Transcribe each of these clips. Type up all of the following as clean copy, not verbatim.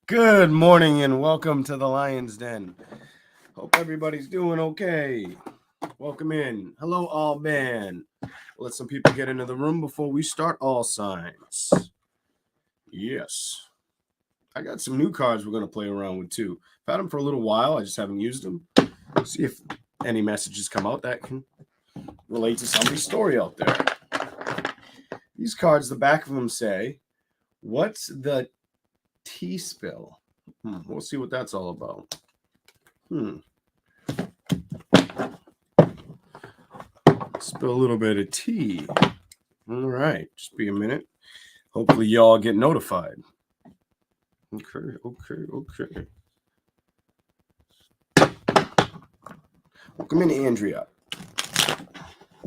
Good morning and welcome to the Lion's Den. Hope everybody's doing okay. Welcome in. Hello, all man. Let some people get into the room before we start all signs. Yes. I got some new cards we're going to play around with too. I've had them for a little while. I just haven't used them. See if any messages come out that can relate to somebody's story out there. These cards, the back of them say, "What's the tea spill?" We'll see what that's all about. Spill a little bit of tea. All right, just be a minute. Hopefully, y'all get notified. Okay. Welcome in, Andrea.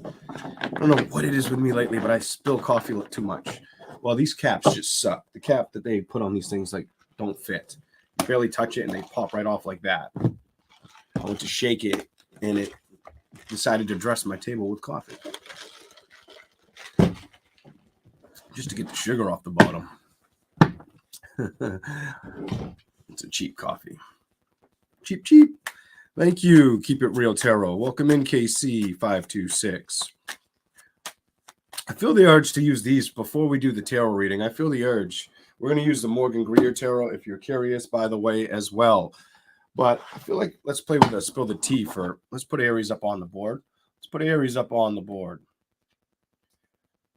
I don't know what it is with me lately, but I spill coffee too much. Well, these caps just suck. The cap that they put on these things don't fit. You barely touch it, and they pop right off like that. I went to shake it, and it decided to dress my table with coffee. Just to get the sugar off the bottom. It's a cheap coffee. Cheap. Thank you. Keep it real, Tarot. Welcome in, KC526. I feel the urge to use these before we do the tarot reading. I feel the urge. We're going to use the Morgan Greer Tarot, if you're curious, by the way, as well. But I feel like let's play with spill the tea for. Let's put Aries up on the board.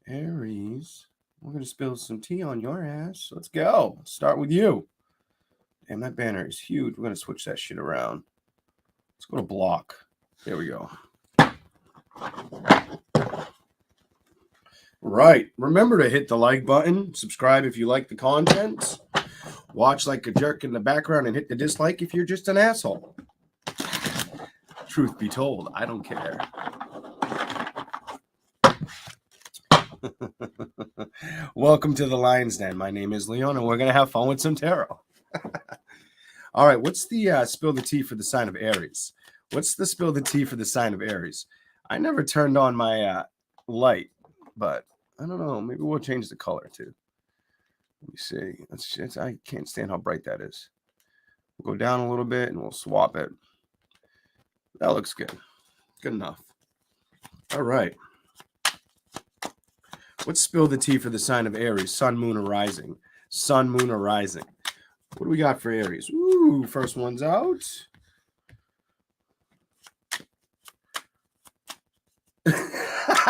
Aries, we're going to spill some tea on your ass. Let's go. Let's start with you. Damn, that banner is huge. We're going to switch that shit around. Let's go to block. There we go. Right. Remember to hit the like button. Subscribe if you like the content. Watch like a jerk in the background and hit the dislike if you're just an asshole. Truth be told, I don't care. Welcome to the Lion's Den. My name is Leon, and we're going to have fun with some tarot. All right, what's the spill the tea for the sign of Aries? What's the spill the tea for the sign of Aries? I never turned on my light, but I don't know. Maybe we'll change the color too. Let me see. I can't stand how bright that is. We'll go down a little bit and we'll swap it. That looks good. Good enough. All right. Let's spill the tea for the sign of Aries. Sun, moon, or rising. Sun, moon, or rising. What do we got for Aries? Ooh, first one's out.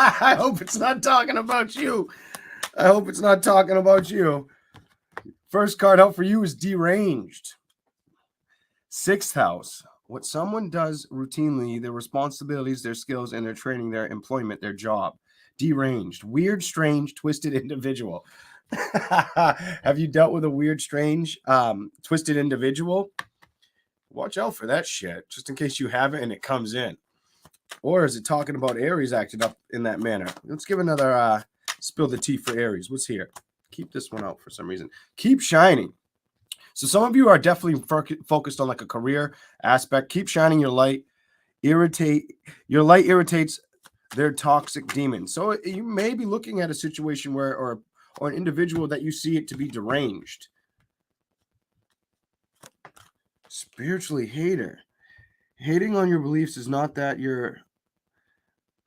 I hope it's not talking about you. First card out for you is deranged. Sixth house. What someone does routinely, their responsibilities, their skills, and their training, their employment, their job. Deranged. Weird, strange, twisted individual. Have you dealt with a weird, strange, twisted individual? Watch out for that shit, just in case you haven't and it comes in. Or is it talking about Aries acting up in that manner? Let's give another spill the tea for Aries. What's here? Keep this one out for some reason. Keep shining. So some of you are definitely focused on like a career aspect. Keep shining your light. Your light irritates their toxic demons. So you may be looking at a situation where, or an individual that you see it to be deranged. Spiritually hater. Hating on your beliefs is not that you're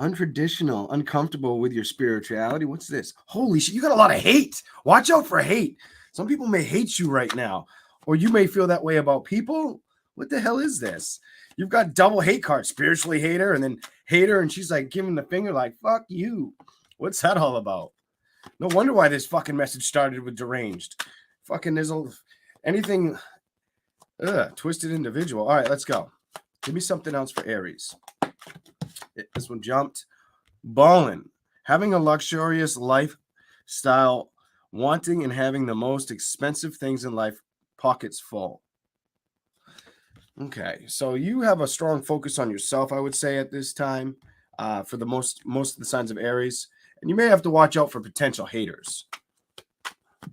untraditional, uncomfortable with your spirituality. What's this? Holy shit, you got a lot of hate. Watch out for hate. Some people may hate you right now, or you may feel that way about people. What the hell is this? You've got double hate cards, spiritually hater and then hater, and she's like giving the finger like, fuck you. What's that all about? No wonder why this fucking message started with deranged. Fucking there's anything twisted individual. All right, let's go. Give me something else for Aries. This one jumped. Ballin'. Having a luxurious lifestyle, wanting and having the most expensive things in life, pockets full. Okay, so you have a strong focus on yourself, I would say, at this time, for the most of the signs of Aries. And you may have to watch out for potential haters.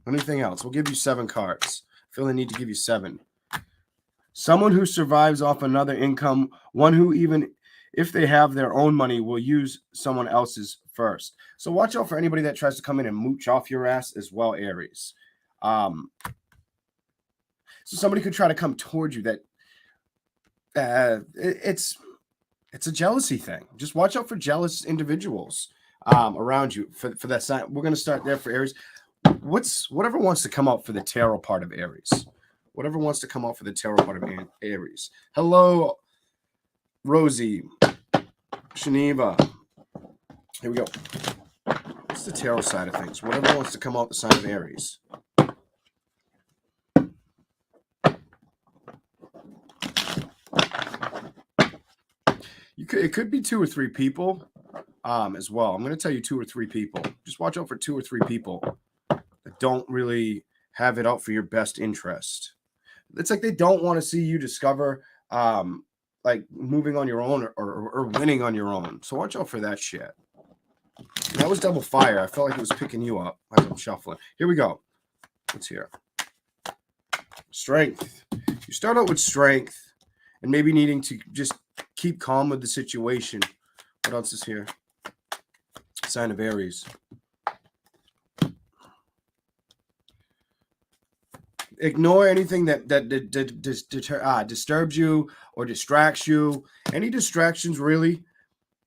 Anything else? We'll give you 7 cards. I feel I need to give you 7. Someone who survives off another income, one who even if they have their own money will use someone else's first. So watch out for anybody that tries to come in and mooch off your ass as well, Aries. So somebody could try to come towards you that it's a jealousy thing. Just watch out for jealous individuals around you for that sign. We're going to start there for Aries. Whatever wants to come out for the tarot part of Aries. Whatever wants to come out for the tarot part of Aries. Hello, Rosie, Shaniva. Here we go. What's the tarot side of things? Whatever wants to come out the sign of Aries. It could be 2 or 3 people as well. I'm going to tell you 2 or 3 people. Just watch out for 2 or 3 people that don't really have it out for your best interest. It's like they don't want to see you discover like moving on your own or winning on your own. So watch out for that shit. That was double fire. I felt like it was picking you up as I'm shuffling. Here we go. What's here? Strength. You start out with strength and maybe needing to just keep calm with the situation. What else is here? Sign of Aries. Ignore anything that disturbs you or distracts you. Any distractions, really,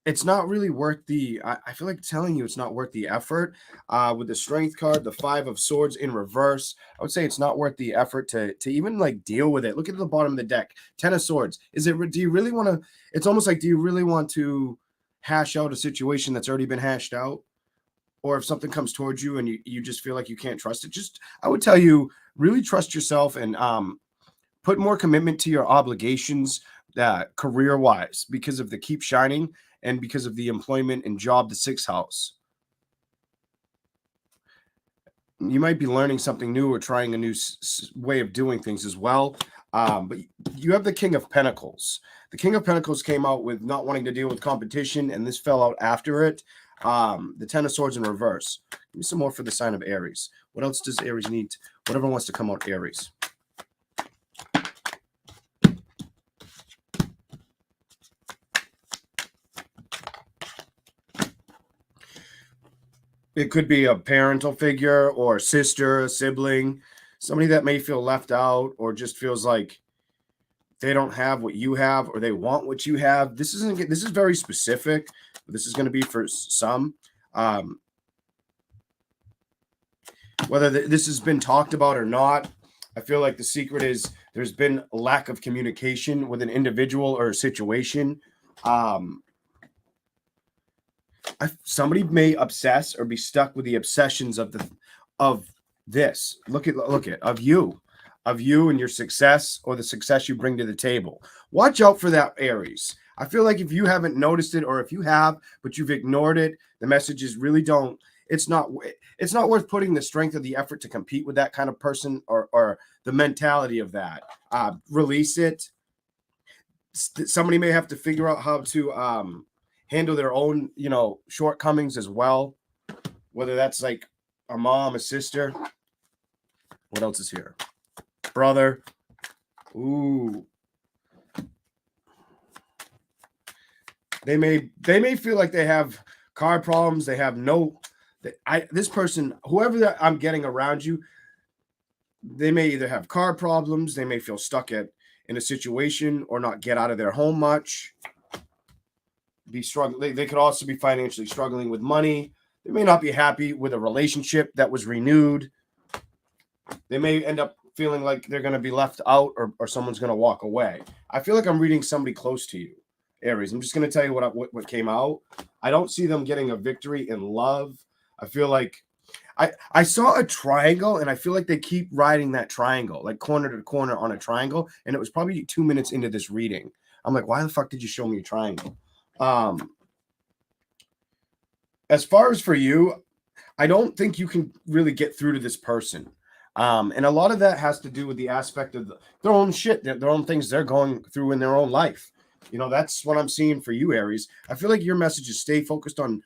it's not really worth the. I feel like telling you it's not worth the effort. With the Strength card, the 5 of Swords in reverse, I would say it's not worth the effort to even like deal with it. Look at the bottom of the deck, 10 of Swords. Do you really want to? It's almost like, do you really want to hash out a situation that's already been hashed out? Or if something comes towards you and you just feel like you can't trust it, I would tell you, really trust yourself and put more commitment to your obligations career-wise because of the Keep Shining and because of the employment and job, the 6th house. You might be learning something new or trying a new way of doing things as well. But you have the King of Pentacles. The King of Pentacles came out with not wanting to deal with competition, and this fell out after it. The 10 of Swords in reverse. Give me some more for the sign of Aries. What else does Aries need? Whatever wants to come out, Aries. It could be a parental figure or a sister, a sibling, somebody that may feel left out or just feels like they don't have what you have or they want what you have. This is very specific. This is going to be for some. Whether this has been talked about or not, I feel like the secret is there's been a lack of communication with an individual or a situation. Somebody may obsess or be stuck with the obsessions of this. Look at you and your success or the success you bring to the table. Watch out for that, Aries. I feel like if you haven't noticed it, or if you have, but you've ignored it, the messages really don't. It's not worth putting the strength or the effort to compete with that kind of person or the mentality of that. Release it. Somebody may have to figure out how to handle their own, shortcomings as well. Whether that's like a mom, a sister. What else is here? Brother. Ooh. They may feel like they have car problems. They have this person, whoever I'm getting around you, they may either have car problems, they may feel stuck in a situation or not get out of their home much, be struggling. They could also be financially struggling with money. They may not be happy with a relationship that was renewed. They may end up feeling like they're going to be left out or someone's going to walk away. I feel like I'm reading somebody close to you, Aries. I'm just going to tell you what came out. I don't see them getting a victory in love. I feel like I saw a triangle, and I feel like they keep riding that triangle, like corner to corner on a triangle. And it was probably 2 minutes into this reading. I'm like, why the fuck did you show me a triangle? As far as for you, I don't think you can really get through to this person. And a lot of that has to do with the aspect of their own shit, their own things they're going through in their own life. That's what I'm seeing for you, Aries. I feel like your message is stay focused on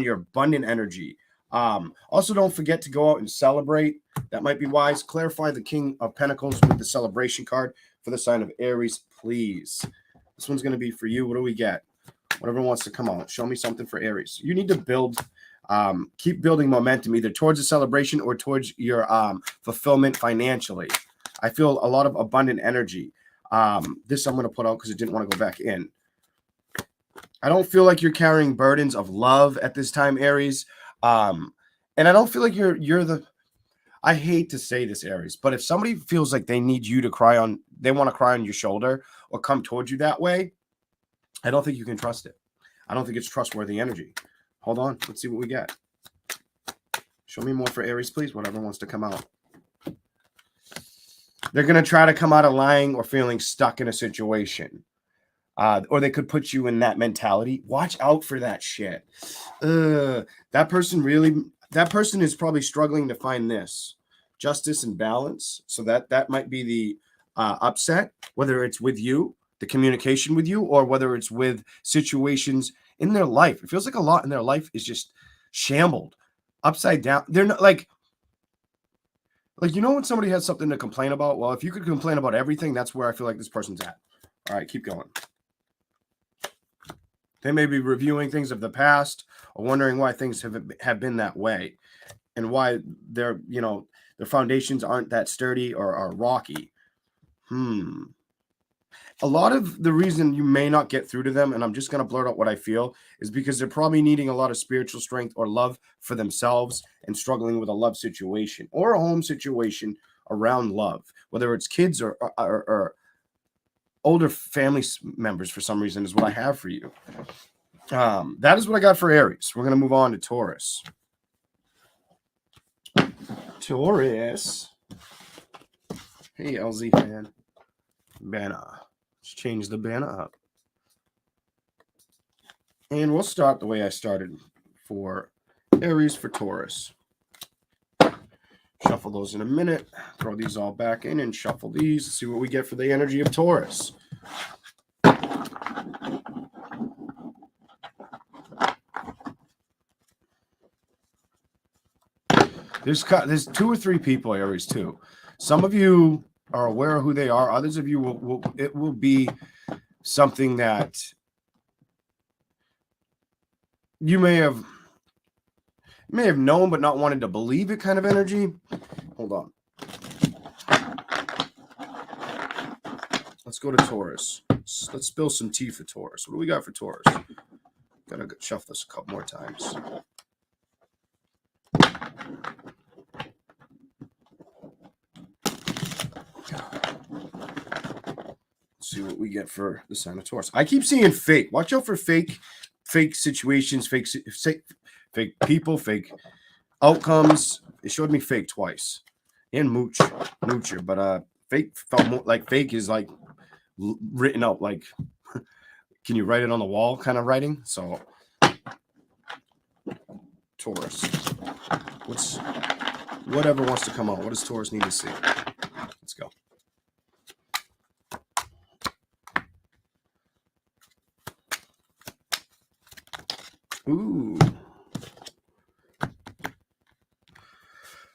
your abundant energy. Also, don't forget to go out and celebrate. That might be wise. Clarify the King of Pentacles with the celebration card for the sign of Aries, please. This one's going to be for you. What do we get? Whatever wants to come out. Show me something for Aries. You need to keep building momentum either towards a celebration or towards your fulfillment financially. I feel a lot of abundant energy. This I'm going to put out because it didn't want to go back in. I don't feel like you're carrying burdens of love at this time, Aries. And I don't feel like you're the, I hate to say this, Aries, but if somebody feels like they need you to cry on, they want to cry on your shoulder or come towards you that way, I don't think you can trust it. I don't think it's trustworthy energy. Hold on. Let's see what we get. Show me more for Aries, please. Whatever wants to come out. They're going to try to come out of lying or feeling stuck in a situation. Or they could put you in that mentality. Watch out for that shit. That person is probably struggling to find this justice and balance. So that might be the upset, whether it's with you, the communication with you, or whether it's with situations in their life. It feels like a lot in their life is just shambled, upside down. They're not like, when somebody has something to complain about, well, if you could complain about everything, that's where I feel like this person's at. All right, keep going. They may be reviewing things of the past or wondering why things have been that way and why their foundations aren't that sturdy or are rocky. A lot of the reason you may not get through to them, and I'm just going to blurt out what I feel, is because they're probably needing a lot of spiritual strength or love for themselves and struggling with a love situation or a home situation around love, whether it's kids or older family members for some reason is what I have for you. That is what I got for Aries. We're going to move on to Taurus. Taurus. Hey, LZ fan. Banner. Let's change the banner up. And we'll start the way I started for Aries for Taurus. Shuffle those in a minute. Throw these all back in and shuffle these. See what we get for the energy of Taurus. There's 2 or 3 people, Aries, too. Some of you are aware of who they are. Others of you will be something that you may have known but not wanted to believe it kind of energy. Hold on. Let's go to Taurus. Let's spill some tea for Taurus. What do we got for Taurus? Gotta shuffle this a couple more times. Let's see what we get for the sign of Taurus. I keep seeing fake. Watch out for fake situations, fake people, fake outcomes. It showed me fake twice. And moocher, but fake felt more like fake is like written out like can you write it on the wall kind of writing? So Taurus. Whatever wants to come out. What does Taurus need to see? Let's go. Ooh.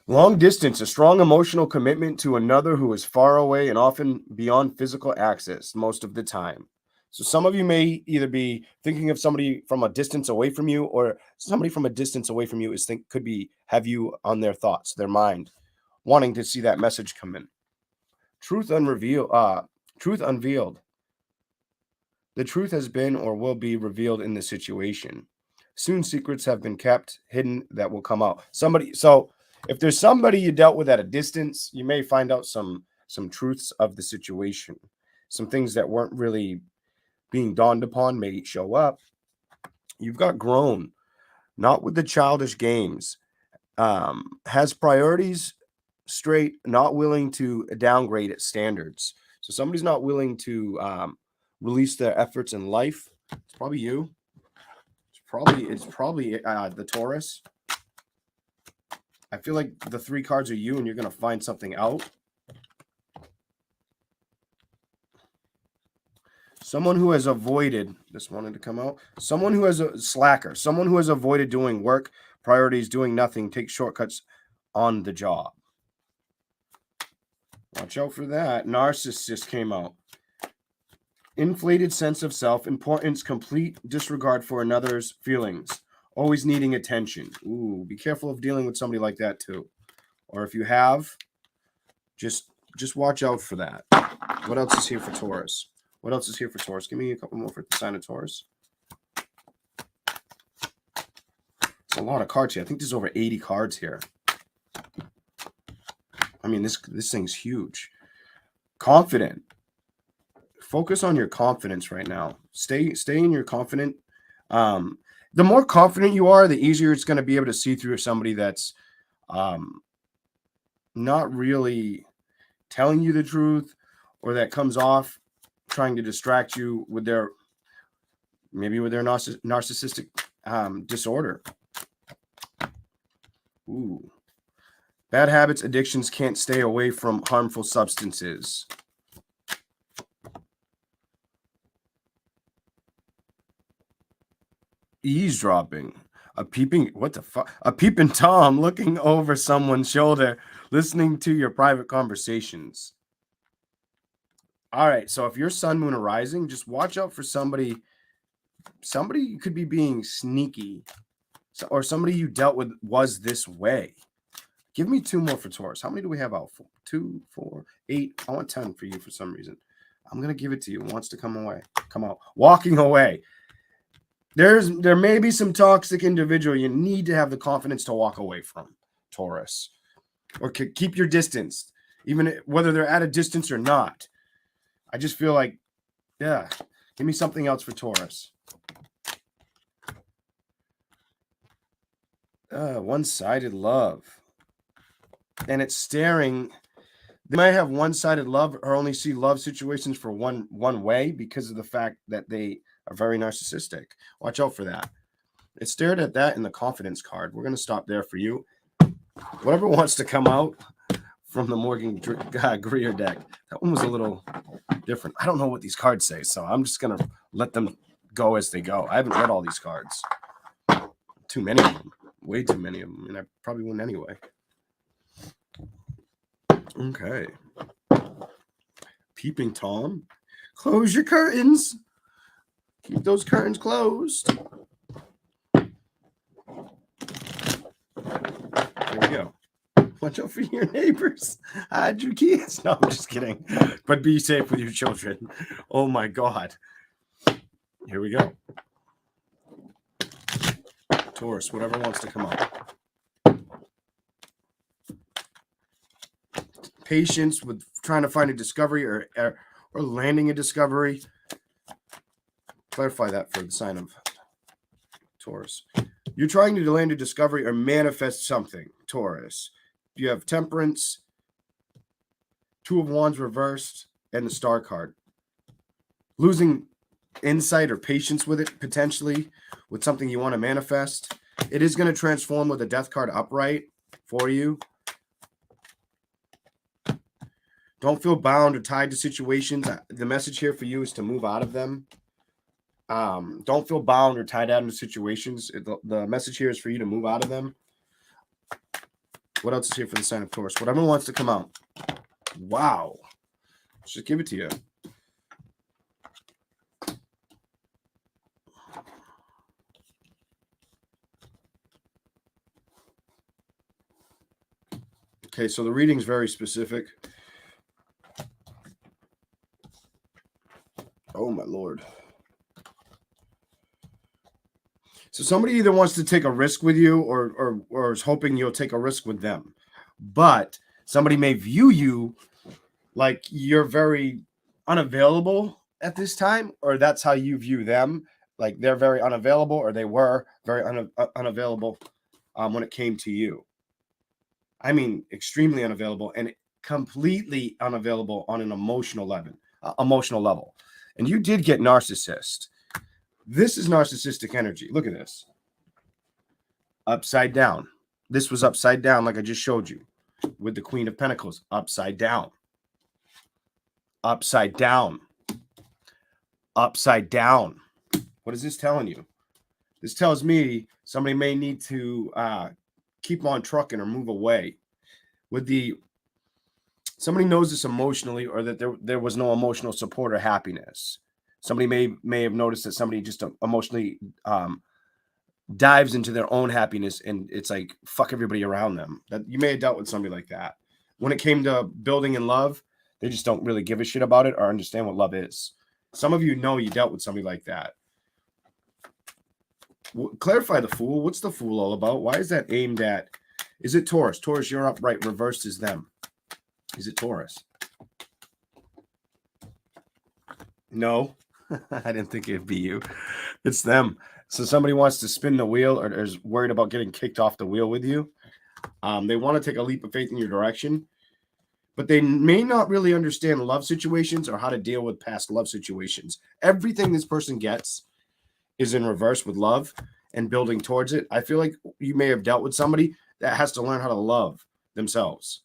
Long distance, a strong emotional commitment to another who is far away and often beyond physical access most of the time. So some of you may either be thinking of somebody from a distance away from you, or somebody from a distance away from you have you on their thoughts, their mind, wanting to see that message come in. Truth unveiled. The truth has been or will be revealed in the situation. Soon secrets have been kept hidden that will come out. So if there's somebody you dealt with at a distance, you may find out some truths of the situation. Some things that weren't really being dawned upon may show up. You've got grown, not with the childish games. Has priorities straight, not willing to downgrade its standards. So somebody's not willing to release their efforts in life. It's probably you. It's probably the Taurus. I feel like the 3 cards are you, and you're going to find something out. Someone who has avoided, this wanted to come out. Someone who has a slacker. Someone who has avoided doing work, priorities, doing nothing, take shortcuts on the job. Watch out for that. Narcissist came out. Inflated sense of self, importance, complete disregard for another's feelings. Always needing attention. Ooh, be careful of dealing with somebody like that too. Or if you have, just Just watch out for that. What else is here for Taurus? What else is here for Taurus? Give me a couple more for the sign of Taurus. It's a lot of cards here. I think there's over 80 cards here. I mean, this thing's huge. Confident. Focus on your confidence right now. Stay in your confident. The more confident you are, the easier it's going to be able to see through somebody that's not really telling you the truth, or that comes off trying to distract you with their narcissistic disorder. Ooh. Bad habits, addictions can't stay away from harmful substances. Eavesdropping. A peeping Tom looking over someone's shoulder, listening to your private conversations. All right, so if you're sun, moon, or rising, just watch out for somebody. Somebody could be being sneaky, or somebody you dealt with was this way. Give me 2 more for Taurus. How many do we have out for? 2, 4, 8. I want 10 for you for some reason. I'm going to give it to you. Wants to come out. Walking away. There may be some toxic individual you need to have the confidence to walk away from, Taurus. Or keep your distance, even whether they're at a distance or not. I just feel like, yeah, give me something else for Taurus. One-sided love. And it's staring. They might have one-sided love or only see love situations for one way because of the fact that they are very narcissistic. Watch out for that. It stared at that in the confidence card. We're going to stop there for you. Whatever wants to come out from the Morgan Greer deck. That one was a little different. I don't know what these cards say, so I'm just going to let them go as they go. I haven't read all these cards. Too many of them. Way too many of them. And I probably wouldn't anyway. Okay. Peeping Tom. Close your curtains. Keep those curtains closed. There we go. Watch out for your neighbors. Hide your kids. No, I'm just kidding. But be safe with your children. Oh my God. Here we go. Taurus, whatever wants to come up. Patience with trying to find a discovery or landing a discovery. Clarify that for the sign of Taurus. You're trying to land a discovery or manifest something, Taurus. You have Temperance, 2 of Wands reversed, and the Star card. Losing insight or patience with it, potentially, with something you want to manifest. It is going to transform with a Death card upright for you. Don't feel bound or tied to situations. The message here for you is to move out of them. Don't feel bound or tied down to situations. The message here is for you to move out of them. What else is here for the sign of Taurus? Whatever wants to come out. Wow. Let's just give it to you. Okay, so the reading's very specific. Oh, my Lord. So somebody either wants to take a risk with you or is hoping you'll take a risk with them. But somebody may view you like you're very unavailable at this time, or that's how you view them. Like they're very unavailable, or they were very unavailable when it came to you. I mean, extremely unavailable and completely unavailable on an emotional level. And you did get narcissist. This is narcissistic energy. Look at this. Upside down. This was upside down like I just showed you with the Queen of Pentacles. Upside down. Upside down. Upside down. What is this telling you? This tells me somebody may need to keep on trucking or move away. Somebody knows this emotionally, or that there was no emotional support or happiness. Somebody may have noticed that somebody just emotionally dives into their own happiness, and it's like fuck everybody around them. That you may have dealt with somebody like that. when it came to building in love, they just don't really give a shit about it or understand what love is. Some of you know you dealt with somebody like that. Clarify the Fool. What's the Fool all about? Why is that aimed at? Is it Taurus? Taurus, you're upright. Reversed is them. Is it Taurus? No, I didn't think it'd be you. It's them. So somebody wants to spin the wheel or is worried about getting kicked off the wheel with you. They want to take a leap of faith in your direction, but they may not really understand love situations or how to deal with past love situations. Everything this person gets is in reverse with love and building towards it. I feel like you may have dealt with somebody that has to learn how to love themselves.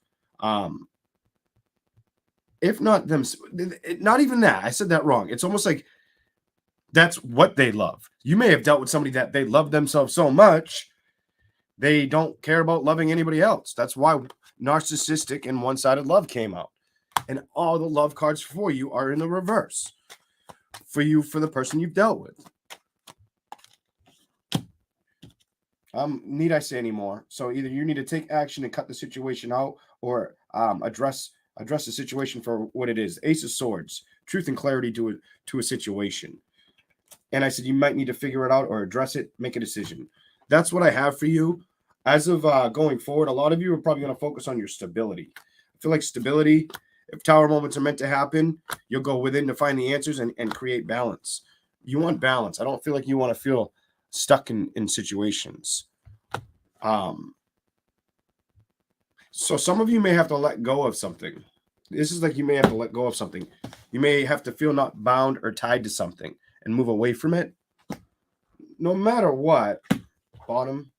If not them, not even that. I said that wrong. It's almost like that's what they love. You may have dealt with somebody that they love themselves so much, they don't care about loving anybody else. That's why narcissistic and one-sided love came out. And all the love cards for you are in the reverse. For you, for the person you've dealt with. Need I say any more? So either you need to take action and cut the situation out or address the situation for what it is. Ace of Swords, truth and clarity to a situation. And I said you might need to figure it out or address it, make a decision. That's what I have for you. As of going forward, a lot of you are probably going to focus on your stability. I feel like stability, if tower moments are meant to happen, you'll go within to find the answers and create balance. You want balance. I don't feel like you want to feel stuck in situations. So some of you may have to let go of something. This is like you may have to let go of something. You may have to feel not bound or tied to something and move away from it. No matter what, bottom,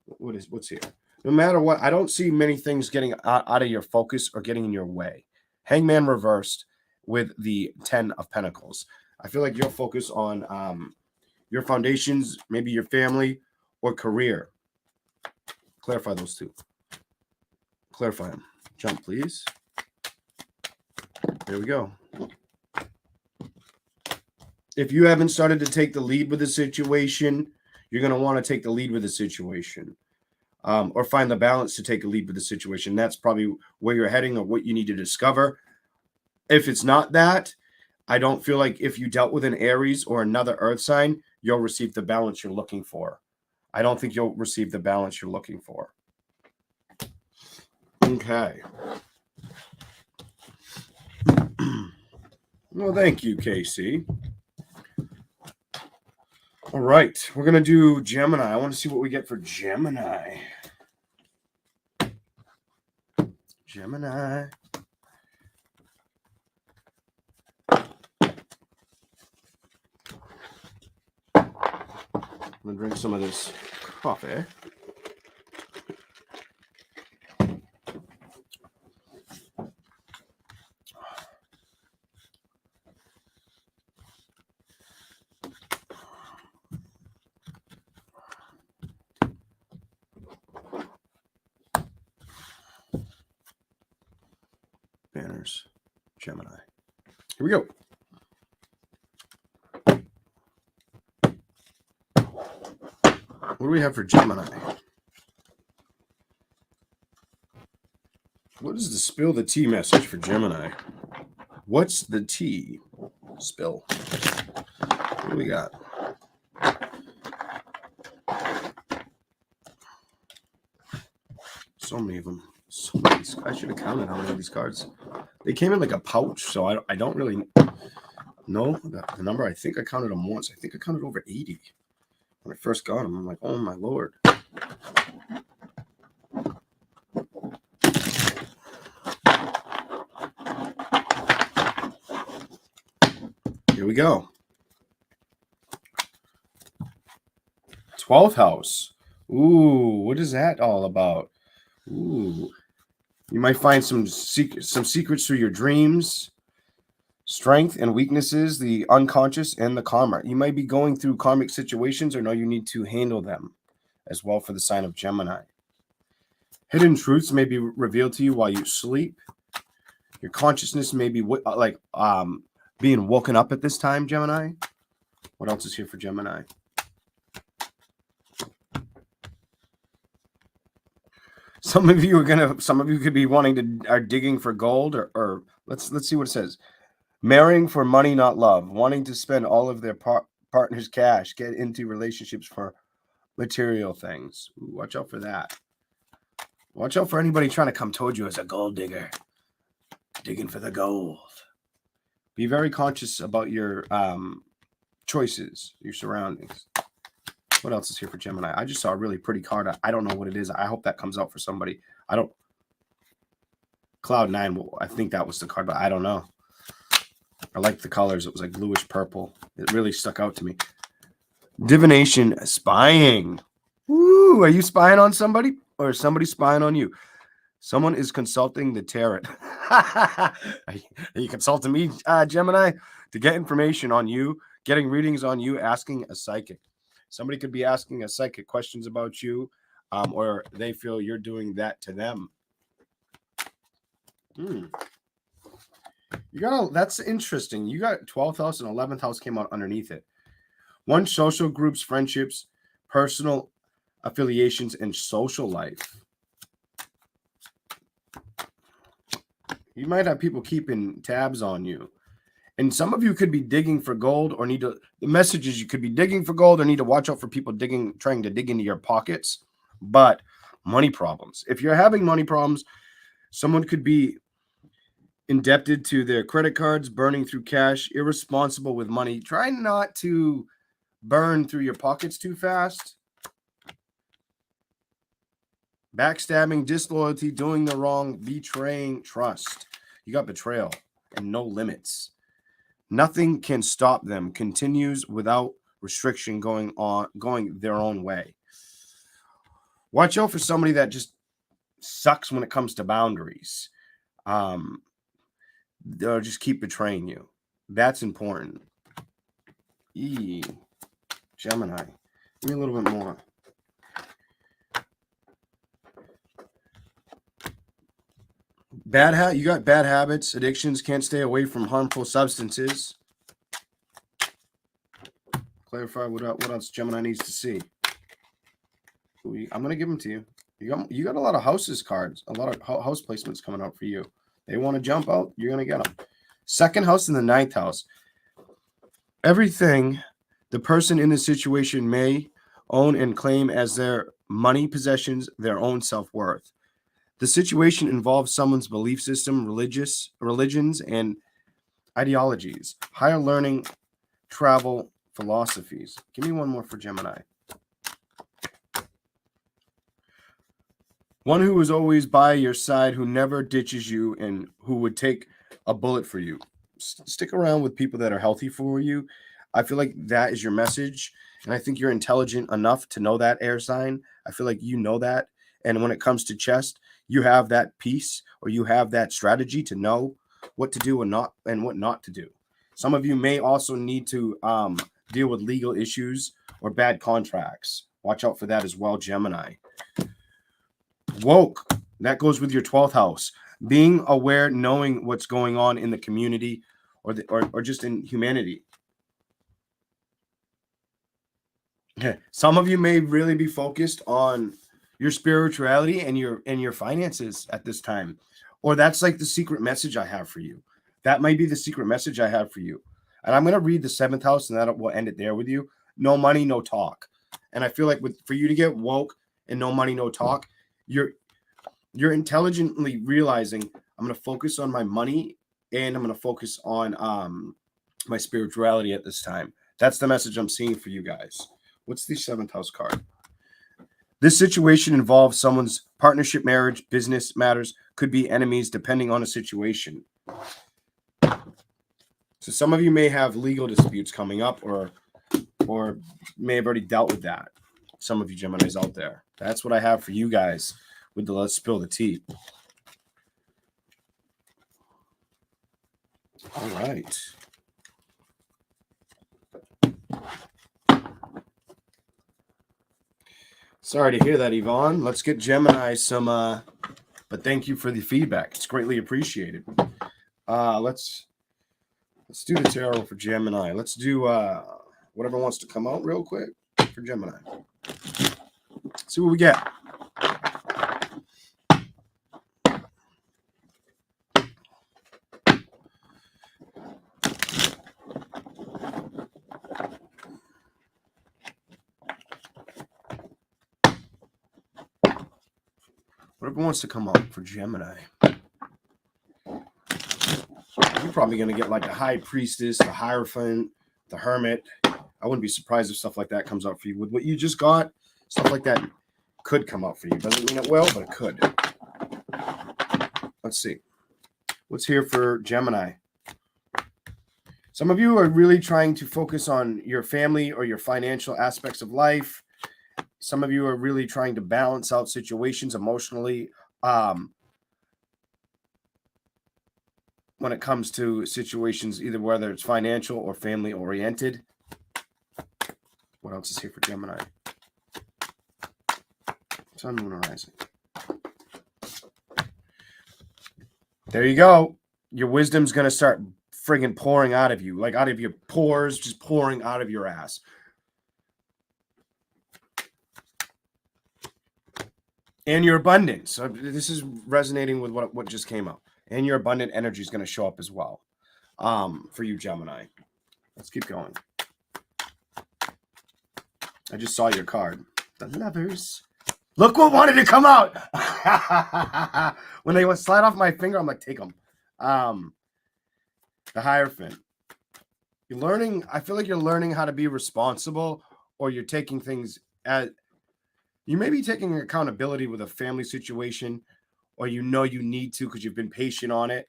what's here? No matter what, I don't see many things getting out of your focus or getting in your way. Hangman reversed with the 10 of Pentacles. I feel like you'll focus on your foundations, maybe your family or career. Clarify those two. Clarify them. Jump, please. There we go. If you haven't started to take the lead with the situation, you're going to want to take the lead with the situation. Or find the balance to take a lead with the situation. That's probably where you're heading or what you need to discover. If it's not that, I don't feel like if you dealt with an Aries or another earth sign, you'll receive the balance you're looking for. I don't think you'll receive the balance you're looking for. Okay. Well, thank you, Casey. All right, we're going to do Gemini. I want to see what we get for Gemini. Gemini. I'm going to drink some of this coffee. Banners, Gemini. Here we go. What do we have for Gemini? What is the spill the tea message for Gemini? What's the tea? Spill. What do we got? So many of them. So many. I should have counted how many of these cards. They came in like a pouch, so I don't really know the number. I think I counted them once. I think I counted over 80 when I first got them. I'm like, oh my Lord. Here we go. 12th house. Ooh, what is that all about? Ooh, you might find some secrets through your dreams, strength and weaknesses, the unconscious and the karma. You might be going through karmic situations or know you need to handle them as well for the sign of Gemini. Hidden truths may be revealed to you while you sleep. Your consciousness may be being woken up at this time, Gemini. What else is here for Gemini? Some of you could be are digging for gold, or let's see what it says. Marrying for money, not love. Wanting to spend all of their partner's cash. Get into relationships for material things. Ooh, watch out for that. Watch out for anybody trying to come toward you as a gold digger. Digging for the gold. Be very conscious about your choices, your surroundings. What else is here for Gemini? I just saw a really pretty card. I don't know what it is. I hope that comes out for somebody. Cloud 9, I think that was the card, but I don't know. I like the colors. It was like bluish purple. It really stuck out to me. Divination, spying. Woo, are you spying on somebody, or is somebody spying on you? Someone is consulting the tarot. Are you consulting me, Gemini, to get information on you, getting readings on you, asking a psychic? Somebody could be asking a psychic questions about you, or they feel you're doing that to them. That's interesting. You got 12th house and 11th house came out underneath it. One, social groups, friendships, personal affiliations, and social life. You might have people keeping tabs on you. And some of you could be digging for gold, or the message is you could be digging for gold or need to watch out for people trying to dig into your pockets. But money problems. If you're having money problems, someone could be indebted to their credit cards, burning through cash, irresponsible with money. Try not to burn through your pockets too fast. Backstabbing, disloyalty, doing the wrong, betraying trust. You got betrayal and no limits. Nothing can stop them. Continues without restriction, going their own way. Watch out for somebody that just sucks when it comes to boundaries. They'll just keep betraying you. That's important. Gemini. Give me a little bit more. You got bad habits, addictions, can't stay away from harmful substances. Clarify what else Gemini needs to see. I'm going to give them to you. You got a lot of houses cards, a lot of house placements coming out for you. They want to jump out, you're going to get them. Second house and the 9th house. Everything the person in the situation may own and claim as their money, possessions, their own self-worth. The situation involves someone's belief system, religions, and ideologies, higher learning, travel, philosophies. Give me one more for Gemini. One who is always by your side, who never ditches you, and who would take a bullet for you. Stick around with people that are healthy for you. I feel like that is your message, and I think you're intelligent enough to know that, air sign. I feel like you know that, and when it comes to chest, you have that piece, or you have that strategy to know what to do and what not to do. Some of you may also need to deal with legal issues or bad contracts. Watch out for that as well, Gemini. Woke. That goes with your 12th house. Being aware, knowing what's going on in the community or just in humanity. Some of you may really be focused on your spirituality and your finances at this time, or that's like the secret message I have for you. That might be the secret message I have for you. And I'm going to read the 7th house, and that will end it there with you. No money, no talk. And I feel like for you to get woke and no money, no talk, you're intelligently realizing I'm going to focus on my money and I'm going to focus on my spirituality at this time. That's the message I'm seeing for you guys. What's the 7th house card? This situation involves someone's partnership, marriage, business matters, could be enemies depending on a situation. So some of you may have legal disputes coming up or may have already dealt with that. Some of you Geminis out there. That's what I have for you guys with the Let's Spill the Tea. All right. Sorry to hear that, Yvonne. Let's get Gemini some, but thank you for the feedback. It's greatly appreciated. Let's do the tarot for Gemini. Let's do whatever wants to come out real quick for Gemini. See what we get. Whatever wants to come up for Gemini. You're probably going to get like the High Priestess, the Hierophant, the Hermit. I wouldn't be surprised if stuff like that comes out for you. With what you just got, stuff like that could come out for you. Doesn't mean it will, but it could. Let's see. What's here for Gemini? Some of you are really trying to focus on your family or your financial aspects of life. Some of you are really trying to balance out situations emotionally. When it comes to situations, either whether it's financial or family oriented. What else is here for Gemini? Sun, Moon, Rising. There you go. Your wisdom's going to start friggin' pouring out of you, like out of your pores, just pouring out of your ass. And your abundance. So this is resonating with what just came up. And your abundant energy is going to show up as well for you, Gemini. Let's keep going. I just saw your card. The Lovers. Look what wanted to come out. When they would slide off my finger, I'm like, take them. The Hierophant. You're learning. I feel like you're learning how to be responsible, or you're taking things as you may be taking accountability with a family situation, or you know you need to because you've been patient on it.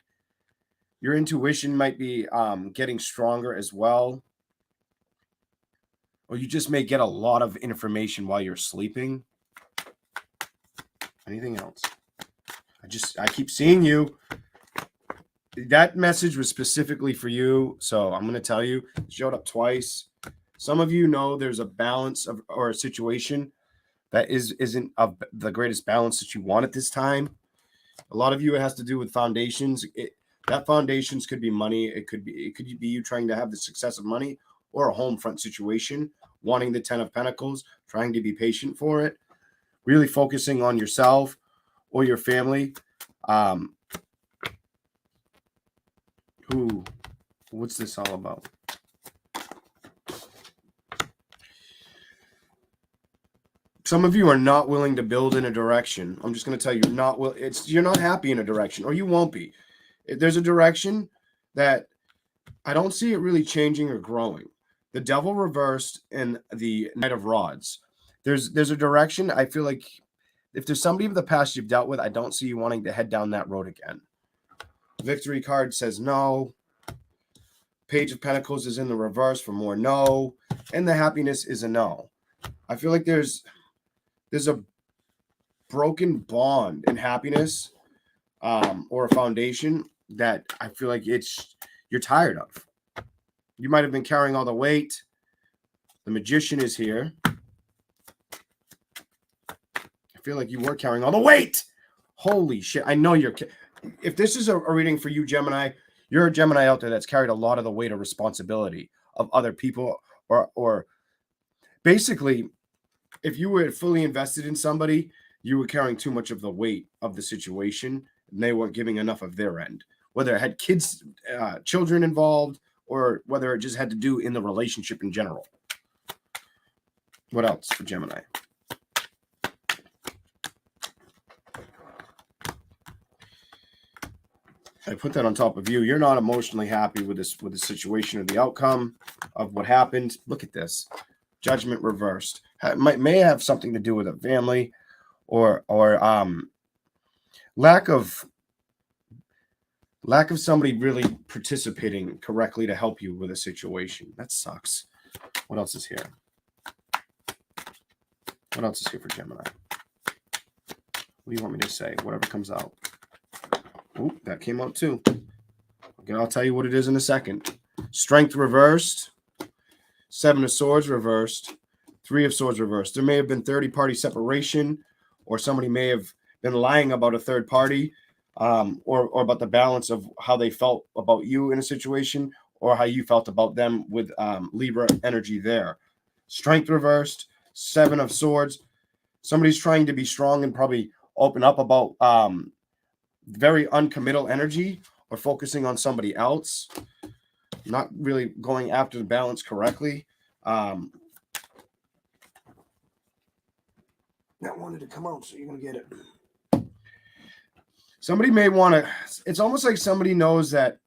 Your intuition might be getting stronger as well. Or you just may get a lot of information while you're sleeping. Anything else? I keep seeing you. That message was specifically for you. So I'm going to tell you, it showed up twice. Some of you know there's a balance of or a situation that isn't of the greatest balance that you want at this time. A lot of you, it has to do with foundations. That foundations could be money. It could be you trying to have the success of money, or a home front situation, wanting the 10 of Pentacles, trying to be patient for it, really focusing on yourself or your family. What's this all about? Some of you are not willing to build in a direction. I'm just going to tell you, you're not happy in a direction, or you won't be. There's a direction that I don't see it really changing or growing. The Devil reversed and the Knight of Rods. There's a direction. I feel like if there's somebody of the past you've dealt with, I don't see you wanting to head down that road again. Victory card says no. Page of Pentacles is in the reverse for more no. And the Happiness is a no. I feel like there's a broken bond in happiness or a foundation that I feel like you're tired of. You might have been carrying all the weight. The Magician is here. I feel like you were carrying all the weight. Holy shit. I know if this is a reading for you, Gemini, you're a Gemini out there that's carried a lot of the weight of responsibility of other people, or basically, if you were fully invested in somebody, you were carrying too much of the weight of the situation, and they weren't giving enough of their end. Whether it had kids, children involved, or whether it just had to do in the relationship in general. What else for Gemini? I put that on top of you. You're not emotionally happy with the situation or the outcome of what happened. Look at this. Judgment reversed. May have something to do with a family or lack of somebody really participating correctly to help you with a situation. That sucks. What else is here? What else is here for Gemini? What do you want me to say? Whatever comes out. Oh, that came out too. Okay, I'll tell you what it is in a second. Strength reversed. 7 of Swords reversed. 3 of Swords reversed. There may have been 30-party separation, or somebody may have been lying about a third party, or about the balance of how they felt about you in a situation, or how you felt about them with Libra energy there. Strength reversed. 7 of Swords. Somebody's trying to be strong and probably open up about very uncommittal energy, or focusing on somebody else, not really going after the balance correctly. That wanted to come out, so you're going to get it. Somebody may want to, it's almost like somebody knows that,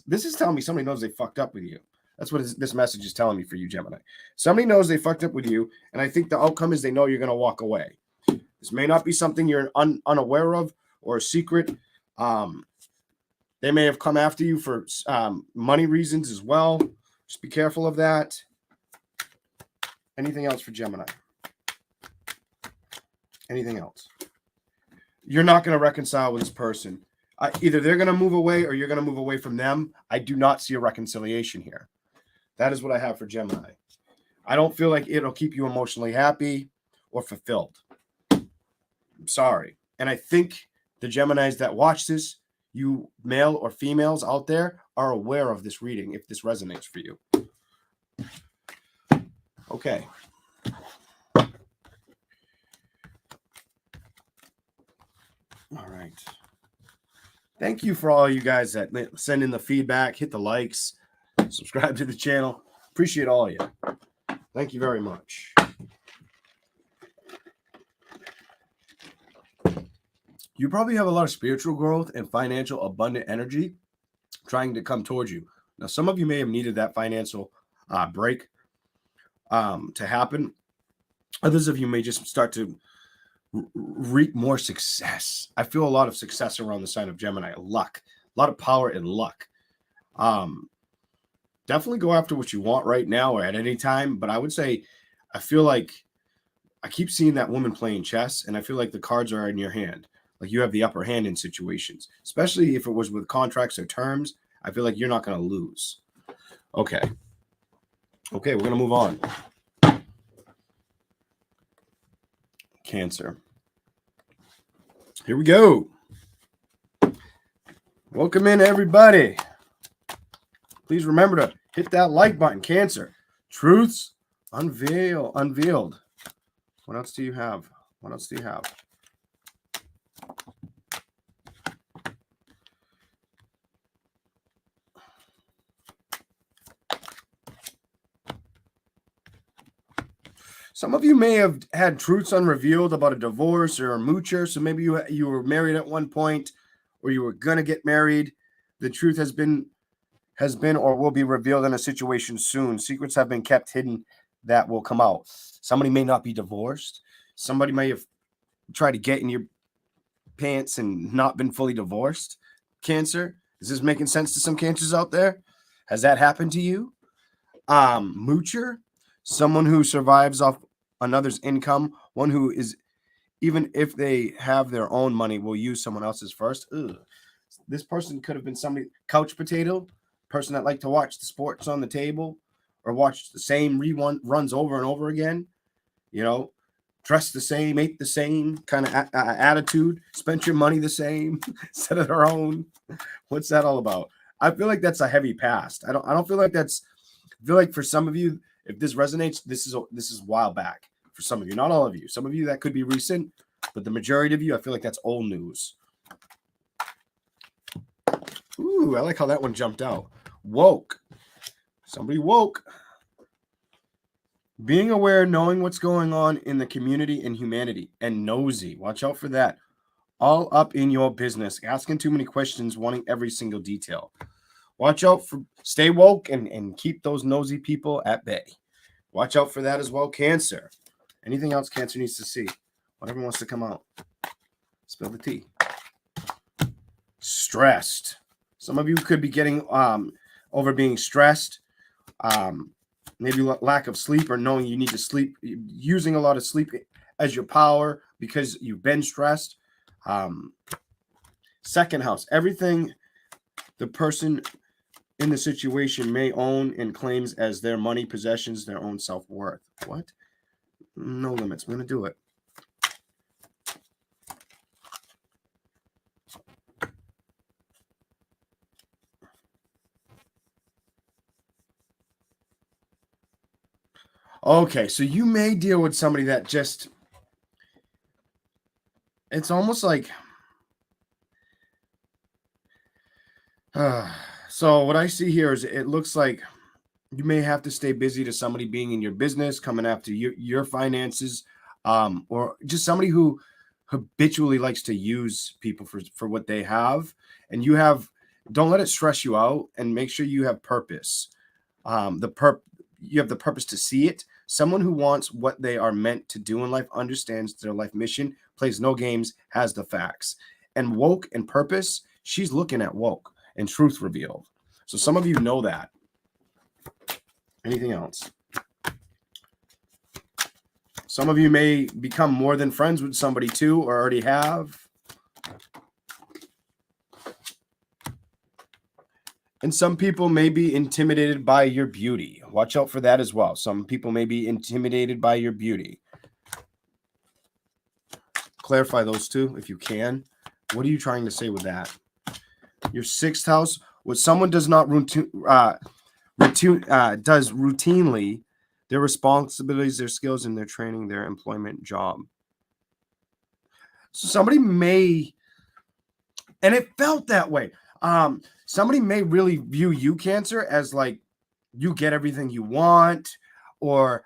this is telling me somebody knows they fucked up with you. That's what this message is telling me for you, Gemini. Somebody knows they fucked up with you, and I think the outcome is they know you're going to walk away. This may not be something you're unaware of or a secret. They may have come after you for money reasons as well. Just be careful of that. Anything else for Gemini? Anything else? You're not going to reconcile with this person. Either they're going to move away or you're going to move away from them. I do not see a reconciliation here. That is what I have for Gemini. I don't feel like it'll keep you emotionally happy or fulfilled. I'm sorry. And I think the Geminis that watch this, you male or females out there, are aware of this reading if this resonates for you. Okay. All right. Thank you for all you guys that send in the feedback, hit the likes, subscribe to the channel. Appreciate all of you. Thank you very much. You probably have a lot of spiritual growth and financial abundant energy trying to come towards you. Now, some of you may have needed that financial break to happen. Others of you may just start to reap more success. I feel a lot of success around the sign of Gemini. Luck, a lot of power and luck. Definitely go after what you want right now or at any time. But I would say, I feel like I keep seeing that woman playing chess, and I feel like the cards are in your hand. Like you have the upper hand in situations, especially if it was with contracts or terms. I feel like you're not going to lose. Okay. Okay, we're going to move on. Cancer. Here we go. Welcome in, everybody. Please remember to hit that like button. Cancer. Truths unveiled. What else do you have? What else do you have? Some of you may have had truths unrevealed about a divorce or a moocher. So maybe you were married at one point, or you were going to get married. The truth has been or will be revealed in a situation soon. Secrets have been kept hidden that will come out. Somebody may not be divorced. Somebody may have tried to get in your pants and not been fully divorced. Cancer. Is this making sense to some cancers out there? Has that happened to you? Moocher. Someone who survives off another's income, one who is, even if they have their own money, will use someone else's first. Ugh. This person could have been somebody, couch potato, person that liked to watch the sports on the table or watch the same runs over and over again, dress the same, ate the same kind of attitude, spent your money the same instead of their own. What's that all about? I feel like that's a heavy past. I don't feel like that's, I feel like for some of you, if this resonates, this is a while back for some of you, not all of you. Some of you that could be recent, but the majority of you, I feel like that's old news. Ooh, I like how that one jumped out. Woke. Somebody woke. Being aware, knowing what's going on in the community and humanity, and nosy. Watch out for that. All up in your business, asking too many questions, wanting every single detail. Watch out for, stay woke and keep those nosy people at bay. Watch out for that as well, Cancer. Anything else Cancer needs to see? Whatever wants to come out. Spill the tea. Stressed. Some of you could be getting over being stressed. Maybe lack of sleep or knowing you need to sleep. Using a lot of sleep as your power because you've been stressed. Second house. Everything the person in the situation may own and claims as their money, possessions, their own self-worth. What? No limits. I'm going to do it. Okay, so you may deal with somebody that just, it's almost like, so what I see here is it looks like you may have to stay busy to somebody being in your business, coming after your finances, or just somebody who habitually likes to use people for what they have, and don't let it stress you out, and make sure you have purpose. You have the purpose to see it. Someone who wants what they are meant to do in life, understands their life mission, plays no games, has the facts. And woke and purpose, she's looking at woke and truth revealed. So some of you know that. Anything else? Some of you may become more than friends with somebody too, or already have. And some people may be intimidated by your beauty. Watch out for that as well. Some people may be intimidated by your beauty. Clarify those two if you can. What are you trying to say with that? Your sixth house, what someone does not does routinely, their responsibilities, their skills, and their training, their employment, job. So somebody may, and it felt that way. Somebody may really view you, Cancer, as like you get everything you want, or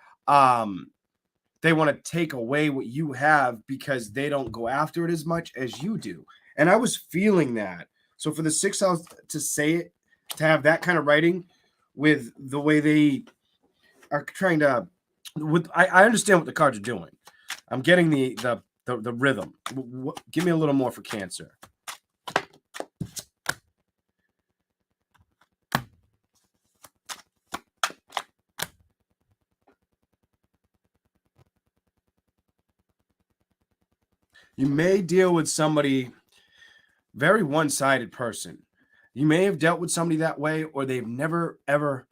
they want to take away what you have because they don't go after it as much as you do. And I was feeling that. So for the sixth house to say it, to have that kind of writing with the way they are trying to, I understand what the cards are doing. I'm getting the rhythm. Give me a little more for Cancer. You may deal with somebody, very one-sided person. You may have dealt with somebody that way, or they've never, ever,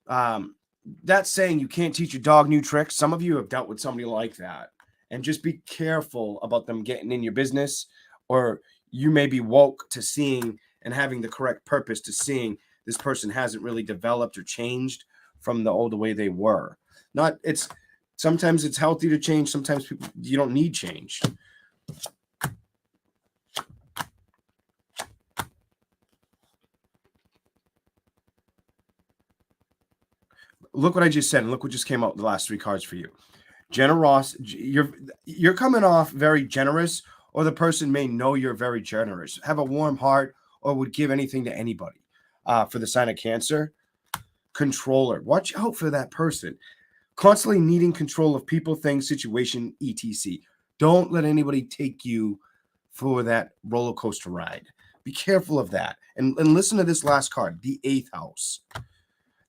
that's saying you can't teach your dog new tricks. Some of you have dealt with somebody like that, and just be careful about them getting in your business, or you may be woke to seeing and having the correct purpose to seeing this person hasn't really developed or changed from the older way they were. Sometimes it's healthy to change. Sometimes you don't need change. Look what I just said, and look what just came out the last three cards for you. Generous. You're coming off very generous, or the person may know you're very generous, have a warm heart, or would give anything to anybody. For the sign of Cancer, controller. Watch out for that person. Constantly needing control of people, things, situation, etc. Don't let anybody take you for that roller coaster ride. Be careful of that. And listen to this last card, the eighth house.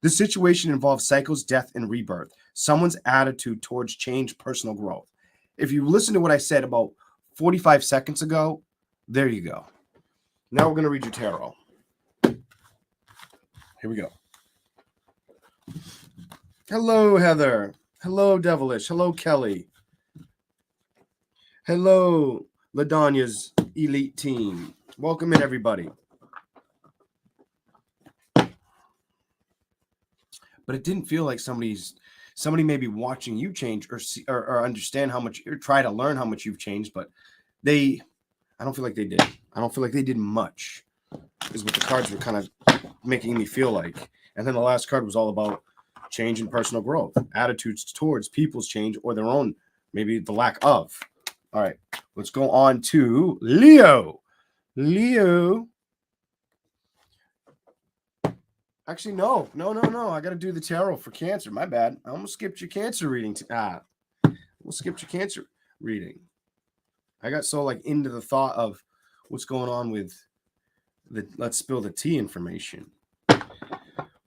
The situation involves cycles, death, and rebirth. Someone's attitude towards change, personal growth. If you listen to what I said about 45 seconds ago, there you go. Now we're going to read your tarot. Here we go. Hello, Heather. Hello, Devilish. Hello, Kelly. Hello, LaDonya's elite team. Welcome in, everybody. But it didn't feel like somebody may be watching you change or understand how much, or try to learn how much you've changed, but I don't feel like they did. I don't feel like they did much, is what the cards were kind of making me feel like. And then the last card was all about change and personal growth, attitudes towards people's change or their own, maybe the lack of. All right, let's go on to Leo. Leo. Actually, no. I got to do the tarot for Cancer. My bad. I almost skipped your Cancer reading. We'll skip your Cancer reading. I got so into the thought of what's going on with the let's spill the tea information.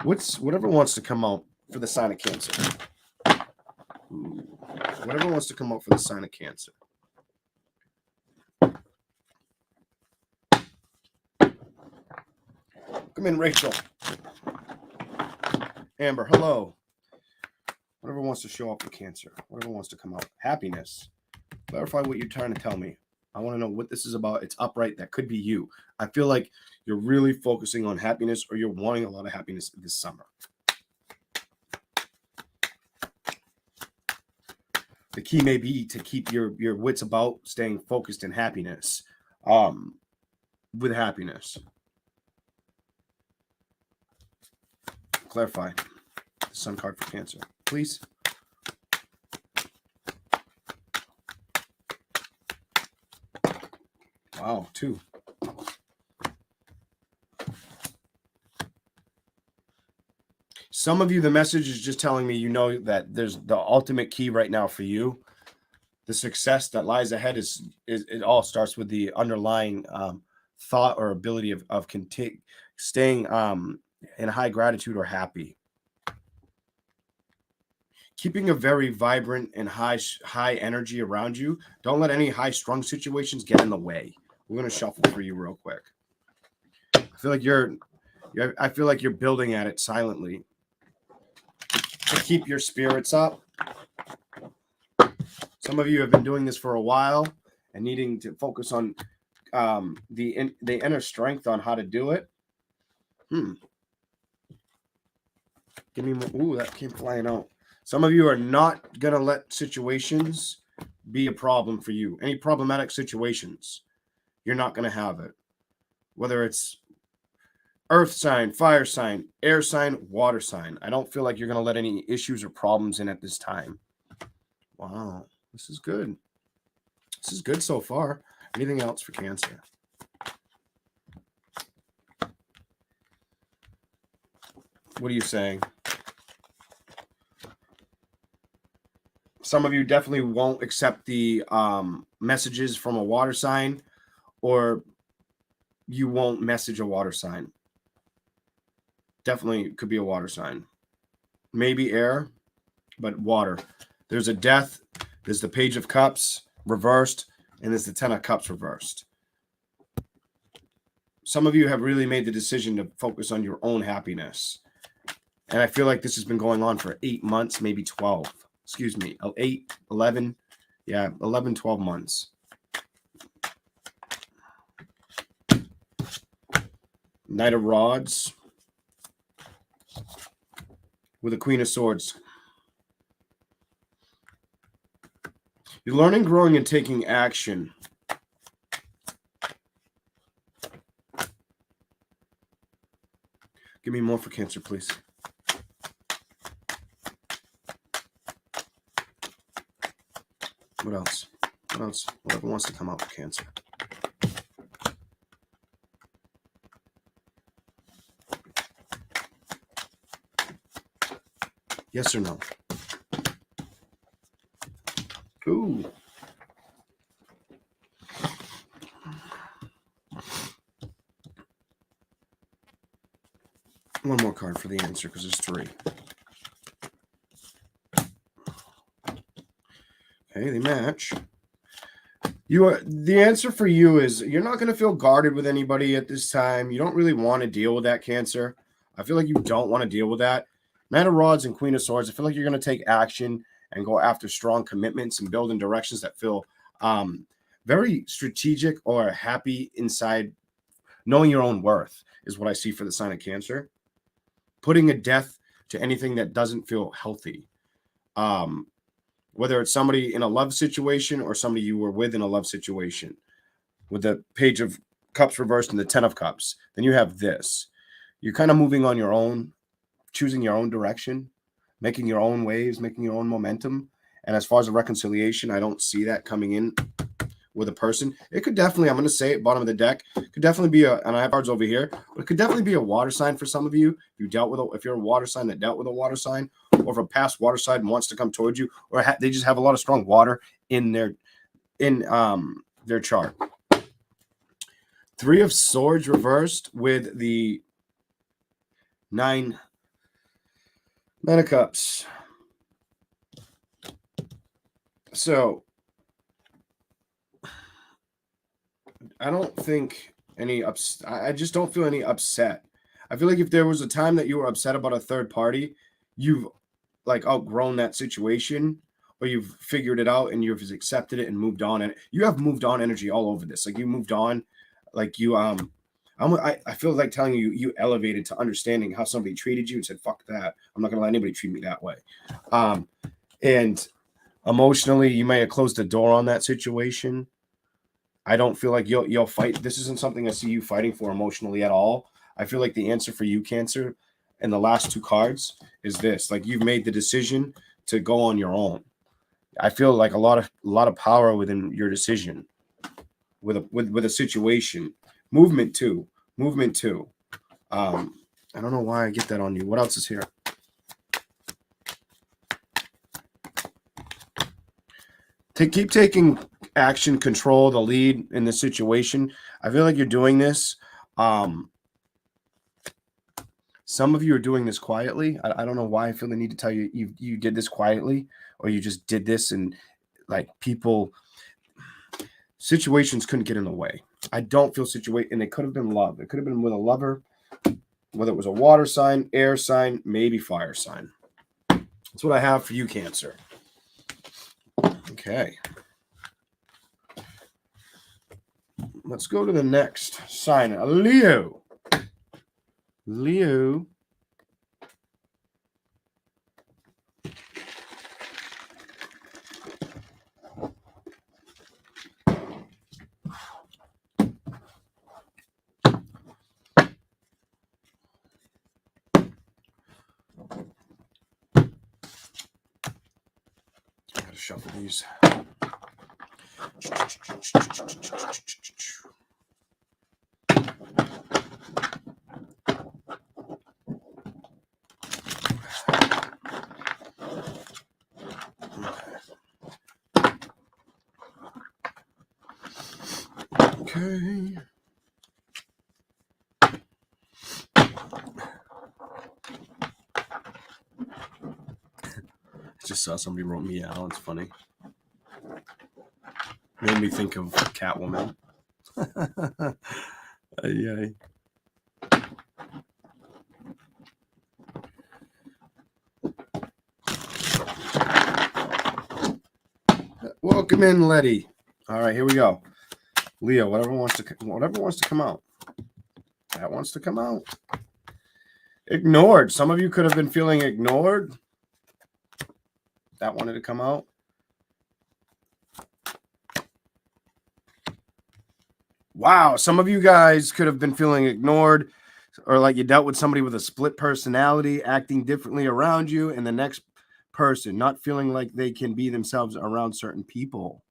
Whatever wants to come out for the sign of Cancer. Whatever wants to come out for the sign of Cancer. Come in, Rachel. Amber, hello. Whatever wants to show up for Cancer. Whatever wants to come out. Happiness. Clarify what you're trying to tell me. I want to know what this is about. It's upright. That could be you. I feel like you're really focusing on happiness, or you're wanting a lot of happiness this summer. The key may be to keep your wits about, staying focused in happiness. With happiness. Clarify the Sun card for Cancer, please. Wow, 2. Some of you, the message is just telling me, that there's the ultimate key right now for you. The success that lies ahead is it all starts with the underlying thought or ability of staying in high gratitude or happy. Keeping a very vibrant and high energy around you. Don't let any high strung situations get in the way. We're gonna shuffle for you real quick. I feel like you're building at it silently to keep your spirits up. Some of you have been doing this for a while and needing to focus on the inner strength on how to do it. Give me more. Ooh, that came flying out. Some of you are not going to let situations be a problem for you. Any problematic situations, you're not going to have it. Whether it's earth sign, fire sign, air sign, water sign. I don't feel like you're going to let any issues or problems in at this time. Wow, this is good. This is good so far. Anything else for Cancer? What are you saying? Some of you definitely won't accept the messages from a water sign, or you won't message a water sign. Definitely could be a water sign. Maybe air, but water. There's a death. There's the Page of Cups reversed, and there's the 10 of Cups reversed. Some of you have really made the decision to focus on your own happiness. And I feel like this has been going on for 8 months, maybe 12. Excuse me, 8, 11. Yeah, 11, 12 months. Knight of Rods with a Queen of Swords. You're learning, growing, and taking action. Give me more for Cancer, please. What else? What else? Whatever wants to come out for Cancer. Yes or no? Ooh. One more card for the answer because there's 3. Okay, they match. The answer for you is you're not going to feel guarded with anybody at this time. You don't really want to deal with that, Cancer. I feel like you don't want to deal with that. Knight of Rods and Queen of Swords, I feel like you're going to take action and go after strong commitments and build in directions that feel very strategic or happy inside. Knowing your own worth is what I see for the sign of Cancer. Putting a death to anything that doesn't feel healthy. Whether it's somebody in a love situation or somebody you were with in a love situation. With the Page of Cups reversed and the 10 of Cups, then you have this. You're kind of moving on your own, choosing your own direction, making your own waves, making your own momentum. And as far as a reconciliation, I don't see that coming in with a person. It could definitely, I'm going to say it, bottom of the deck, could definitely be and I have cards over here, but it could definitely be a water sign for some of you. If you're a water sign that dealt with a water sign, or if a past water sign wants to come towards you, or they just have a lot of strong water in their chart. 3 of Swords reversed with the 9 of Cups. So I don't think I just don't feel any upset. I feel like if there was a time that you were upset about a third party, you've like outgrown that situation, or you've figured it out and you've accepted it and moved on. And you have moved on energy all over this. Like you moved on, like you I feel like telling you elevated to understanding how somebody treated you and said, fuck that. I'm not gonna let anybody treat me that way. And emotionally, you may have closed the door on that situation. I don't feel like you'll fight. This isn't something I see you fighting for emotionally at all. I feel like the answer for you, Cancer, in the last 2 cards is this. Like you've made the decision to go on your own. I feel like a lot of power within your decision. with a situation. Movement too. I don't know why I get that on you. What else is here? Keep taking action, control the lead in the situation. I feel like you're doing this. Some of you are doing this quietly. I don't know why I feel the need to tell you you did this quietly, or you just did this and like situations couldn't get in the way. I don't feel and it could have been love. It could have been with a lover, whether it was a water sign, air sign, maybe fire sign. That's what I have for you, Cancer. Okay. Let's go to the next sign. Leo. Gotta shuffle these. Okay. I just saw somebody wrote meow. It's funny. Made me think of Catwoman. Yay. Welcome in, Letty. All right, here we go. Leo, whatever wants to come out. That wants to come out. Ignored. Some of you could have been feeling ignored. That wanted to come out. Wow, some of you guys could have been feeling ignored, or like you dealt with somebody with a split personality, acting differently around you, and the next person not feeling like they can be themselves around certain people.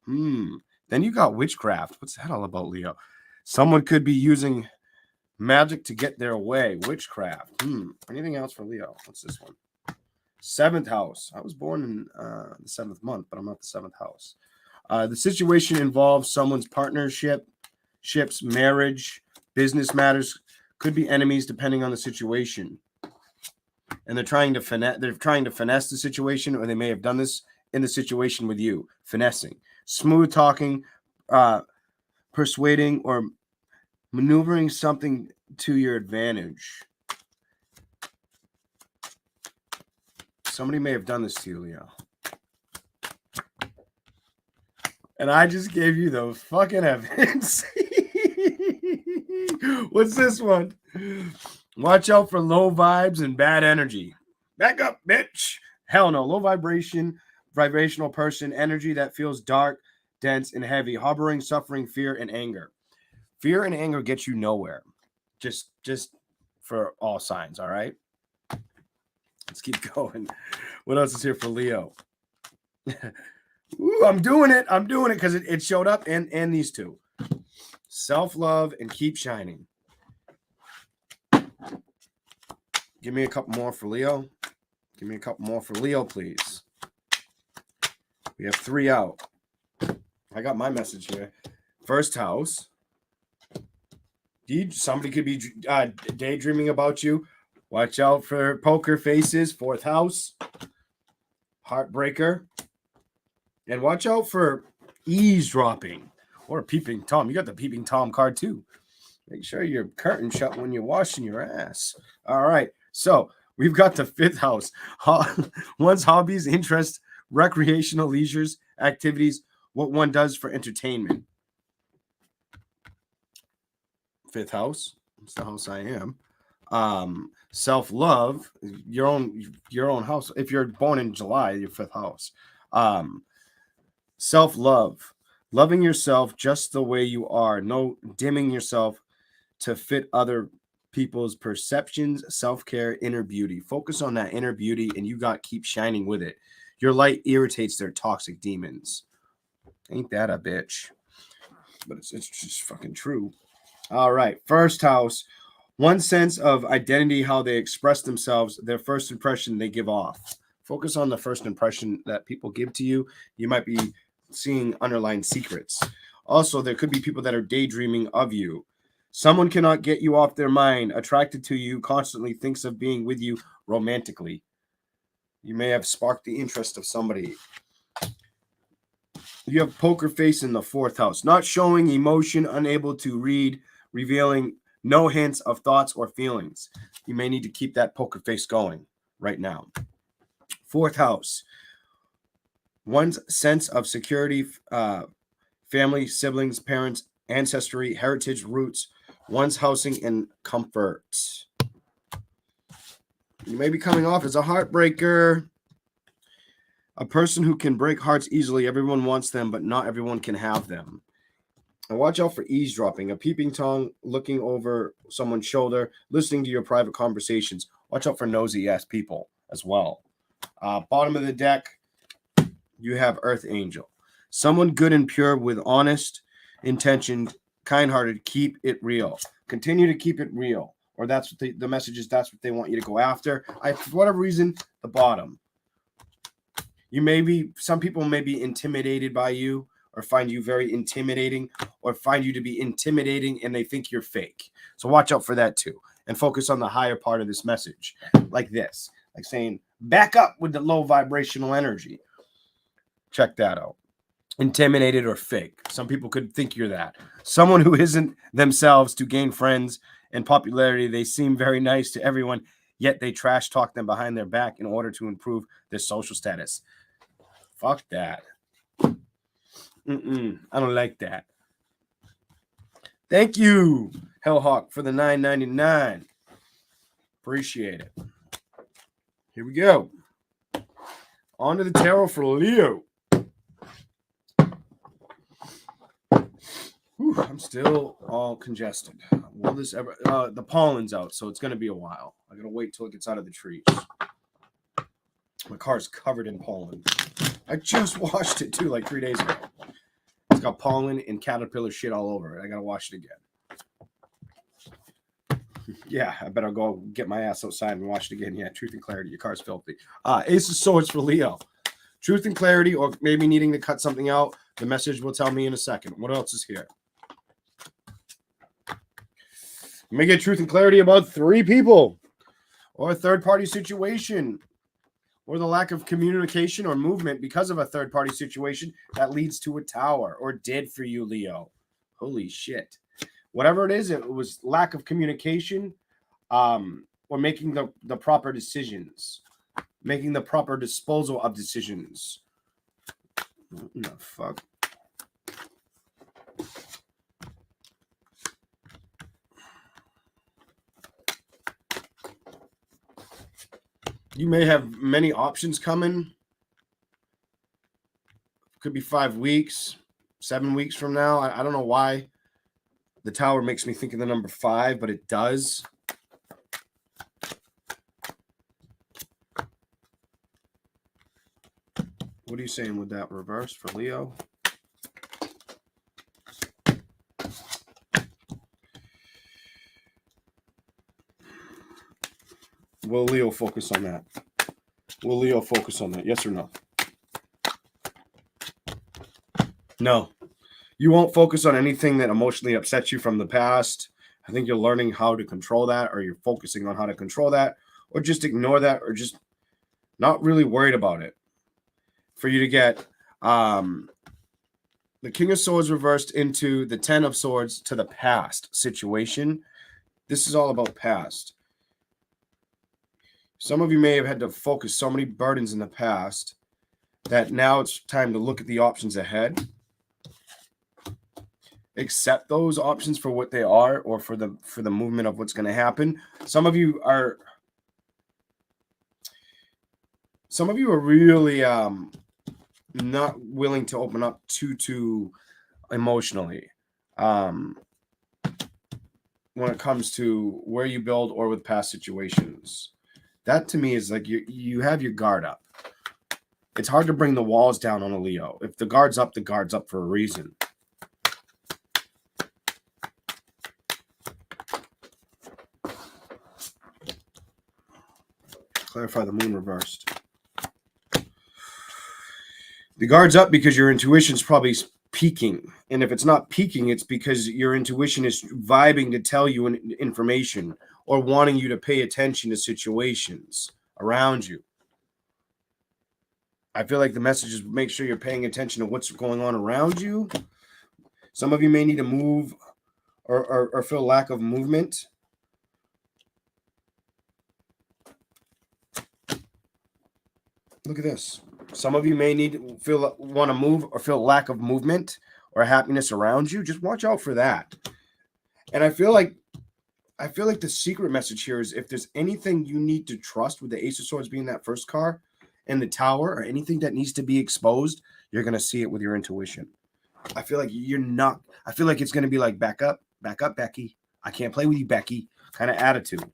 Then you got witchcraft. What's that all about, Leo? Someone could be using magic to get their way. Witchcraft. Anything else for Leo? What's this one? 7th house. I was born in the 7th month, but I'm not the 7th house. The situation involves someone's partnerships, marriage, business matters, could be enemies depending on the situation. And they're trying to finesse the situation, or they may have done this in the situation with you. Finessing, smooth talking, persuading, or maneuvering something to your advantage. Somebody may have done this to you, Leo. And I just gave you the fucking evidence. What's this one? Watch out for low vibes and bad energy. Back up, bitch. Hell no. Low vibrational person, energy that feels dark, dense, and heavy, harboring, suffering, fear, and anger. Fear and anger get you nowhere. Just for all signs, all right? Let's keep going. What else is here for Leo? Ooh, I'm doing it because it showed up and these two. Self-love and keep shining. Give me a couple more for Leo. Give me a couple more for Leo, please. We have 3 out. I got my message here. 1st house. Somebody could be daydreaming about you. Watch out for poker faces. 4th house. Heartbreaker. And watch out for eavesdropping or peeping Tom. You got the peeping Tom card too. Make sure your curtain shut when you're washing your ass. All right. So we've got the 5th house. One's hobbies, interests, recreational leisures, activities, what one does for entertainment. 5th house. That's the house I am. Self-love, your own house. If you're born in July, your 5th house. Self-love, loving yourself just the way you are, no dimming yourself to fit other people's perceptions, self-care, inner beauty. Focus on that inner beauty, and you got keep shining with it. Your light irritates their toxic demons. Ain't that a bitch? but it's just fucking true. All right. First house. One sense of identity, how they express themselves, their first impression they give off. Focus on the first impression that people give to you. You might be seeing underlying secrets. Also, there could be people that are daydreaming of you. Someone cannot get you off their mind, attracted to you, constantly thinks of being with you romantically. You may have sparked the interest of somebody. You have poker face in the fourth house, not showing emotion, unable to read, revealing no hints of thoughts or feelings. You may need to keep that poker face going right now. Fourth house, one's sense of security, family, siblings, parents, ancestry, heritage, roots, one's housing and comfort. You may be coming off as a heartbreaker. A person who can break hearts easily. Everyone wants them, but not everyone can have them. And watch out for eavesdropping, a peeping Tom, looking over someone's shoulder, listening to your private conversations. Watch out for nosy ass people as well. Bottom of the deck, you have Earth Angel. Someone good and pure with honest intention, kind-hearted. Keep it real. Continue to keep it real. Or that's what the message is. That's what they want you to go after. For whatever reason, the bottom. Some people may be intimidated by you, or find you very intimidating, or find you to be intimidating and they think you're fake. So watch out for that too. And focus on the higher part of this message. Like this. Like saying, back up with the low vibrational energy. Check that out. Intimidated or fake. Some people could think you're that. Someone who isn't themselves to gain friends and popularity. They seem very nice to everyone, yet they trash talk them behind their back in order to improve their social status. Fuck that. I don't like that. Thank you, Hellhawk, for the $9.99. Appreciate it. Here we go. On to the tarot for Leo. Whew, I'm still all congested. Will this ever? The pollen's out, so it's going to be a while. I got to wait till it gets out of the trees. My car's covered in pollen. I just washed it too, like 3 days ago. It's got pollen and caterpillar shit all over it. I got to wash it again. Yeah, I better go get my ass outside and wash it again. Yeah, truth and clarity. Your car's filthy. Ace of Swords for Leo. Truth and clarity, or maybe needing to cut something out. The message will tell me in a second. What else is here? You may get truth and clarity about 3 people, or a third-party situation, or the lack of communication or movement because of a third-party situation that leads to a tower, or did for you, Leo. Holy shit. Whatever it is, it was lack of communication, or making the proper decisions, making the proper disposal of decisions. What the fuck? You may have many options coming. Could be 5 weeks, 7 weeks from now. I don't know why the tower makes me think of the number 5, but it does. What are you saying with that reverse for Leo? Will Leo focus on that? Will Leo focus on that? Yes or no? No. You won't focus on anything that emotionally upsets you from the past. I think you're learning how to control that, or you're focusing on how to control that, or just ignore that, or just not really worried about it. For you to get the King of Swords reversed into the 10 of Swords to the past situation. This is all about past. Some of you may have had to focus so many burdens in the past that now it's time to look at the options ahead. Accept those options for what they are, or for the movement of what's going to happen. Some of you are really not willing to open up too emotionally when it comes to where you build or with past situations. That to me is like you have your guard up. It's hard to bring the walls down on a Leo. If the guard's up for a reason. Clarify the moon reversed. The guard's up because your intuition's probably peaking. And if it's not peaking, it's because your intuition is vibing to tell you information or wanting you to pay attention to situations around you. I feel like the message is make sure you're paying attention to what's going on around you. Some of you may need to move or feel lack of movement. Look at this. Some of you may want to move or feel lack of movement or happiness around you. Just watch out for that. And I feel like the secret message here is if there's anything you need to trust, with the Ace of Swords being that first card, and the Tower, or anything that needs to be exposed, you're going to see it with your intuition. I feel like it's going to be like, back up, Becky. I can't play with you, Becky, kind of attitude.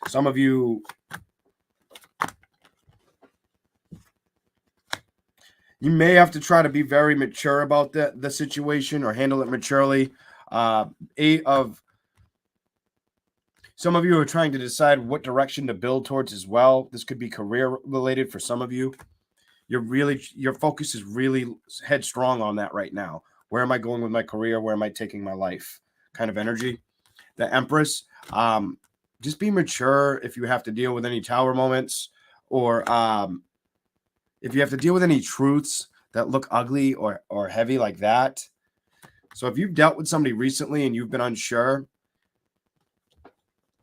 Some of you, you may have to try to be very mature about the situation or handle it maturely. Some of you are trying to decide what direction to build towards as well. This could be career related for some of you. Your focus is really headstrong on that right now. Where am I going with my career? Where am I taking my life? Kind of energy. The Empress, just be mature if you have to deal with any Tower moments, or if you have to deal with any truths that look ugly or heavy like that. So if you've dealt with somebody recently and you've been unsure,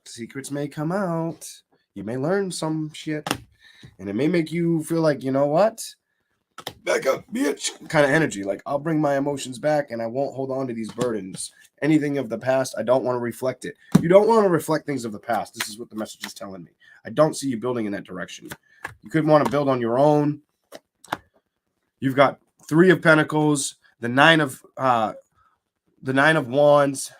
secrets may come out. You may learn some shit. And it may make you feel like, you know what? Back up, bitch. Kind of energy. Like, I'll bring my emotions back and I won't hold on to these burdens. Anything of the past, I don't want to reflect it. You don't want to reflect things of the past. This is what the message is telling me. I don't see you building in that direction. You could want to build on your own. You've got 3 of Pentacles, the 9 of Wands,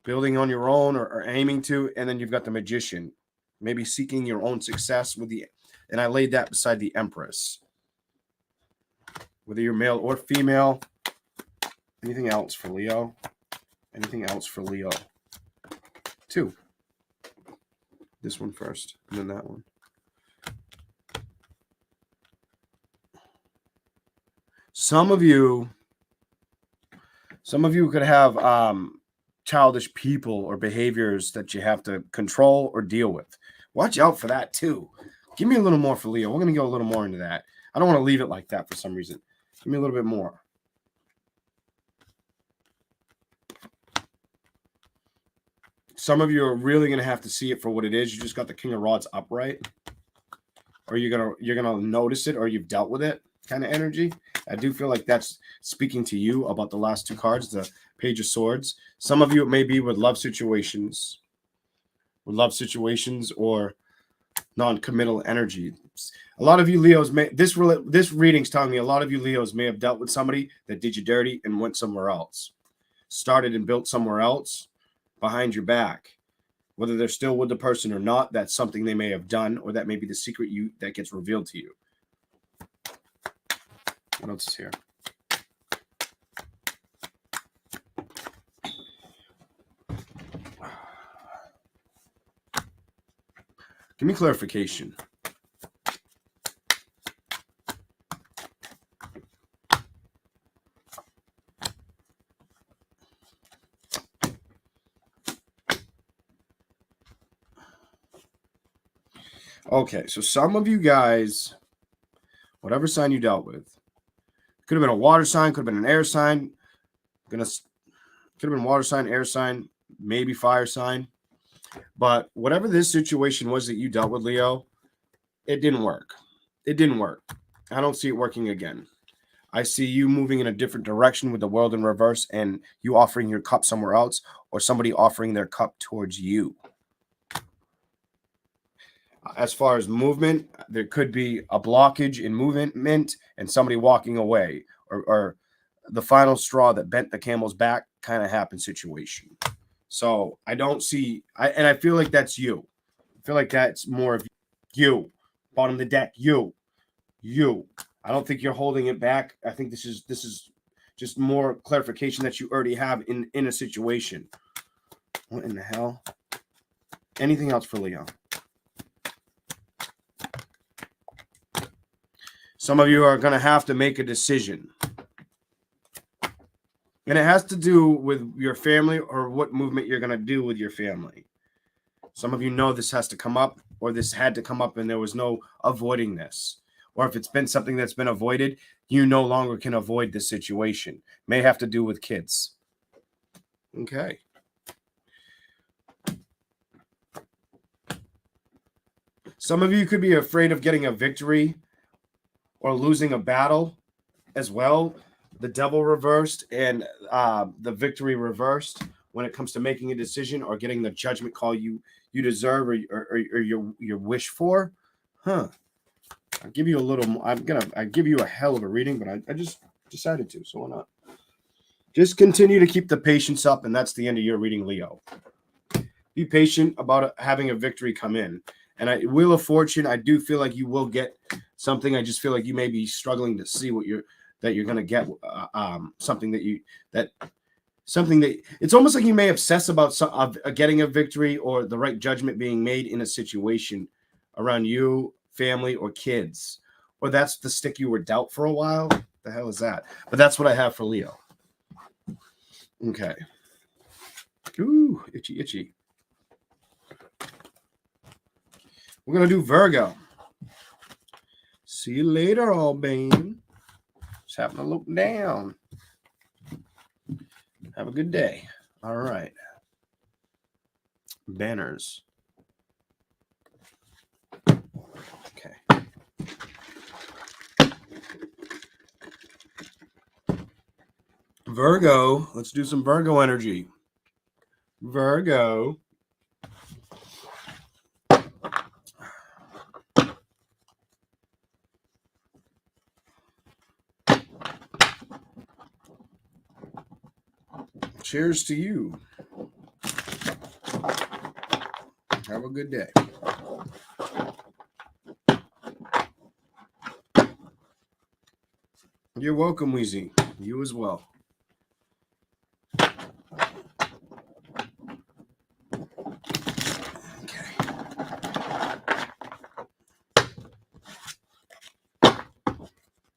building on your own or aiming to, and then you've got the Magician, maybe seeking your own success and I laid that beside the Empress. Whether you're male or female. Anything else for Leo? Anything else for Leo? 2. This one first, and then that one. Some of you could have childish people or behaviors that you have to control or deal with. Watch out for that too. Give me a little more for Leo. We're going to go a little more into that. I don't want to leave it like that for some reason. Give me a little bit more. Some of you are really going to have to see it for what it is. You just got the King of Rods upright, or you're gonna notice it, or you've dealt with it. Kind of energy. I do feel like that's speaking to you about the last 2 cards, the Page of Swords. Some of you, it may be with love situations or non-committal energy. A lot of you Leos this reading's telling me a lot of you Leos may have dealt with somebody that did you dirty and went somewhere else, started and built somewhere else behind your back. Whether they're still with the person or not, that's something they may have done, or that may be the secret that gets revealed to you. What else is here? Give me clarification. Okay, so some of you guys, whatever sign you dealt with, could have been a water sign, could have been an air sign, could have been water sign, air sign, maybe fire sign. But whatever this situation was that you dealt with, Leo, it didn't work. It didn't work. I don't see it working again. I see you moving in a different direction with the world in reverse, and you offering your cup somewhere else, or somebody offering their cup towards you. As far as movement, there could be a blockage in movement and somebody walking away, or the final straw that bent the camel's back kind of happened situation. So I don't see, and I feel like that's you. I feel like that's more of you. Bottom of the deck, you. I don't think you're holding it back. I think this is just more clarification that you already have in a situation. What in the hell? Anything else for Leo? Some of you are going to have to make a decision. And it has to do with your family or what movement you're going to do with your family. Some of you know this has to come up, or this had to come up and there was no avoiding this. Or if it's been something that's been avoided, you no longer can avoid the situation. May have to do with kids. Okay. Some of you could be afraid of getting a victory or losing a battle as well. The devil reversed and the victory reversed when it comes to making a decision or getting the judgment call you deserve or your wish for. I'll give you a little. I give you a hell of a reading, but I just decided to, so why not? Just continue to keep the patience up, and that's the end of your reading, Leo. Be patient about having a victory come in. And Wheel of Fortune, I do feel like you will get something. I just feel like you may be struggling to see what you're going to get. Something that it's almost like you may obsess about getting a victory or the right judgment being made in a situation around you, family, or kids. Or that's the stick you were dealt for a while. The hell is that? But that's what I have for Leo. Okay. Ooh, itchy, itchy. We're going to do Virgo. See you later, Albane. Just having a look down. Have a good day. All right. Banners. Okay. Virgo. Let's do some Virgo energy. Virgo. Cheers to you. Have a good day. You're welcome, Weezy. You as well. Okay.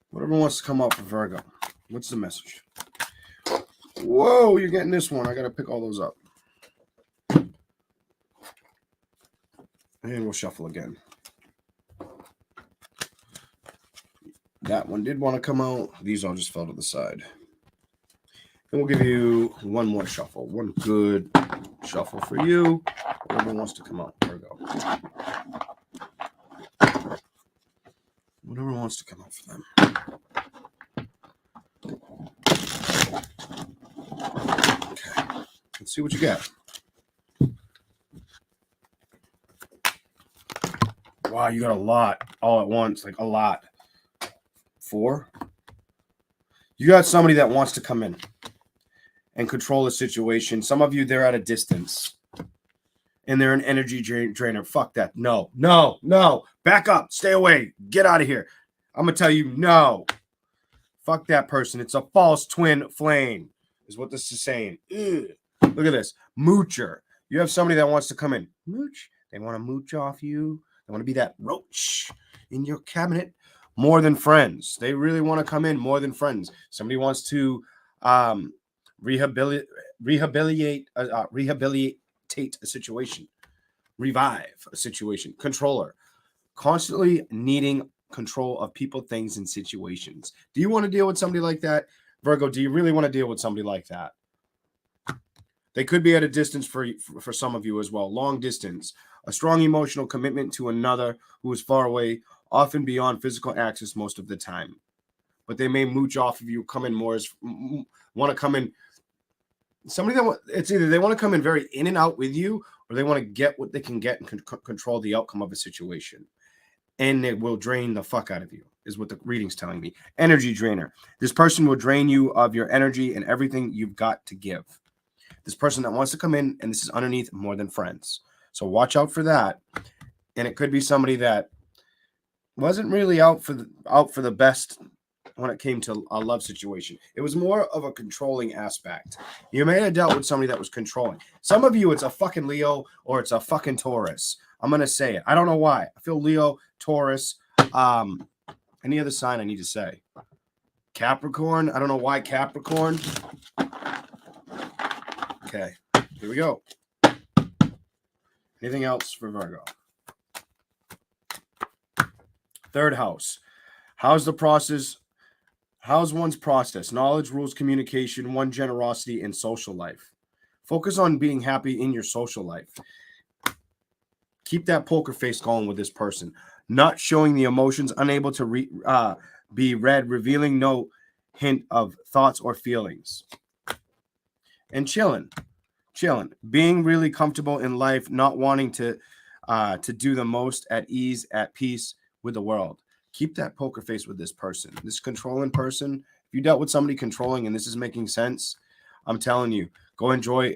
Whatever wants to come up for Virgo. What's the message? Whoa, you're getting this one. I got to pick all those up. And we'll shuffle again. That one did want to come out. These all just fell to the side. And we'll give you one more shuffle. One good shuffle for you. Whatever wants to come out. Virgo. Whatever wants to come out for them. Okay. Let's see what you got. Wow, you got a lot all at once. Like a lot. 4. You got somebody that wants to come in and control the situation. Some of you, they're at a distance. And they're an energy drainer. Fuck that. No. Back up. Stay away. Get out of here. I'm going to tell you, no. Fuck that person. It's a false twin flame, is what this is saying. Ugh. Look at this. Moocher. You have somebody that wants to come in. Mooch. They want to mooch off you. They want to be that roach in your cabinet. More than friends. They really want to come in more than friends. Somebody wants to rehabilitate a situation, revive a situation. Controller, constantly needing control of people, things, and situations. Do you want to deal with somebody like that, Virgo? Do you really want to deal with somebody like that? They could be at a distance for some of you as well. Long distance, a strong emotional commitment to another who is far away, often beyond physical access most of the time. But they may mooch off of you, come in more, want to come in. Somebody that it's either they want to come in very in and out with you, or they want to get what they can get and control the outcome of a situation. And it will drain the fuck out of you, is what the reading's telling me. Energy drainer. This person will drain you of your energy and everything you've got to give. This person that wants to come in, and this is underneath more than friends. So watch out for that. And it could be somebody that wasn't really out for the best when it came to a love situation. It was more of a controlling aspect. You may have dealt with somebody that was controlling. Some of you, it's a fucking Leo or it's a fucking Taurus. I'm going to say it. I don't know why. I feel Leo, Taurus, Any other sign I need to say? Capricorn. I don't know why Capricorn. Okay, here we go. Anything else for Virgo? Third house. How's the process? How's one's process? Knowledge, rules, communication, one generosity, and social life. Focus on being happy in your social life. Keep that poker face going with this person. Not showing the emotions, unable to be read, revealing no hint of thoughts or feelings. And chilling. Being really comfortable in life, not wanting to do the most, at ease, at peace with the world. Keep that poker face with this person. This controlling person, if you dealt with somebody controlling and this is making sense, I'm telling you, go enjoy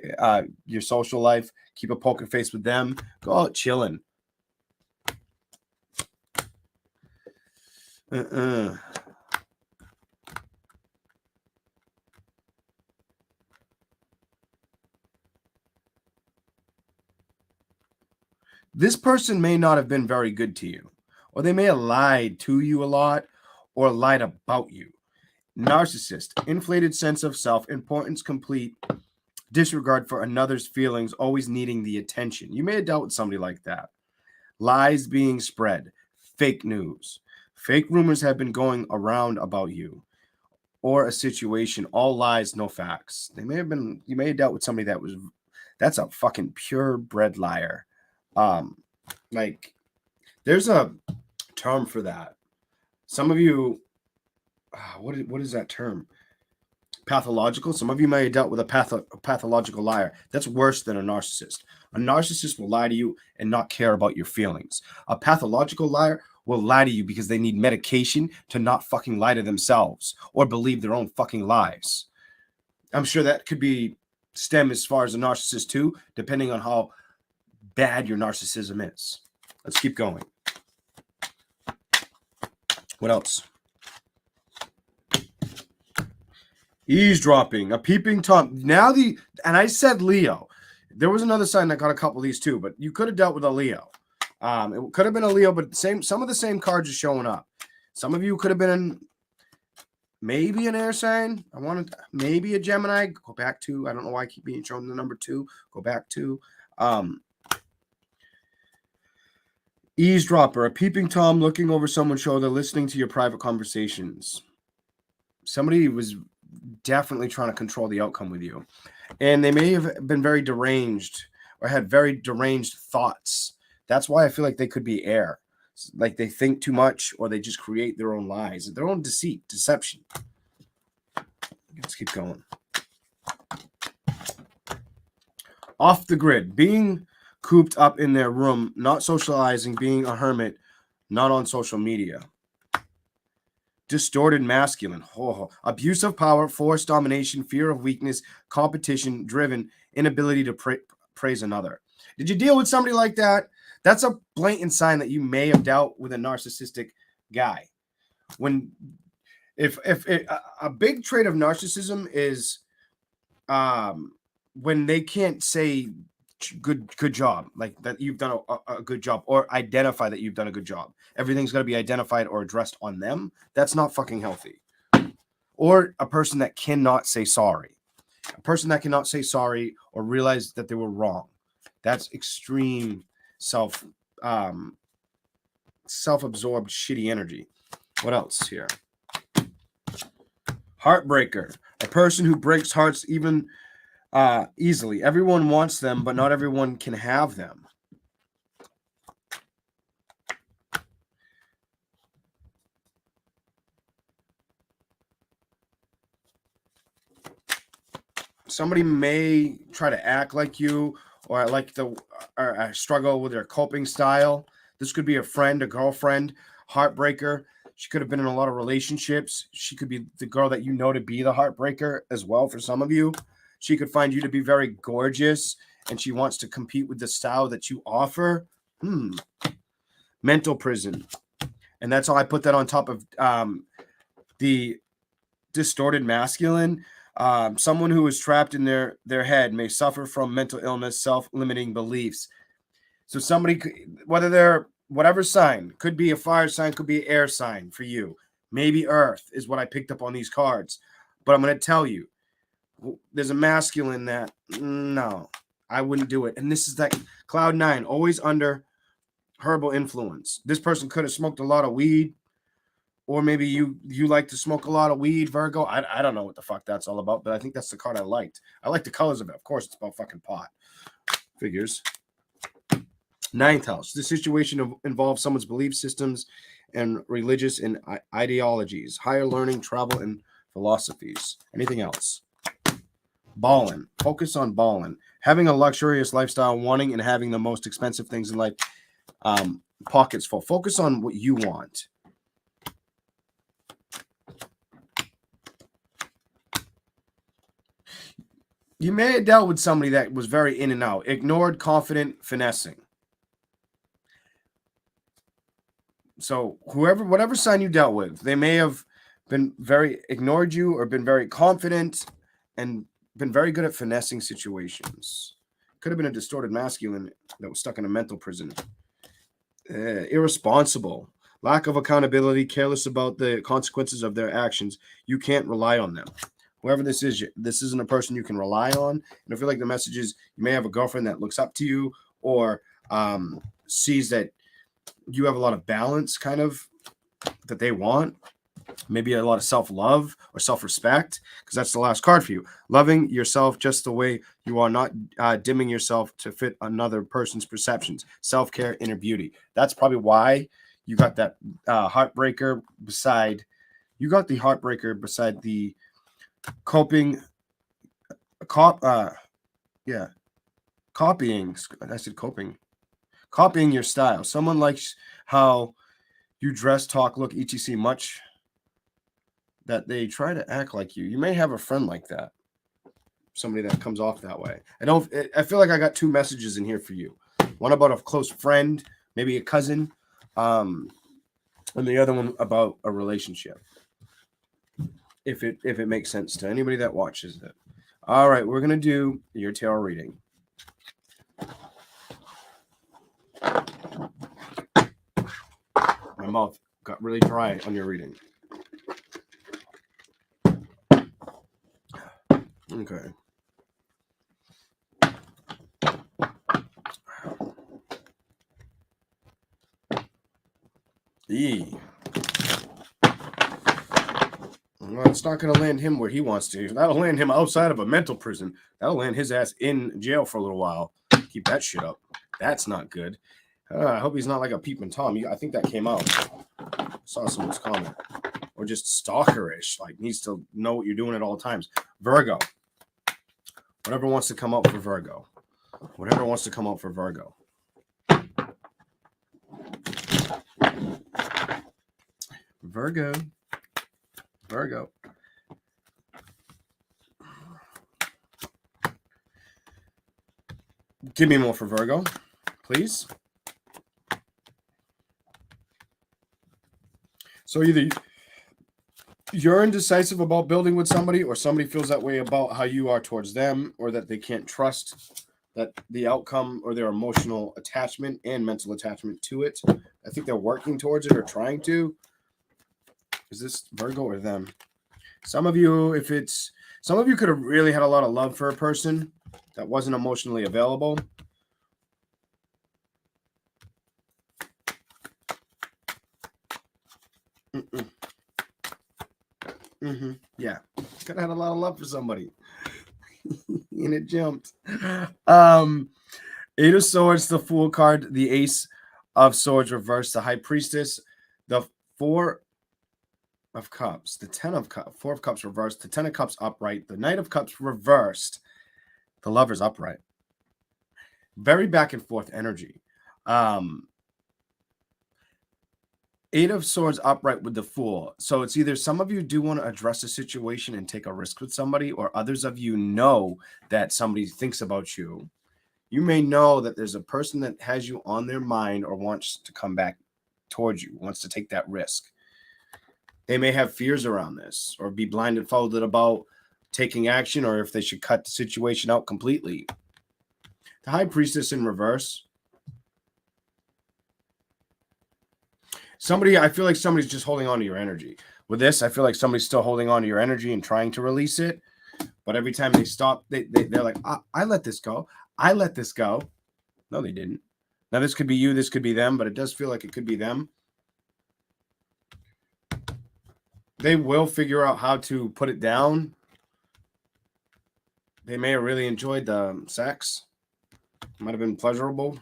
your social life. Keep a poker face with them. Go out chilling. This person may not have been very good to you, or they may have lied to you a lot or lied about you. Narcissist, inflated sense of self, importance, complete disregard for another's feelings, always needing the attention. You may have dealt with somebody like that. Lies being spread, fake news. Fake rumors have been going around about you or a situation. All lies, no facts. You may have dealt with somebody that's a fucking purebred liar. Like there's a term for that. Some of you, what is that term? Pathological. Some of you may have dealt with a pathological liar. That's worse than a narcissist. A narcissist will lie to you and not care about your feelings. A pathological liar will lie to you because they need medication to not fucking lie to themselves or believe their own fucking lies. I'm sure that could be stem as far as a narcissist too, depending on how bad your narcissism is. Let's keep going. What else? Eavesdropping, a peeping Tom. And I said Leo. There was another sign that got a couple of these too, but you could have dealt with a Leo. It could have been a Leo, but some of the same cards are showing up. Some of you could have been maybe an air sign. Maybe a Gemini. Go back to, I don't know why I keep being shown the number 2. Go back to eavesdropper, a peeping Tom looking over someone's shoulder, listening to your private conversations. Somebody was definitely trying to control the outcome with you. And they may have been very deranged or had very deranged thoughts. That's why I feel like they could be air. Like they think too much or they just create their own lies, their own deception. Let's keep going. Off the grid, being cooped up in their room, not socializing, being a hermit, not on social media. Distorted masculine, abuse of power, forced domination, fear of weakness, competition, driven, inability to praise another. Did you deal with somebody like that? That's a blatant sign that you may have dealt with a narcissistic guy. If a big trait of narcissism is when they can't say good job, like that you've done a good job, or identify that you've done a good job. Everything's got to be identified or addressed on them. That's not fucking healthy. Or a person that cannot say sorry. A person that cannot say sorry or realize that they were wrong. That's extreme self-absorbed shitty energy. What else here? Heartbreaker, a person who breaks hearts even easily. Everyone wants them, but not everyone can have them. Somebody may try to act like you or struggle with their coping style. This could be a friend, a girlfriend, heartbreaker. She could have been in a lot of relationships. She could be the girl that you know to be the heartbreaker as well for some of you. She could find you to be very gorgeous and she wants to compete with the style that you offer. Mental prison. And that's how I put that on top of the distorted masculine. Someone who is trapped in their head may suffer from mental illness, self-limiting beliefs. So somebody, whether they're whatever sign, could be a fire sign, could be an air sign for you. Maybe earth is what I picked up on these cards. But I'm going to tell you, there's a masculine that, no, I wouldn't do it. And this is that cloud 9, always under herbal influence. This person could have smoked a lot of weed, or maybe you like to smoke a lot of weed, Virgo. I don't know what the fuck that's all about, but I think that's the card I liked. I like the colors of it. Of course, it's about fucking pot. Figures. 9th house. This situation involves someone's belief systems and religious and ideologies, higher learning, travel, and philosophies. Anything else? Ballin'. Focus on ballin'. Having a luxurious lifestyle, wanting and having the most expensive things in life. Pockets full. Focus on what you want. You may have dealt with somebody that was very in and out, ignored, confident, finessing. So whatever sign you dealt with, they may have been very ignored you or been very confident and been very good at finessing situations. Could have been a distorted masculine that was stuck in a mental prison. Irresponsible, lack of accountability, careless about the consequences of their actions. You can't rely on them. Whoever this is, this isn't a person you can rely on. And I feel like the message is you may have a girlfriend that looks up to you or sees that you have a lot of balance kind of that they want. Maybe a lot of self-love or self-respect, because that's the last card for you. Loving yourself just the way you are, not dimming yourself to fit another person's perceptions. Self-care, inner beauty. That's probably why you got that heartbreaker beside. You got the heartbreaker beside the copying. Copying. I said coping. Copying your style. Someone likes how you dress, talk, look, etc. much that they try to act like you. You may have a friend like that. Somebody that comes off that way. I feel like I got 2 messages in here for you. One about a close friend, maybe a cousin, and the other one about a relationship. If it makes sense to anybody that watches it. All right, we're gonna do your tarot reading. My mouth got really dry on your reading. Okay. Well, it's not going to land him where he wants to. That'll land him outside of a mental prison. That'll land his ass in jail for a little while. Keep that shit up. That's not good. I hope he's not like a peeping Tom. I think that came out. I saw someone's comment. Or just stalkerish. Like, needs to know what you're doing at all times. Virgo. Whatever wants to come up for Virgo. Whatever wants to come up for Virgo. Virgo. Virgo. Give me more for Virgo, please. So either you're indecisive about building with somebody, or somebody feels that way about how you are towards them, or that they can't trust that the outcome or their emotional attachment and mental attachment to it. I think they're working towards it or trying to. Is this Virgo or them? Some of you could have really had a lot of love for a person that wasn't emotionally available. Yeah, could have had a lot of love for somebody. And it jumped. 8 of Swords, the Fool card, the Ace of Swords reversed, the High Priestess, the 4 of Cups, the 10 of Cups, 4 of Cups reversed, the 10 of Cups upright, the Knight of Cups reversed, the Lovers upright. Very back and forth energy. 8 of Swords upright with the Fool. So it's either some of you do want to address a situation and take a risk with somebody, or others of you know that somebody thinks about you. You may know that there's a person that has you on their mind or wants to come back towards you, wants to take that risk. They may have fears around this or be blindfolded about taking action, or if they should cut the situation out completely. The High Priestess in reverse. Somebody, I feel like somebody's just holding on to your energy. With this, I feel like somebody's still holding on to your energy and trying to release it. But every time they stop, they're like, I let this go. I let this go. No, they didn't. Now, this could be you. This could be them. But it does feel like it could be them. They will figure out how to put it down. They may have really enjoyed the sex. Might have been pleasurable.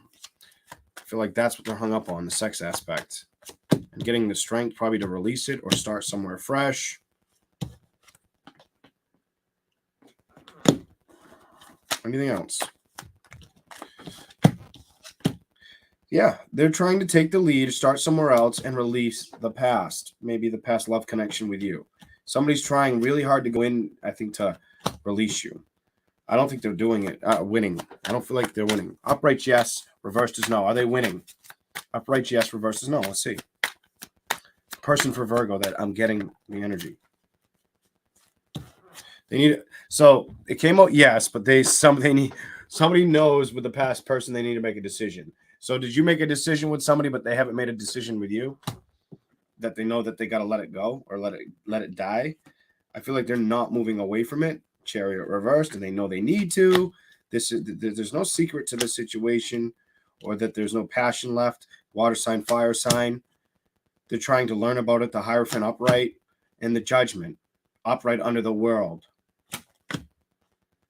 I feel like that's what they're hung up on, the sex aspect. And getting the strength probably to release it or start somewhere fresh. Anything else? Yeah, they're trying to take the lead, start somewhere else, and release the past. Maybe the past love connection with you. Somebody's trying really hard to go in, I think, to release you. I don't think they're doing it, winning. I don't feel like they're winning. Upright, yes. Reversed is no. Are they winning? Upright, yes. Reversed is no. Let's see. Person for Virgo that I'm getting the energy. They need. So it came out yes, but somebody knows with the past person they need to make a decision. So did you make a decision with somebody, but they haven't made a decision with you? That they know that they got to let it go or let it die. I feel like they're not moving away from it. Chariot reversed, and they know they need to. There's no secret to this situation, or that there's no passion left. Water sign, fire sign. They're trying to learn about it. The Hierophant upright and the Judgment upright under the world.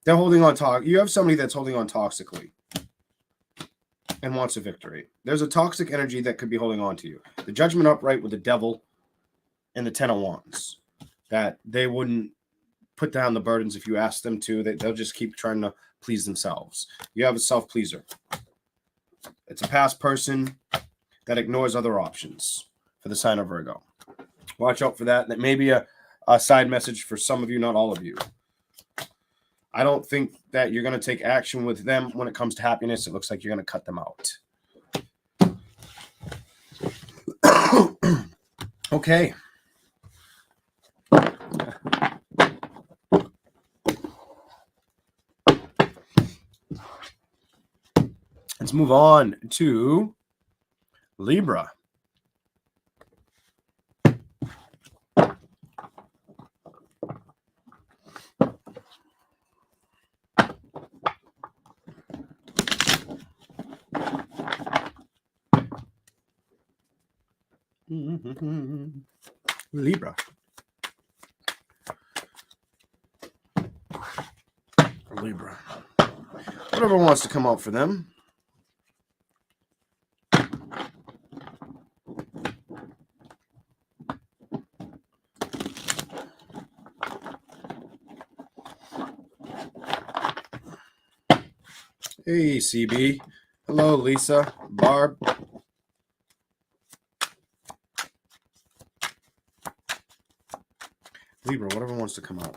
They're holding on. You have somebody that's holding on toxically and wants a victory. There's a toxic energy that could be holding on to you. The Judgment upright with the Devil and the Ten of Wands. That they wouldn't put down the burdens if you ask them to. They'll just keep trying to please themselves. You have a self-pleaser. It's a past person that ignores other options for the sign of Virgo. Watch out for that. That may be a side message for some of you, not all of you. I don't think that you're going to take action with them when it comes to happiness. It looks like you're going to cut them out. Okay. Let's move on to Libra. Libra. Libra. Whatever wants to come out for them. Hey, CB. Hello, Lisa. Barb. Libra, whatever wants to come out.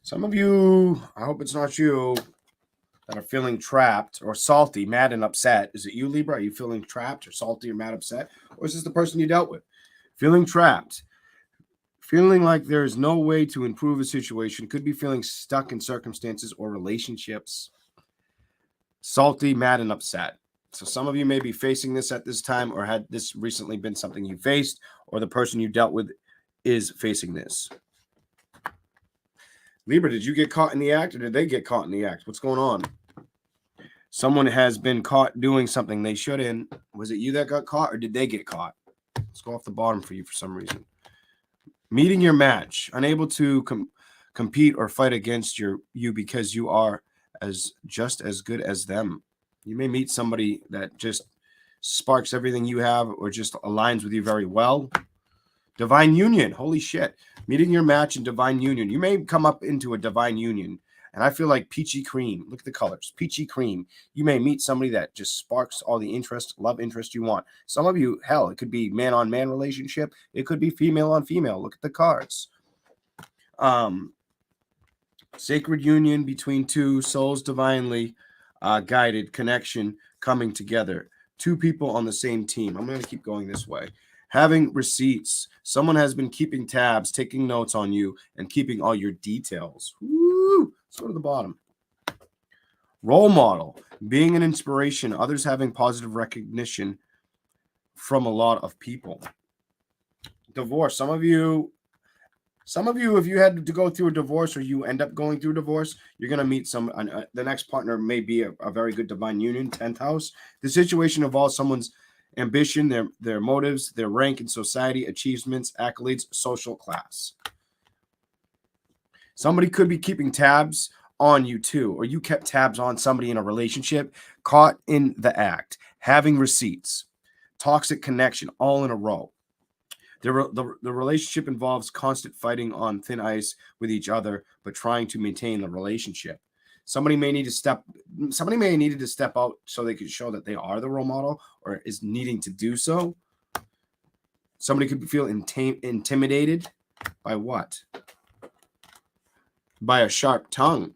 Some of you, I hope it's not you, that are feeling trapped or salty, mad, and upset. Is it you, Libra? Are you feeling trapped or salty or mad, upset? Or is this the person you dealt with? Feeling trapped. Feeling like there is no way to improve a situation. Could be feeling stuck in circumstances or relationships. Salty, mad, and upset. So some of you may be facing this at this time, or had this recently been something you faced, or the person you dealt with is facing this. Libra, did you get caught in the act, or did they get caught in the act? What's going on? Someone has been caught doing something they shouldn't. Was it you that got caught, or did they get caught? Let's go off the bottom for you for some reason. Meeting your match, unable to compete or fight against you because you are just as good as them. You may meet somebody that just sparks everything you have or just aligns with you very well. Divine union. Holy shit. Meeting your match in divine union. You may come up into a divine union. And I feel like peachy cream. Look at the colors. Peachy cream. You may meet somebody that just sparks all the interest, love interest you want. Some of you, hell, it could be man-on-man relationship. It could be female-on-female. Look at the cards. Sacred union between two souls divinely guided connection coming together. Two people on the same team. I'm going to keep going this way. Having receipts. Someone has been keeping tabs, taking notes on you, and keeping all your details. Woo! Let's go to the bottom. Role model. Being an inspiration. Others having positive recognition from a lot of people. Divorce. Some of you, if you had to go through a divorce or you end up going through a divorce, you're going to meet the next partner may be a very good divine union, 10th house. The situation involves someone's ambition, their motives, their rank in society, achievements, accolades, social class. Somebody could be keeping tabs on you too, or you kept tabs on somebody in a relationship, caught in the act, having receipts, toxic connection, all in a row. The relationship involves constant fighting on thin ice with each other, but trying to maintain the relationship. Somebody may needed to step out so they could show that they are the role model or is needing to do so. Somebody could feel intimidated by what? By a sharp tongue.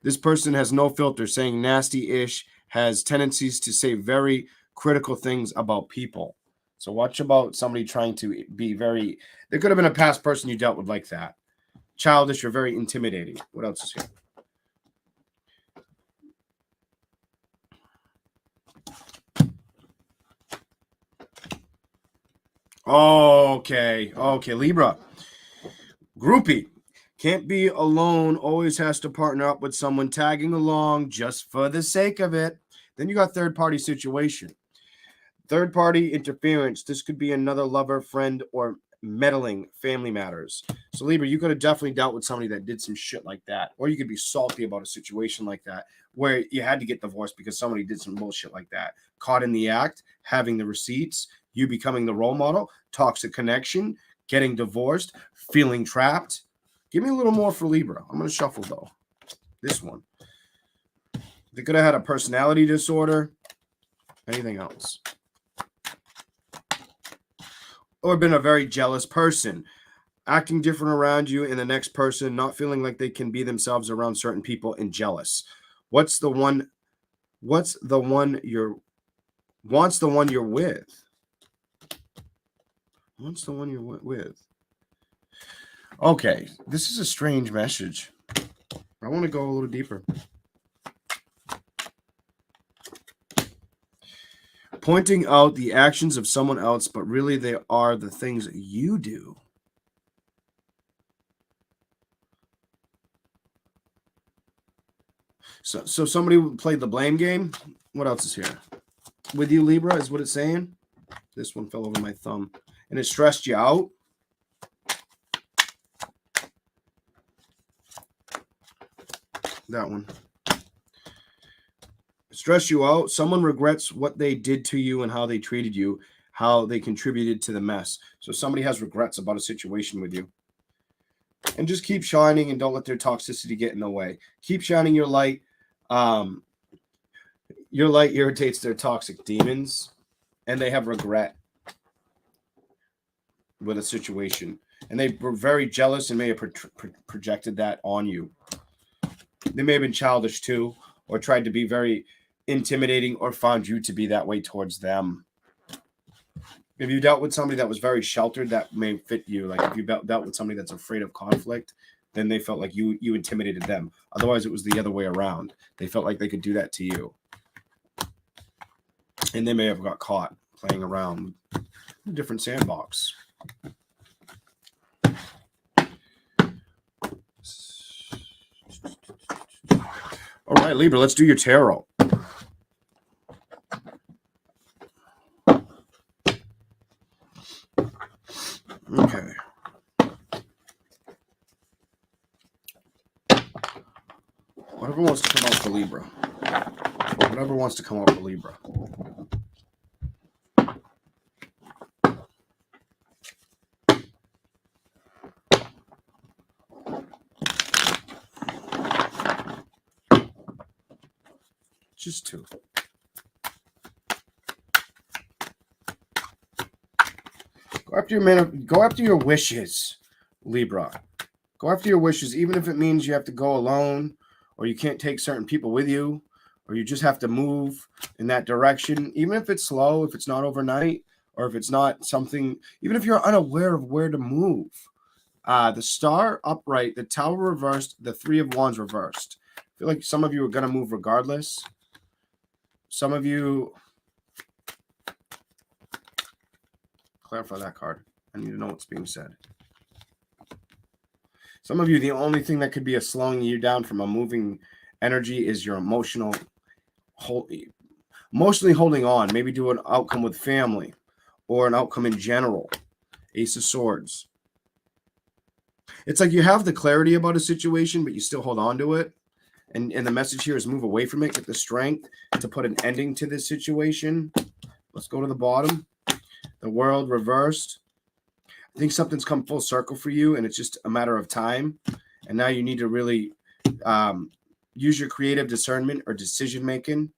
This person has no filter, saying nasty-ish, has tendencies to say very critical things about people. So watch about somebody trying to be very... There could have been a past person you dealt with like that. Childish or very intimidating. What else is here? Okay, Libra. Groupie. Can't be alone, always has to partner up with someone, tagging along just for the sake of it. Then you got third-party situation. Third-party interference. This could be another lover, friend, or meddling family matters. So Libra, you could have definitely dealt with somebody that did some shit like that. Or you could be salty about a situation like that where you had to get divorced because somebody did some bullshit like that. Caught in the act, having the receipts, you becoming the role model, toxic connection, getting divorced, feeling trapped. Give me a little more for Libra. I'm going to shuffle, though. This one. They could have had a personality disorder. Anything else? Or been a very jealous person. Acting different around you and the next person, not feeling like they can be themselves around certain people and jealous. Wants the one you're with. Wants the one you're with. Okay, this is a strange message. I want to go a little deeper. Pointing out the actions of someone else, but really they are the things you do. So somebody played the blame game. What else is here? With you, Libra, is what it's saying. This one fell over my thumb. And it stressed you out. That one. Stress you out. Someone regrets what they did to you and how they treated you, how they contributed to the mess. So somebody has regrets about a situation with you. And just keep shining and don't let their toxicity get in the way. Keep shining your light. Your light irritates their toxic demons, and they have regret with a situation. And they were very jealous and may have projected that on you. They may have been childish too, or tried to be very intimidating, or found you to be that way towards them. If you dealt with somebody that was very sheltered, that may fit you. Like if you dealt with somebody that's afraid of conflict, then they felt like you intimidated them. Otherwise, it was the other way around. They felt like they could do that to you. And they may have got caught playing around with a different sandbox. All right, Libra, let's do your tarot. Okay. Whatever wants to come out for Libra. Whatever wants to come out for Libra. Just two. Go after your wishes, Libra. Go after your wishes, even if it means you have to go alone, or you can't take certain people with you, or you just have to move in that direction. Even if it's slow, if it's not overnight, or if it's not something, even if you're unaware of where to move. The Star upright, the Tower reversed, the Three of Wands reversed. I feel like some of you are going to move regardless. Some of you... Clarify that card. I need to know what's being said. Some of you, the only thing that could be slowing you down from a moving energy is your emotionally holding on. Maybe do an outcome with family or an outcome in general. Ace of Swords. It's like you have the clarity about a situation, but you still hold on to it. And the message here is move away from it. Get the strength to put an ending to this situation. Let's go to the bottom. The World reversed. I think something's come full circle for you, and it's just a matter of time. And now you need to really use your creative discernment or decision making,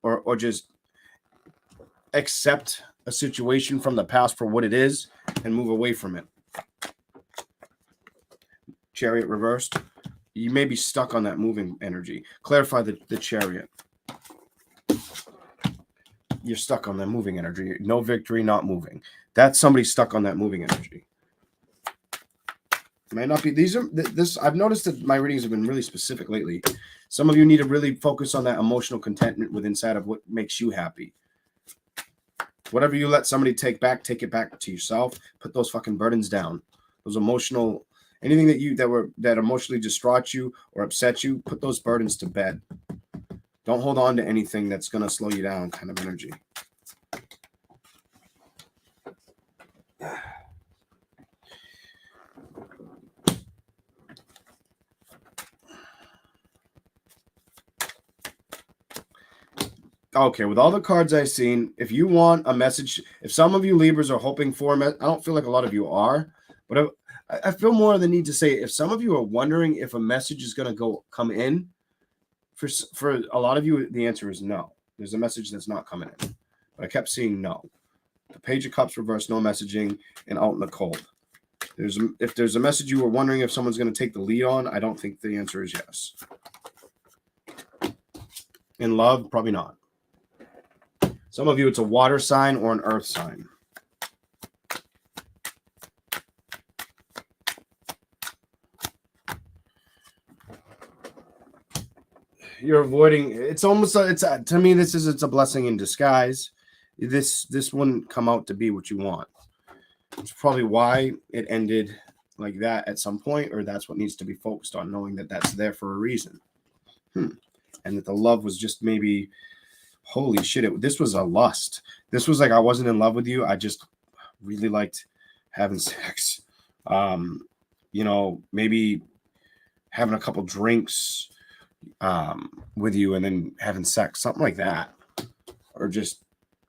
or just accept a situation from the past for what it is and move away from it. Chariot reversed. You may be stuck on that moving energy. Clarify the Chariot. You're stuck on that moving energy. No victory, not moving. That's somebody stuck on that moving energy. It might not be. I've noticed that my readings have been really specific lately. Some of you need to really focus on that emotional contentment with inside of what makes you happy. Whatever you let somebody take it back to yourself. Put those fucking burdens down. Those emotional, anything that emotionally distraught you or upset you, put those burdens to bed. Don't hold on to anything that's going to slow you down, kind of energy. Okay, with all the cards I've seen, if you want a message, if some of you Libras are hoping for I don't feel like a lot of you are, but I feel more of the need to say, if some of you are wondering if a message is going to come in, for a lot of you, the answer is no. There's a message that's not coming in. But I kept seeing no. The Page of Cups reversed, no messaging, and out in the cold. If there's a message you were wondering if someone's going to take the lead on, I don't think the answer is yes. In love, probably not. Some of you, it's a water sign or an earth sign. You're avoiding. It's almost. To me. It's a blessing in disguise. This wouldn't come out to be what you want. It's probably why it ended like that at some point, or that's what needs to be focused on, knowing that that's there for a reason. And that the love was just maybe, holy shit, this was a lust. This was like I wasn't in love with you. I just really liked having sex. Maybe having a couple drinks with you and then having sex, something like that, or just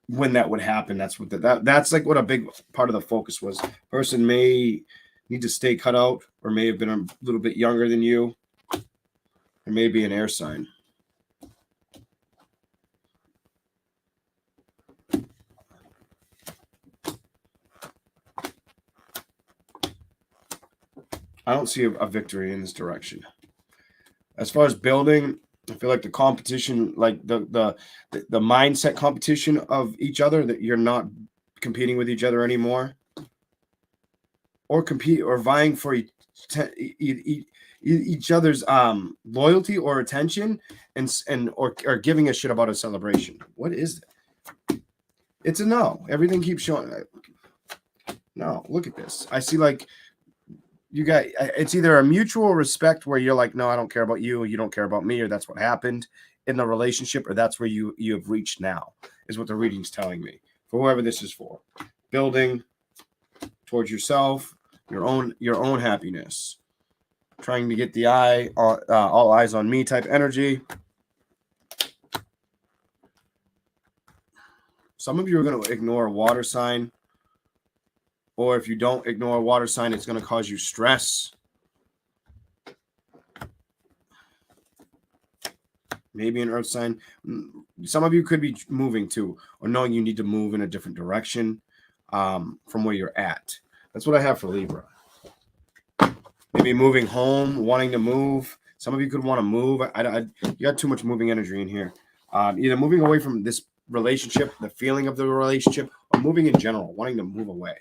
when that would happen. That's what that's like what a big part of the focus was. Person may need to stay cut out, or may have been a little bit younger than you, or maybe an air sign. I don't see a victory in this direction. As far as building, I feel like the competition, like the mindset competition of each other, that you're not competing with each other anymore, or compete or vying for each other's loyalty or attention, or giving a shit about a celebration. What is it? It's a no. Everything keeps showing. No, look at this. I see like. You got, it's either a mutual respect where you're like, no, I don't care about you, or you don't care about me, or that's what happened in the relationship, or that's where you have reached now, is what the reading's telling me. For whoever this is for. Building towards yourself, your own happiness. Trying to get the all eyes on me type energy. Some of you are going to ignore a water sign. Or if you don't ignore a water sign, it's going to cause you stress. Maybe an earth sign. Some of you could be moving too, or knowing you need to move in a different direction from where you're at. That's what I have for Libra. Maybe moving home, wanting to move. Some of you could want to move. You got too much moving energy in here. Either moving away from this relationship, the feeling of the relationship, or moving in general, wanting to move away.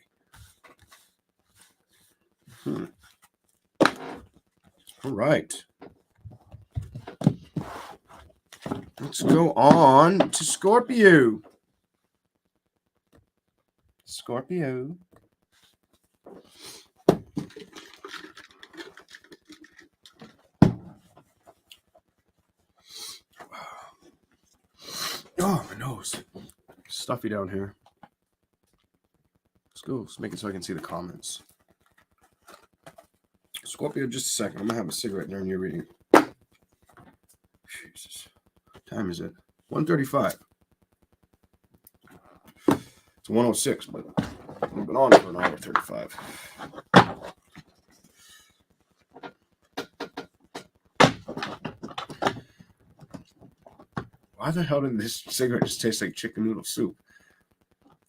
All right. Let's go on to Scorpio. Scorpio. Oh, my nose. Stuffy down here. Let's go. Let's make it so I can see the comments. Scorpio, just a second. I'm going to have a cigarette during your reading. Jesus. What time is it? 1:35. It's 1:06, but we've been on for an hour 35. Why the hell did this cigarette just taste like chicken noodle soup?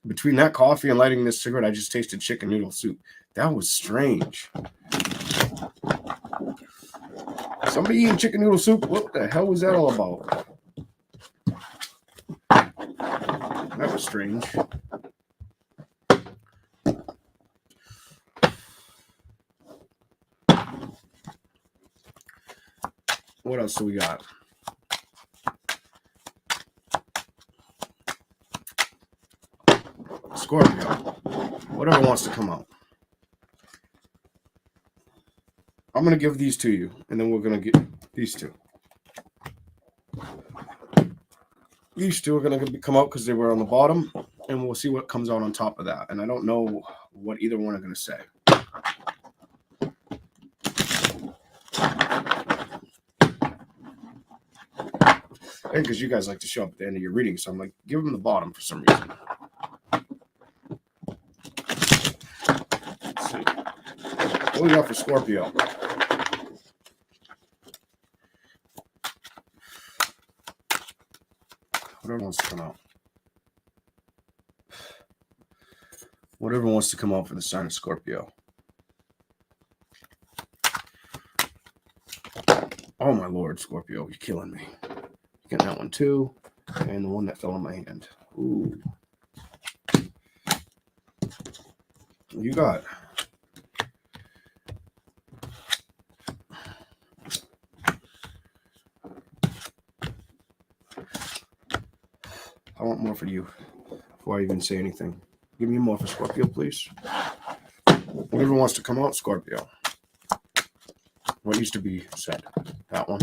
Between that coffee and lighting this cigarette, I just tasted chicken noodle soup. That was strange. Somebody eating chicken noodle soup? What the hell was that all about? That was strange. What else do we got? Scorpio. Whatever wants to come out. I'm going to give these to you, and then we're going to get these two. These two are going to come out because they were on the bottom, and we'll see what comes out on top of that. And I don't know what either one are going to say. And because you guys like to show up at the end of your reading, so I'm like, give them the bottom for some reason. Let's see. What do we got for Scorpio? Whatever wants to come out. Whatever wants to come out for the sign of Scorpio. Oh my Lord, Scorpio, you're killing me. Getting that one too, and the one that fell in my hand. Ooh. What you got? I want more for you before I even say anything. Give me more for Scorpio, please. Whatever wants to come out, Scorpio. What needs to be said? That one.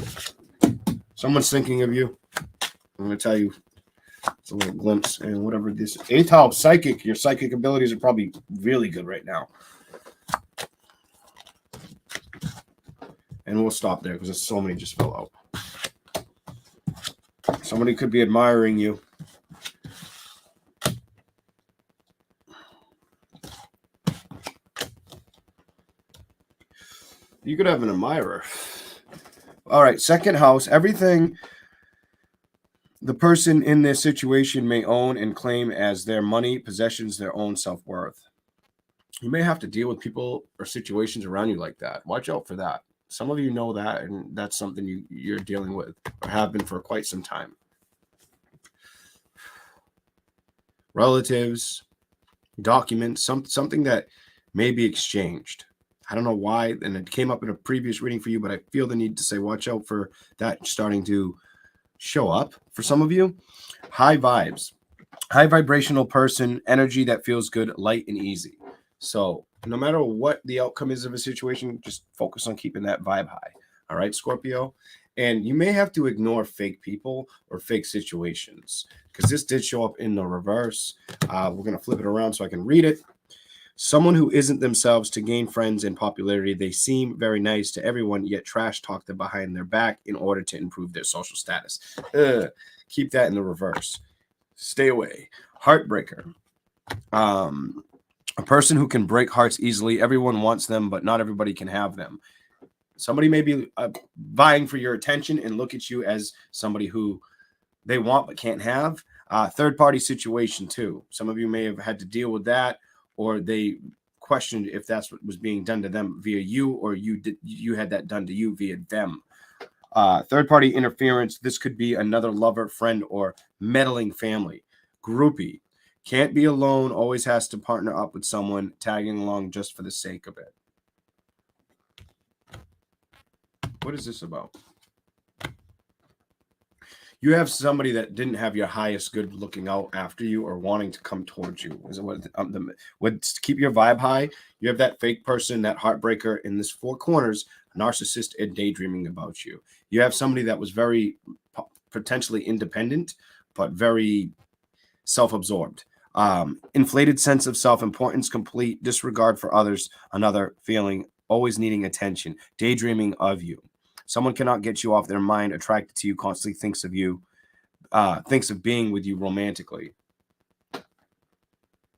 Someone's thinking of you. I'm going to tell you. It's a little glimpse. And whatever this is. 8th house, psychic. Your psychic abilities are probably really good right now. And we'll stop there because so many just fell out. Somebody could be admiring you. You could have an admirer. All right, 2nd house. Everything the person in this situation may own and claim as their money, possessions, their own self-worth. You may have to deal with people or situations around you like that. Watch out for that. Some of you know that, and that's something you're dealing with or have been for quite some time. Relatives, documents, something that may be exchanged. I don't know why, and it came up in a previous reading for you, but I feel the need to say watch out for that starting to show up for some of you. High vibes, high vibrational person, energy that feels good, light and easy. So no matter what the outcome is of a situation, just focus on keeping that vibe high. All right, Scorpio. And you may have to ignore fake people or fake situations because this did show up in the reverse. We're going to flip it around so I can read it. Someone who isn't themselves to gain friends and popularity. They seem very nice to everyone, yet trash talk them behind their back in order to improve their social status. Keep that in the reverse. Stay away. Heartbreaker. A person who can break hearts easily. Everyone wants them, but not everybody can have them. Somebody may be vying for your attention and look at you as somebody who they want but can't have. Third-party situation too. Some of you may have had to deal with that, or they questioned if that's what was being done to them via you, or you had that done to you via them. Third-party interference. This could be another lover, friend, or meddling family. Groupie. Can't be alone. Always has to partner up with someone, tagging along just for the sake of it. What is this about? You have somebody that didn't have your highest good looking out after you or wanting to come towards you. Is it what to keep your vibe high? You have that fake person, that heartbreaker in this four corners, narcissist and daydreaming about you. You have somebody that was very potentially independent, but very self-absorbed. Inflated sense of self-importance, complete disregard for others, another feeling, always needing attention, daydreaming of you. Someone cannot get you off their mind, attracted to you, constantly thinks of you, thinks of being with you romantically.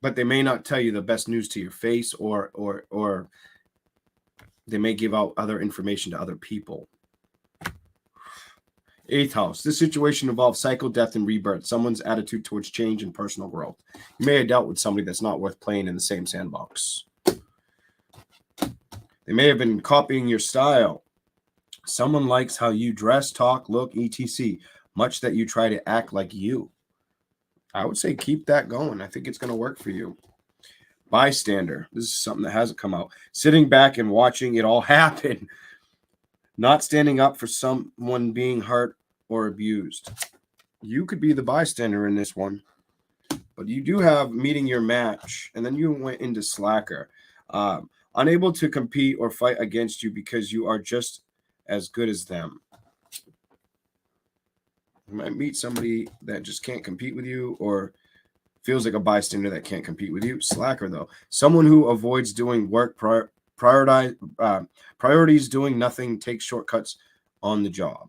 But they may not tell you the best news to your face, or they may give out other information to other people. 8th house. This situation involves cycle, death, and rebirth. Someone's attitude towards change and personal growth. You may have dealt with somebody that's not worth playing in the same sandbox. They may have been copying your style. Someone likes how you dress, talk, look, etc. Much that you try to act like you. I would say keep that going. I think it's going to work for you. Bystander. This is something that hasn't come out. Sitting back and watching it all happen. Not standing up for someone being hurt or abused. You could be the bystander in this one. But you do have meeting your match. And then you went into slacker. Unable to compete or fight against you because you are just as good as them. You might meet somebody that just can't compete with you or feels like a bystander that can't compete with you. Slacker, though. Someone who avoids doing work, priorities, doing nothing, takes shortcuts on the job.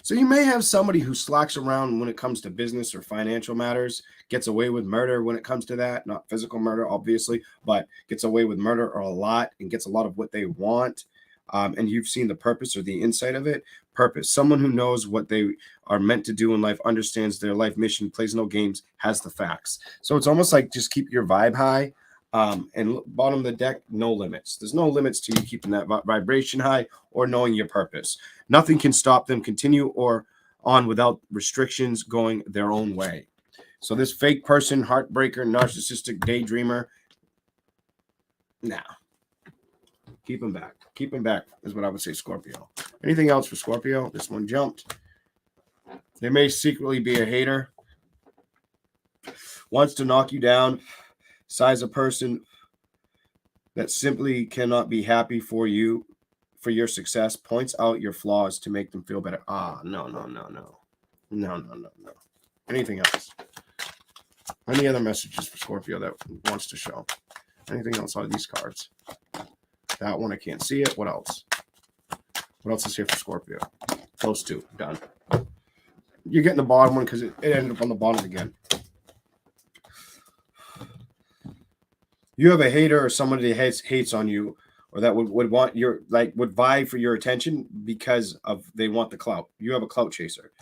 So you may have somebody who slacks around when it comes to business or financial matters, gets away with murder when it comes to that, not physical murder, obviously, but gets away with murder or a lot and gets a lot of what they want. And you've seen the purpose or the insight of it. Purpose. Someone who knows what they are meant to do in life, understands their life mission, plays no games, has the facts. So it's almost like just keep your vibe high. And bottom of the deck, no limits. There's no limits to you keeping that vibration high or knowing your purpose. Nothing can stop them continue or on without restrictions going their own way. So this fake person, heartbreaker, narcissistic daydreamer, nah. Keep them back. Keep them back is what I would say, Scorpio. Anything else for Scorpio? This one jumped. They may secretly be a hater. Wants to knock you down. Size a person that simply cannot be happy for you, for your success. Points out your flaws to make them feel better. No. Anything else? Any other messages for Scorpio that wants to show? Anything else on these cards? That one, I can't see it. What else? What else is here for Scorpio? Those two. Done. You're getting the bottom one because it ended up on the bottom again. You have a hater or somebody that hates on you, or that would want your, like, would vie for your attention because of they want the clout. You have a clout chaser.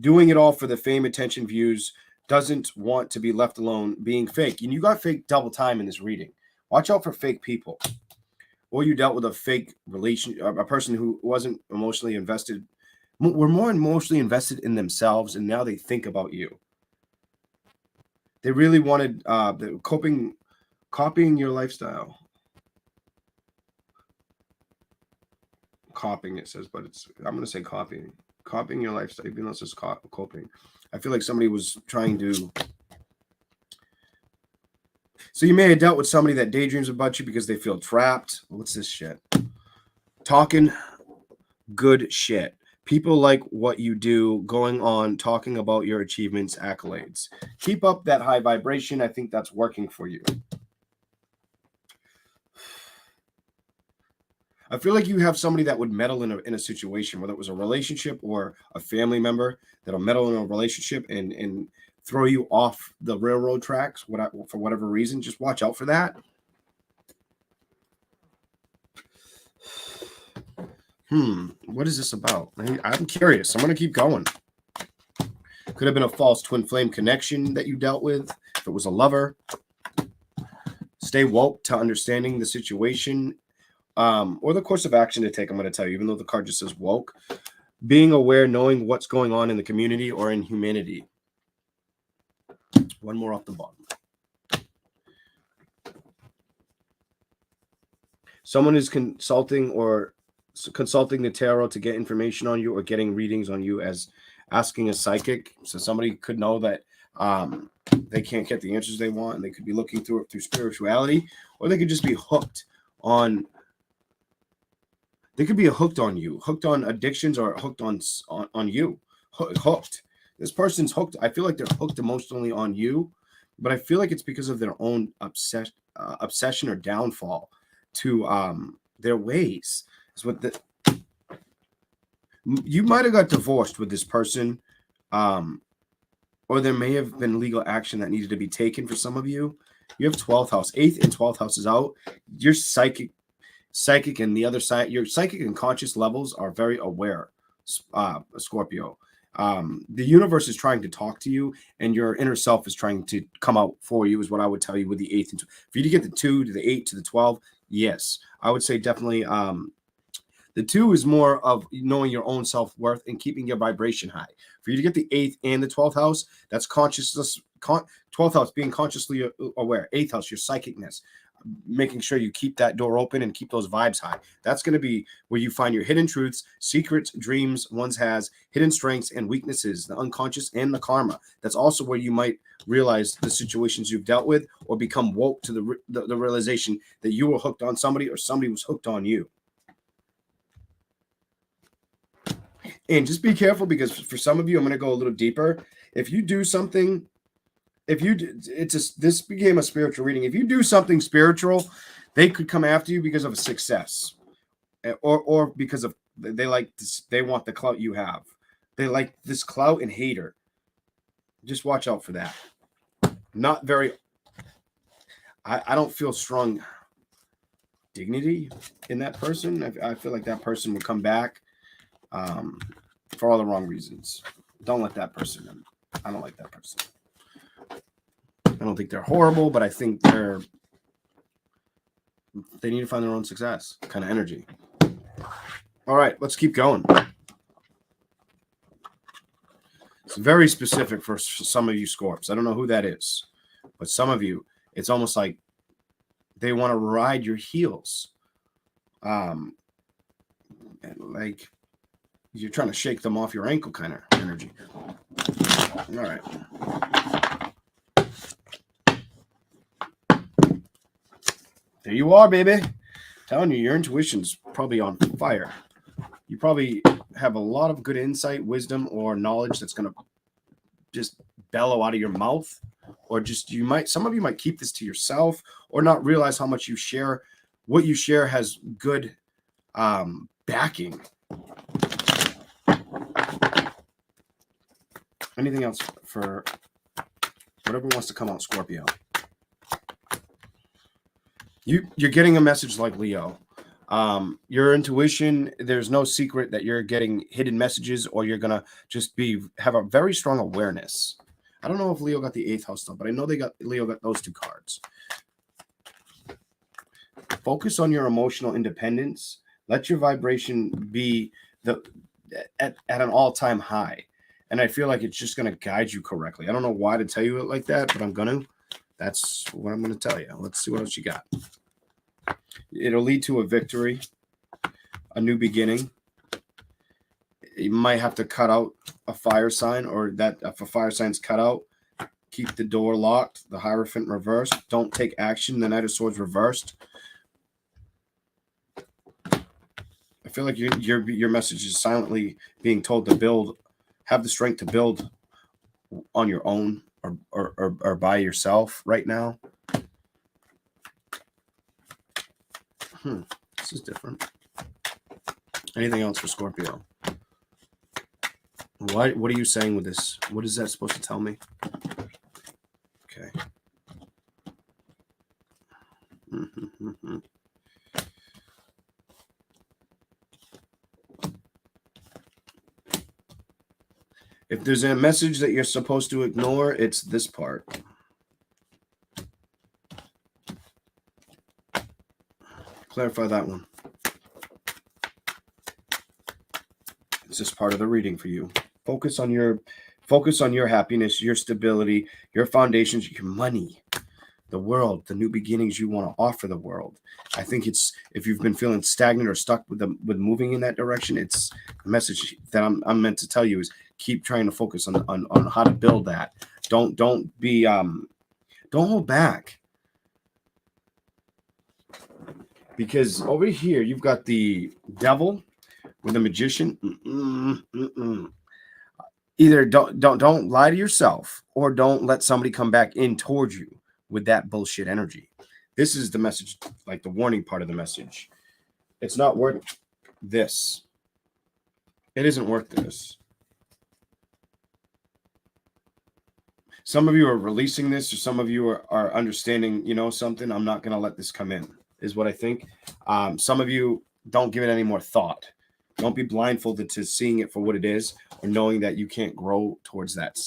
Doing it all for the fame, attention, views, doesn't want to be left alone, being fake. And you got fake double time in this reading. Watch out for fake people. Or you dealt with a fake relation, a person who wasn't emotionally invested, were more emotionally invested in themselves, and now they think about you. They really wanted copying your lifestyle. Copying, it says, but I'm going to say copying. Copying your lifestyle, even though it says coping. I feel like somebody was trying to. So you may have dealt with somebody that daydreams about you because they feel trapped. What's this shit? Talking good shit. People like what you do, going on, talking about your achievements, accolades. Keep up that high vibration. I think that's working for you. I feel like you have somebody that would meddle in a situation, whether it was a relationship or a family member that'll meddle in a relationship and throw you off the railroad tracks for whatever reason. Just watch out for that. What is this about? I'm curious. I'm going to keep going. Could have been a false twin flame connection that you dealt with. If it was a lover. Stay woke to understanding the situation. Or the course of action to take, I'm going to tell you, even though the card just says woke. Being aware, knowing what's going on in the community or in humanity. One more off the bottom. Someone is consulting or consulting the tarot to get information on you or getting readings on you as asking a psychic. So somebody could know that they can't get the answers they want, and they could be looking through it through spirituality, or they could just be hooked on. They could be hooked on you, hooked on addictions, or hooked on you. Hooked. This person's hooked. I feel like they're hooked emotionally on you, but I feel like it's because of their own obsession or downfall to their ways. Is what you might have got divorced with this person, or there may have been legal action that needed to be taken for some of you. You have 12th house, 8th and 12th house is out. Your psychic and the other side, your psychic and conscious levels are very aware, Scorpio. The universe is trying to talk to you, and your inner self is trying to come out for you, is what I would tell you with the 8th and for you to get the 2 to the 8 to the 12. Yes, I would say definitely. The 2 is more of knowing your own self-worth and keeping your vibration high. For you to get the 8th and the 12th house, that's consciousness. 12th house, being consciously aware. 8th house, your psychicness. Making sure you keep that door open and keep those vibes high. That's going to be where you find your hidden truths, secrets, dreams one's has, hidden strengths and weaknesses, the unconscious and the karma. That's also where you might realize the situations you've dealt with, or become woke to the realization that you were hooked on somebody or somebody was hooked on you. And just be careful, because for some of you, I'm going to go a little deeper. If you do something, this became a spiritual reading. If you do something spiritual, they could come after you because of a success, or because of they want the clout you have. They like this clout and hater. Just watch out for that. Not very. I don't feel strong dignity in that person. I feel like that person would come back. For all the wrong reasons. Don't let that person in. I don't like that person. I don't think they're horrible, but I think they need to find their own success kind of energy. All right, let's keep going. It's very specific for some of you Scorps. I don't know who that is, but some of you, it's almost like they want to ride your heels. Like you're trying to shake them off your ankle kind of energy. All right. There you are, baby. I'm telling you, your intuition's probably on fire. You probably have a lot of good insight, wisdom, or knowledge that's going to just bellow out of your mouth. Or just some of you might keep this to yourself, or not realize how much you share. What you share has good backing. Anything else for whatever wants to come out, Scorpio? You're getting a message like Leo. Your intuition, there's no secret that you're getting hidden messages, or you're gonna just have a very strong awareness. I don't know if Leo got the 8th house though, but I know Leo got those 2 cards. Focus on your emotional independence. Let your vibration be at an all-time high. And I feel like it's just going to guide you correctly. I don't know why to tell you it like that, but I'm going to. That's what I'm going to tell you. Let's see what else you got. It'll lead to a victory, a new beginning. You might have to cut out a fire sign, or that if a fire sign's cut out, keep the door locked, the Hierophant reversed. Don't take action, the Knight of Swords reversed. I feel like your message is silently being told to have the strength to build on your own or by yourself right now. This is different. Anything else for Scorpio? What are you saying with this? What is that supposed to tell me? Okay. If there's a message that you're supposed to ignore, it's this part. Clarify that one. It's just part of the reading for you. Focus on your happiness, your stability, your foundations, your money. the world, the new beginnings you want to offer the world. I think it's, if you've been feeling stagnant or stuck with moving in that direction, it's a message that I'm meant to tell you is keep trying to focus on how to build that. Don't hold back. Because over here you've got the devil with the magician. Either don't lie to yourself, or don't let somebody come back in towards you with that bullshit energy. This is the message, like the warning part of the message. It's not worth this. It isn't worth this. Some of you are releasing this, or some of you are understanding, something. I'm not going to let this come in, is what I think. Some of you don't give it any more thought. Don't be blindfolded to seeing it for what it is, or knowing that you can't grow towards that,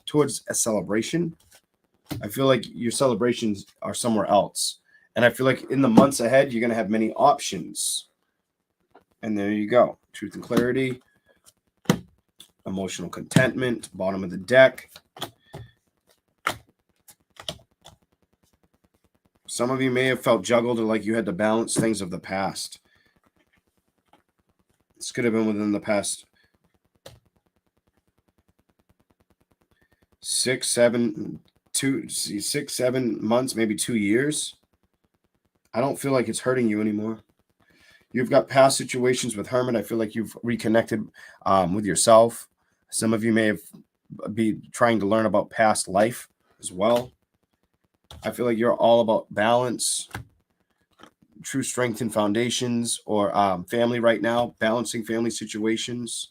towards a celebration. I feel like your celebrations are somewhere else. And I feel like in the months ahead, you're going to have many options. And there you go. Truth and clarity. Emotional contentment. Bottom of the deck. Some of you may have felt juggled, or like you had to balance things of the past. This could have been within the past 6, 7 months, maybe 2 years. I don't feel like it's hurting you anymore. You've got past situations with Hermit. I feel like you've reconnected with yourself. Some of you may be trying to learn about past life as well. I feel like you're all about balance, true strength and foundations, or family right now, balancing family situations.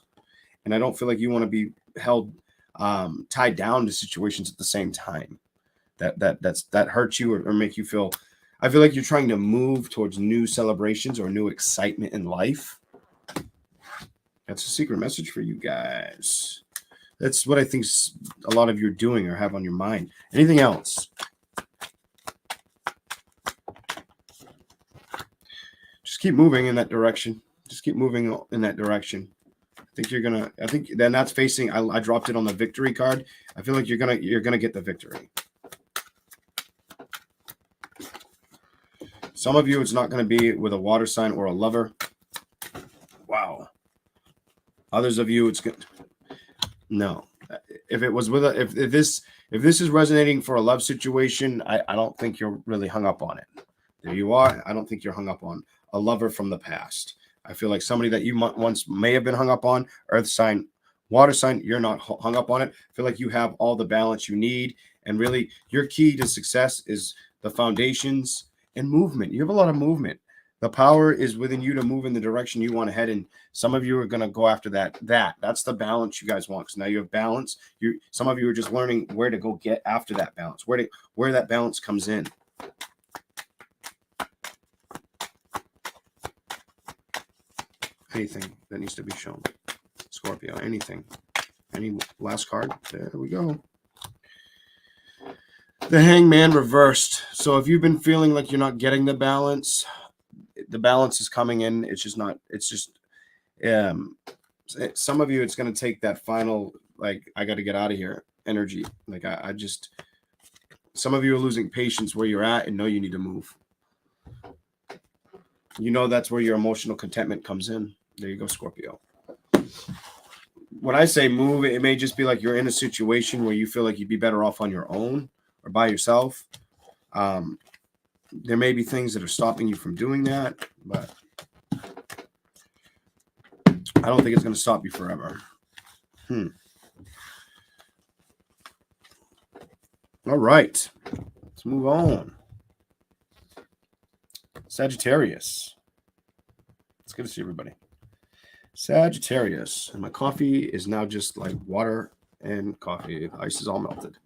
And I don't feel like you want to be held tied down to situations at the same time that hurt you or make you feel. I feel like you're trying to move towards new celebrations or new excitement in life. That's a secret message for you guys. That's what I think a lot of you are doing or have on your mind. Anything else? Just keep moving in that direction. Just keep moving in that direction. I think then that's facing. I dropped it on the victory card. I feel like you're gonna get the victory. Some of you, it's not going to be with a water sign or a lover. Wow. Others of you, it's good. No. If it was with if this is resonating for a love situation, I don't think you're really hung up on it. There you are. I don't think you're hung up on a lover from the past. I feel like somebody that you once may have been hung up on, earth sign, water sign, you're not hung up on it. I feel like you have all the balance you need. And really, your key to success is the foundations and movement. You have a lot of movement. The power is within you to move in the direction you want to head in. Some of you are going to go after that's the balance you guys want. So now you have balance. Some of you are just learning where to go get after that balance, where that balance comes in. Anything that needs to be shown. Scorpio, anything. Any last card? There we go. The Hangman reversed. So if you've been feeling like you're not getting the balance is coming in. It's just not, some of you, it's going to take that final, like, I got to get out of here energy. Like some of you are losing patience where you're at and know you need to move. That's where your emotional contentment comes in. There you go, Scorpio. When I say move, it may just be like you're in a situation where you feel like you'd be better off on your own or by yourself. There may be things that are stopping you from doing that, but I don't think it's going to stop you forever. All right. Let's move on. Sagittarius. It's good to see everybody. Sagittarius. And my coffee is now just like water and coffee. The ice is all melted.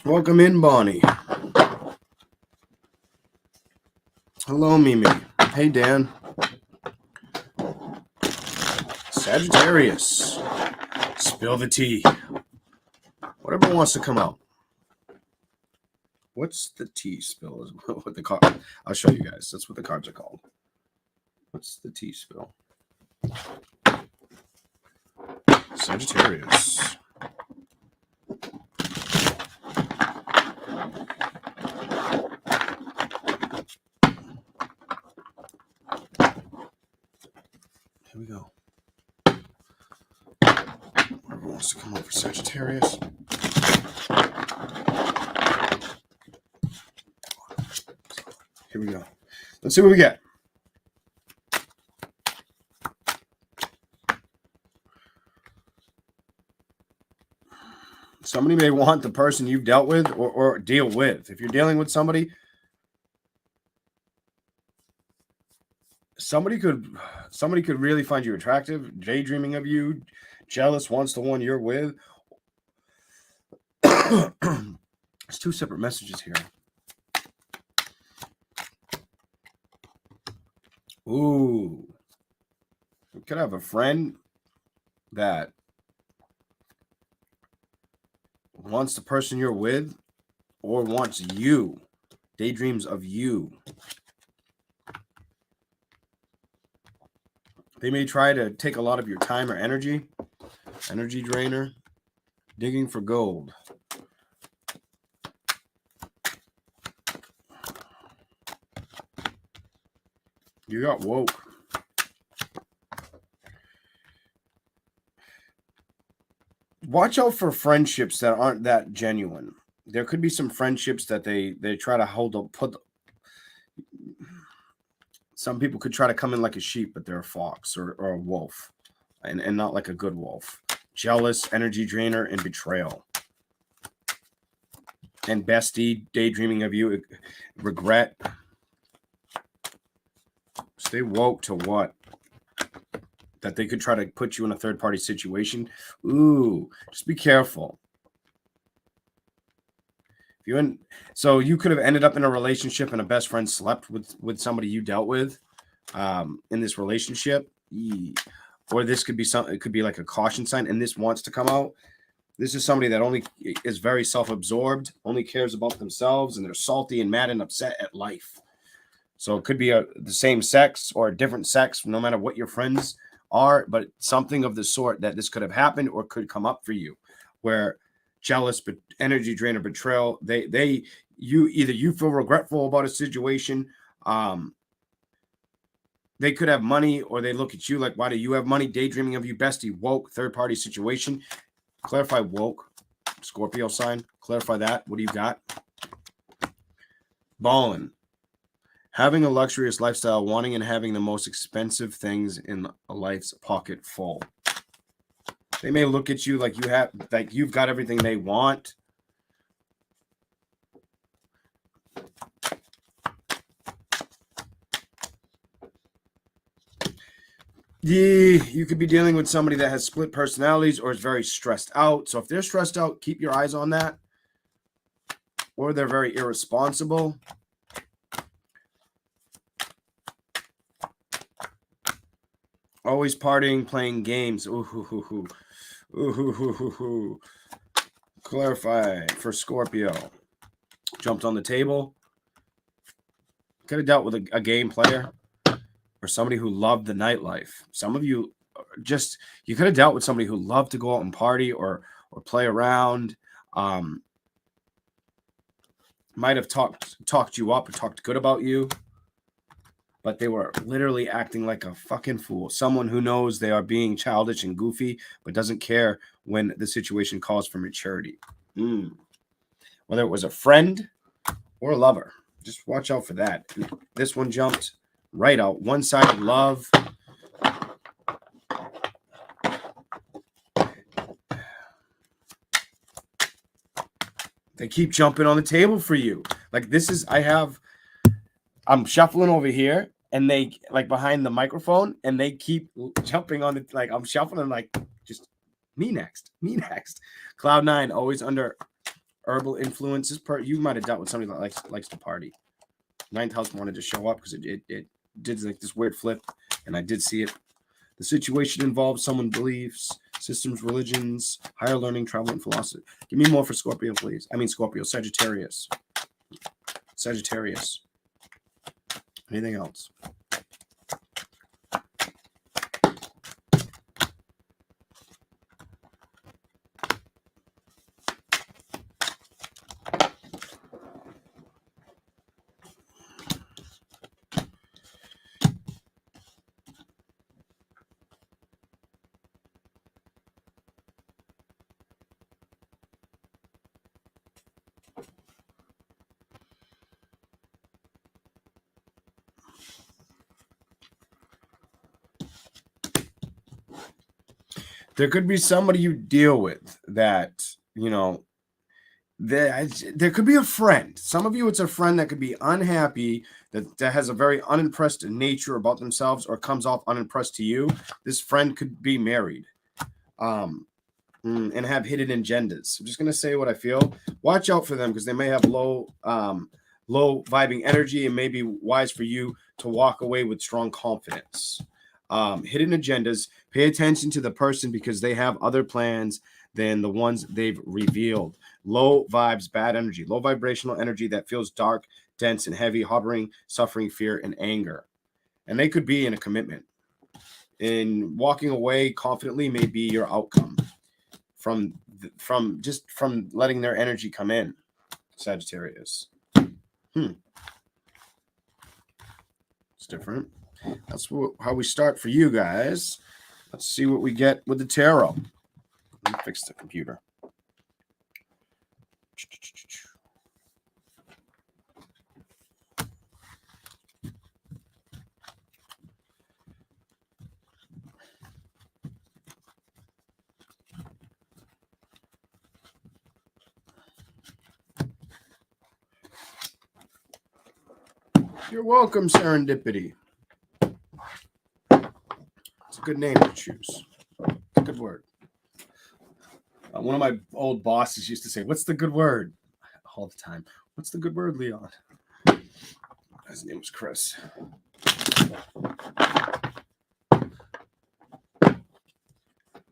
Welcome in, Bonnie. Hello, Mimi. Hey, Dan. Sagittarius. Spill the tea. Whatever wants to come out. What's the T spill? Is what the card? I'll show you guys. That's what the cards are called. What's the T spill? Sagittarius. Here we go. Whoever wants to come up for Sagittarius. Here we go. Let's see what we get. Somebody may want the person you've dealt with or deal with. If you're dealing with somebody, somebody could really find you attractive, daydreaming of you, jealous, wants the one you're with. There's two separate messages here. Ooh. You could have a friend that wants the person you're with or wants you, daydreams of you. They may try to take a lot of your time or energy drainer, digging for gold. You got woke. Watch out for friendships that aren't that genuine. There could be some friendships that they try to hold up, some people could try to come in like a sheep, but they're a fox or a wolf, and not like a good wolf. Jealous, energy drainer, and betrayal. And bestie, daydreaming of you, regret. Stay woke to what? That they could try to put you in a third-party situation. Ooh, just be careful. So you could have ended up in a relationship and a best friend slept with somebody you dealt with in this relationship. Or this could be it could be like a caution sign, and this wants to come out. This is somebody that only is very self-absorbed, only cares about themselves, and they're salty and mad and upset at life. So it could be the same sex or a different sex, no matter what your friends are, but something of the sort that this could have happened or could come up for you, where jealous, but energy drain or betrayal. You feel regretful about a situation. They could have money, or they look at you like, why do you have money? Daydreaming of you, bestie, woke, third party situation. Clarify woke, Scorpio sign. Clarify that. What do you got? Ballin'. Having a luxurious lifestyle, wanting and having the most expensive things in a life's pocket full. They may look at you like you've got everything they want. Yeah, you could be dealing with somebody that has split personalities or is very stressed out. So if they're stressed out, keep your eyes on that. Or they're very irresponsible. Always partying, playing games. Ooh. Clarify for Scorpio. Jumped on the table. Could have dealt with a game player or somebody who loved the nightlife. Some of you you could have dealt with somebody who loved to go out and party or play around. Might have talked you up or talked good about you, but they were literally acting like a fucking fool. Someone who knows they are being childish and goofy, but doesn't care when the situation calls for maturity. Whether it was a friend or a lover, just watch out for that. And this one jumped right out. One-sided love. They keep jumping on the table for you. Like I'm shuffling over here, and they like behind the microphone, and they keep jumping on it. Like I'm shuffling, like just me next. Cloud 9, always under herbal influences. You might have dealt with somebody that likes to party. Ninth house wanted to show up because it did like this weird flip, and I did see it. The situation involves someone beliefs, systems, religions, higher learning, travel, and philosophy. Give me more for Scorpio, please. I mean Scorpio, Sagittarius. Sagittarius. Anything else? There could be somebody you deal with that, you know, there could be a friend. Some of you, it's a friend that could be unhappy, that has a very unimpressed nature about themselves or comes off unimpressed to you. This friend could be married and have hidden agendas. I'm just going to say what I feel. Watch out for them because they may have low vibing energy, and may be wise for you to walk away with strong confidence. Hidden agendas. Pay attention to the person because they have other plans than the ones they've revealed. Low vibes, bad energy, low vibrational energy that feels dark, dense, and heavy, hovering, suffering, fear, and anger. And they could be in a commitment. And walking away confidently may be your outcome from letting their energy come in. Sagittarius. It's different. That's how we start for you guys. Let's see what we get with the tarot. Let me fix the computer. You're welcome, Serendipity. It's a good name to choose. It's a good word. One of my old bosses used to say, "What's the good word?" All the time. "What's the good word, Leon?" His name was Chris.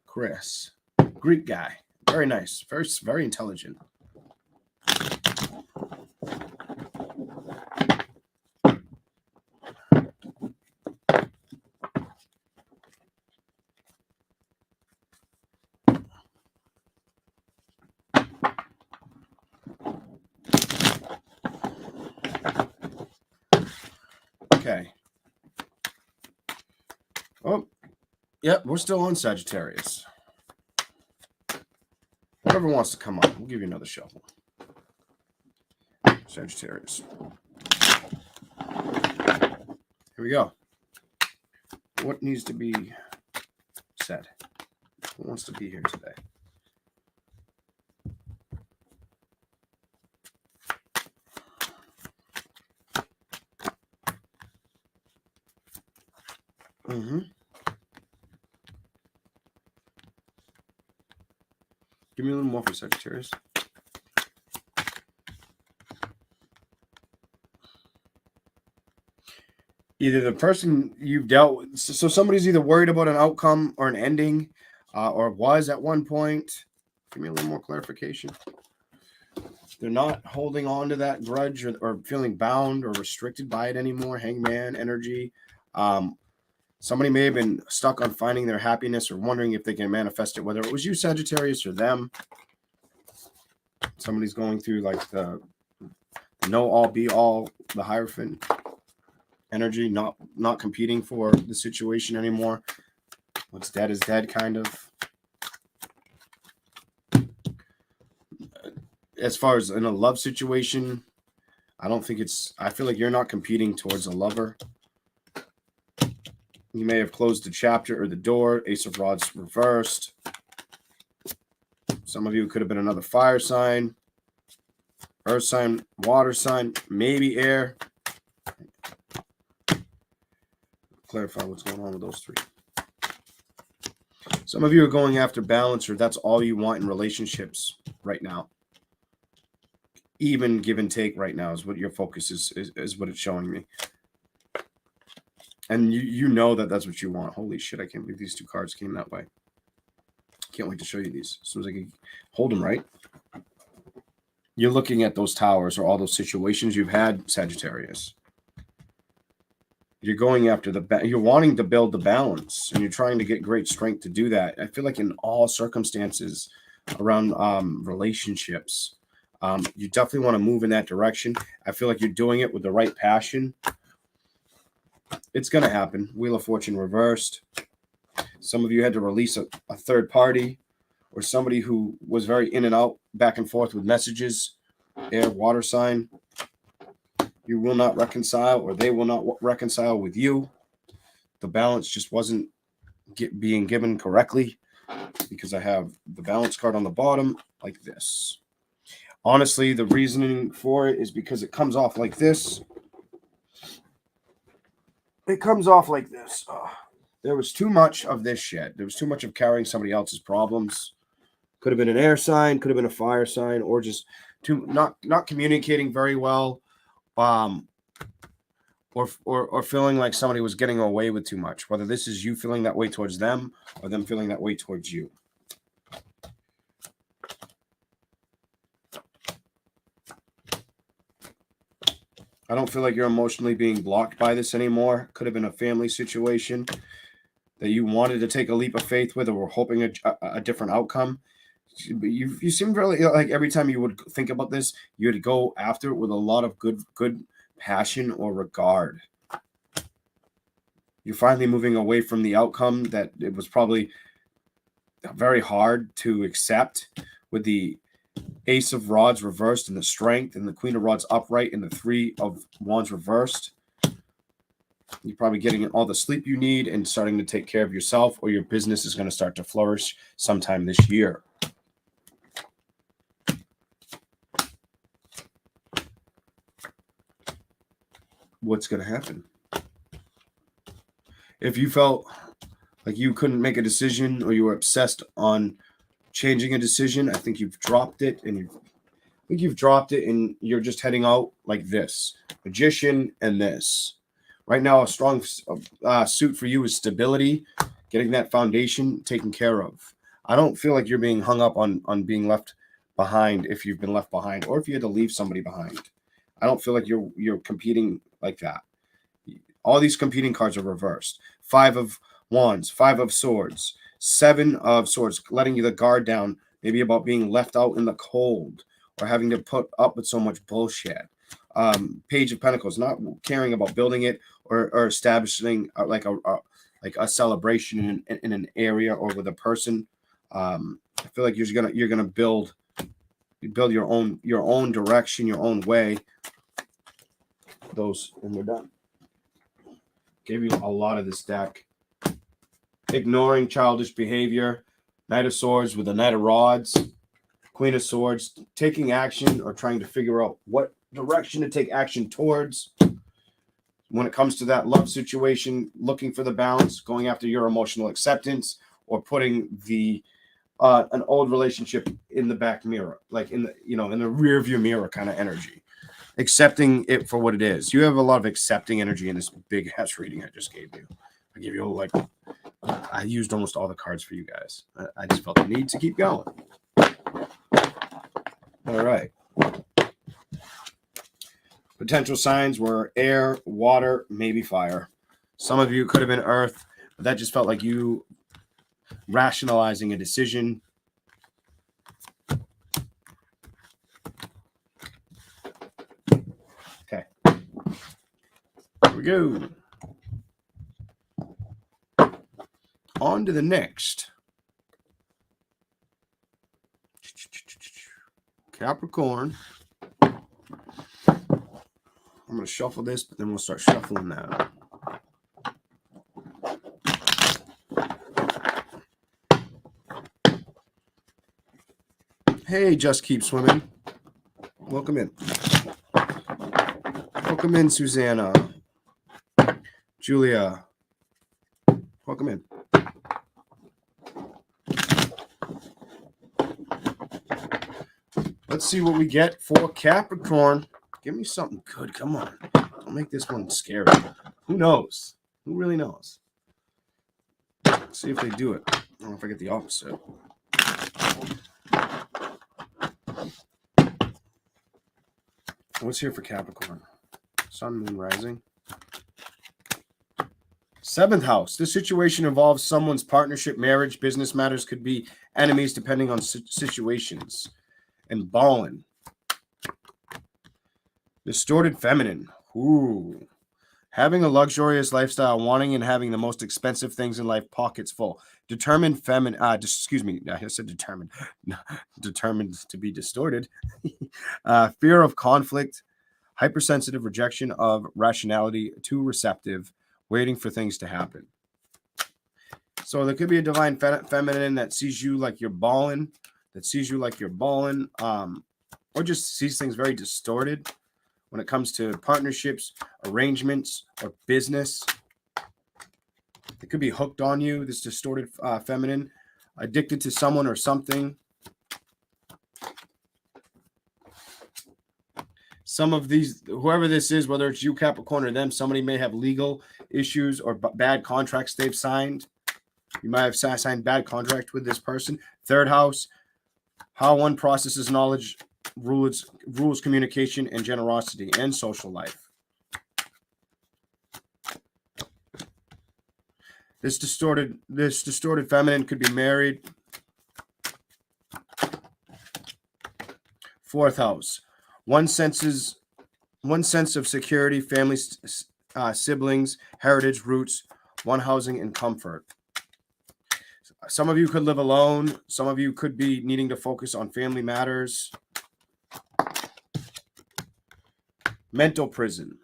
Chris. Greek guy. Very nice. Very, very intelligent. Okay. Oh, yep, we're still on Sagittarius. Whoever wants to come on, we'll give you another shuffle. Sagittarius. Here we go. What needs to be said? Who wants to be here today? Give me a little more for Sagittarius. Either the person you've dealt with, so somebody's either worried about an outcome or an ending, or was at one point. Give me a little more clarification. They're not holding on to that grudge or feeling bound or restricted by it anymore. Hangman energy. Somebody may have been stuck on finding their happiness or wondering if they can manifest it, whether it was you, Sagittarius, or them. Somebody's going through like the know all, be all, the Hierophant energy, not competing for the situation anymore. What's dead is dead, kind of. As far as in a love situation, I feel like you're not competing towards a lover. You may have closed the chapter or the door. Ace of Rods reversed. Some of you could have been another fire sign, earth sign, water sign, maybe air. Clarify what's going on with those three. Some of you are going after balance, or that's all you want in relationships right now. Even give and take right now is what your focus is what it's showing me. And you know that's what you want. Holy shit, I can't believe these two cards came that way. Can't wait to show you these. As soon as I can hold them right. You're looking at those towers or all those situations you've had, Sagittarius. You're going after you're wanting to build the balance, and you're trying to get great strength to do that. I feel like in all circumstances around relationships, you definitely want to move in that direction. I feel like you're doing it with the right passion. It's going to happen. Wheel of Fortune reversed. Some of you had to release a third party or somebody who was very in and out, back and forth with messages. Air, water sign. You will not reconcile, or they will not reconcile with you. The balance just wasn't being given correctly, because I have the balance card on the bottom like this. Honestly, the reasoning for it is because it comes off like this. It comes off like this. There was too much of this shit. There was too much of carrying somebody else's problems. Could have been an air sign, could have been a fire sign, or just not communicating very well, or feeling like somebody was getting away with too much. Whether this is you feeling that way towards them or them feeling that way towards you. I don't feel like you're emotionally being blocked by this anymore. Could have been a family situation that you wanted to take a leap of faith with, or were hoping a different outcome. But you seem really like every time you would think about this, you would go after it with a lot of good passion or regard. You're finally moving away from the outcome that it was probably very hard to accept, with the Ace of Rods reversed and the Strength, and the Queen of Rods upright, and the Three of Wands reversed. You're probably getting all the sleep you need and starting to take care of yourself, or your business is going to start to flourish sometime this year. What's going to happen? If you felt like you couldn't make a decision, or you were obsessed on changing a decision, I think you've dropped it, and you're just heading out like this. Magician and this. Right now, a strong suit for you is stability, getting that foundation taken care of. I don't feel like you're being hung up on being left behind, if you've been left behind, or if you had to leave somebody behind. I don't feel like you're competing like that. All these competing cards are reversed. 5 of Wands, 5 of Swords, 7 of Swords, letting you the guard down, maybe about being left out in the cold, or having to put up with so much bullshit. Page of Pentacles, not caring about building it or establishing like a celebration in an area or with a person. I feel like you're gonna build your own direction, your own way. Those, and we're done. Gave you a lot of this deck. Ignoring childish behavior. Knight of Swords with a Knight of Rods. Queen of Swords. Taking action, or trying to figure out what direction to take action towards. When it comes to that love situation, looking for the balance, going after your emotional acceptance, or putting the an old relationship in the back mirror, like in the rear view mirror kind of energy. Accepting it for what it is. You have a lot of accepting energy in this big ass reading I just gave you. I gave you I used almost all the cards for you guys. I just felt the need to keep going. All right. Potential signs were air, water, maybe fire. Some of you could have been earth, but that just felt like you rationalizing a decision. Okay. Here we go. On to the next. Capricorn. I'm going to shuffle this, but then we'll start shuffling now. Hey, Just Keep Swimming. Welcome in. Welcome in, Susanna. Julia. Welcome in. Let's see what we get for Capricorn. Give me something good. Come on. Don't make this one scary. Who knows? Who really knows? Let's see if they do it. I don't know if I get the opposite. What's here for Capricorn? Sun, moon, rising. 7th house. This situation involves someone's partnership, marriage, business matters, could be enemies depending on situations. And ballin'. Distorted feminine. Ooh. Having a luxurious lifestyle, wanting and having the most expensive things in life, pockets full. Determined feminine. Excuse me. I said determined. Determined to be distorted. Fear of conflict. Hypersensitive, rejection of rationality, too receptive, waiting for things to happen. So there could be a divine feminine that sees you like you're balling, or just sees things very distorted when it comes to partnerships, arrangements, or business. It could be hooked on you, this distorted feminine, addicted to someone or something. Some of these, whoever this is, whether it's you, Capricorn, or them, somebody may have legal issues or bad contracts they've signed. You might have signed bad contract with this person. 3rd house, how one processes knowledge, rules, communication, and generosity, and social life. This distorted feminine could be married. 4th house. One sense of security, family, siblings, heritage, roots, one housing and comfort. Some of you could live alone. Some of you could be needing to focus on family matters. Mental prison.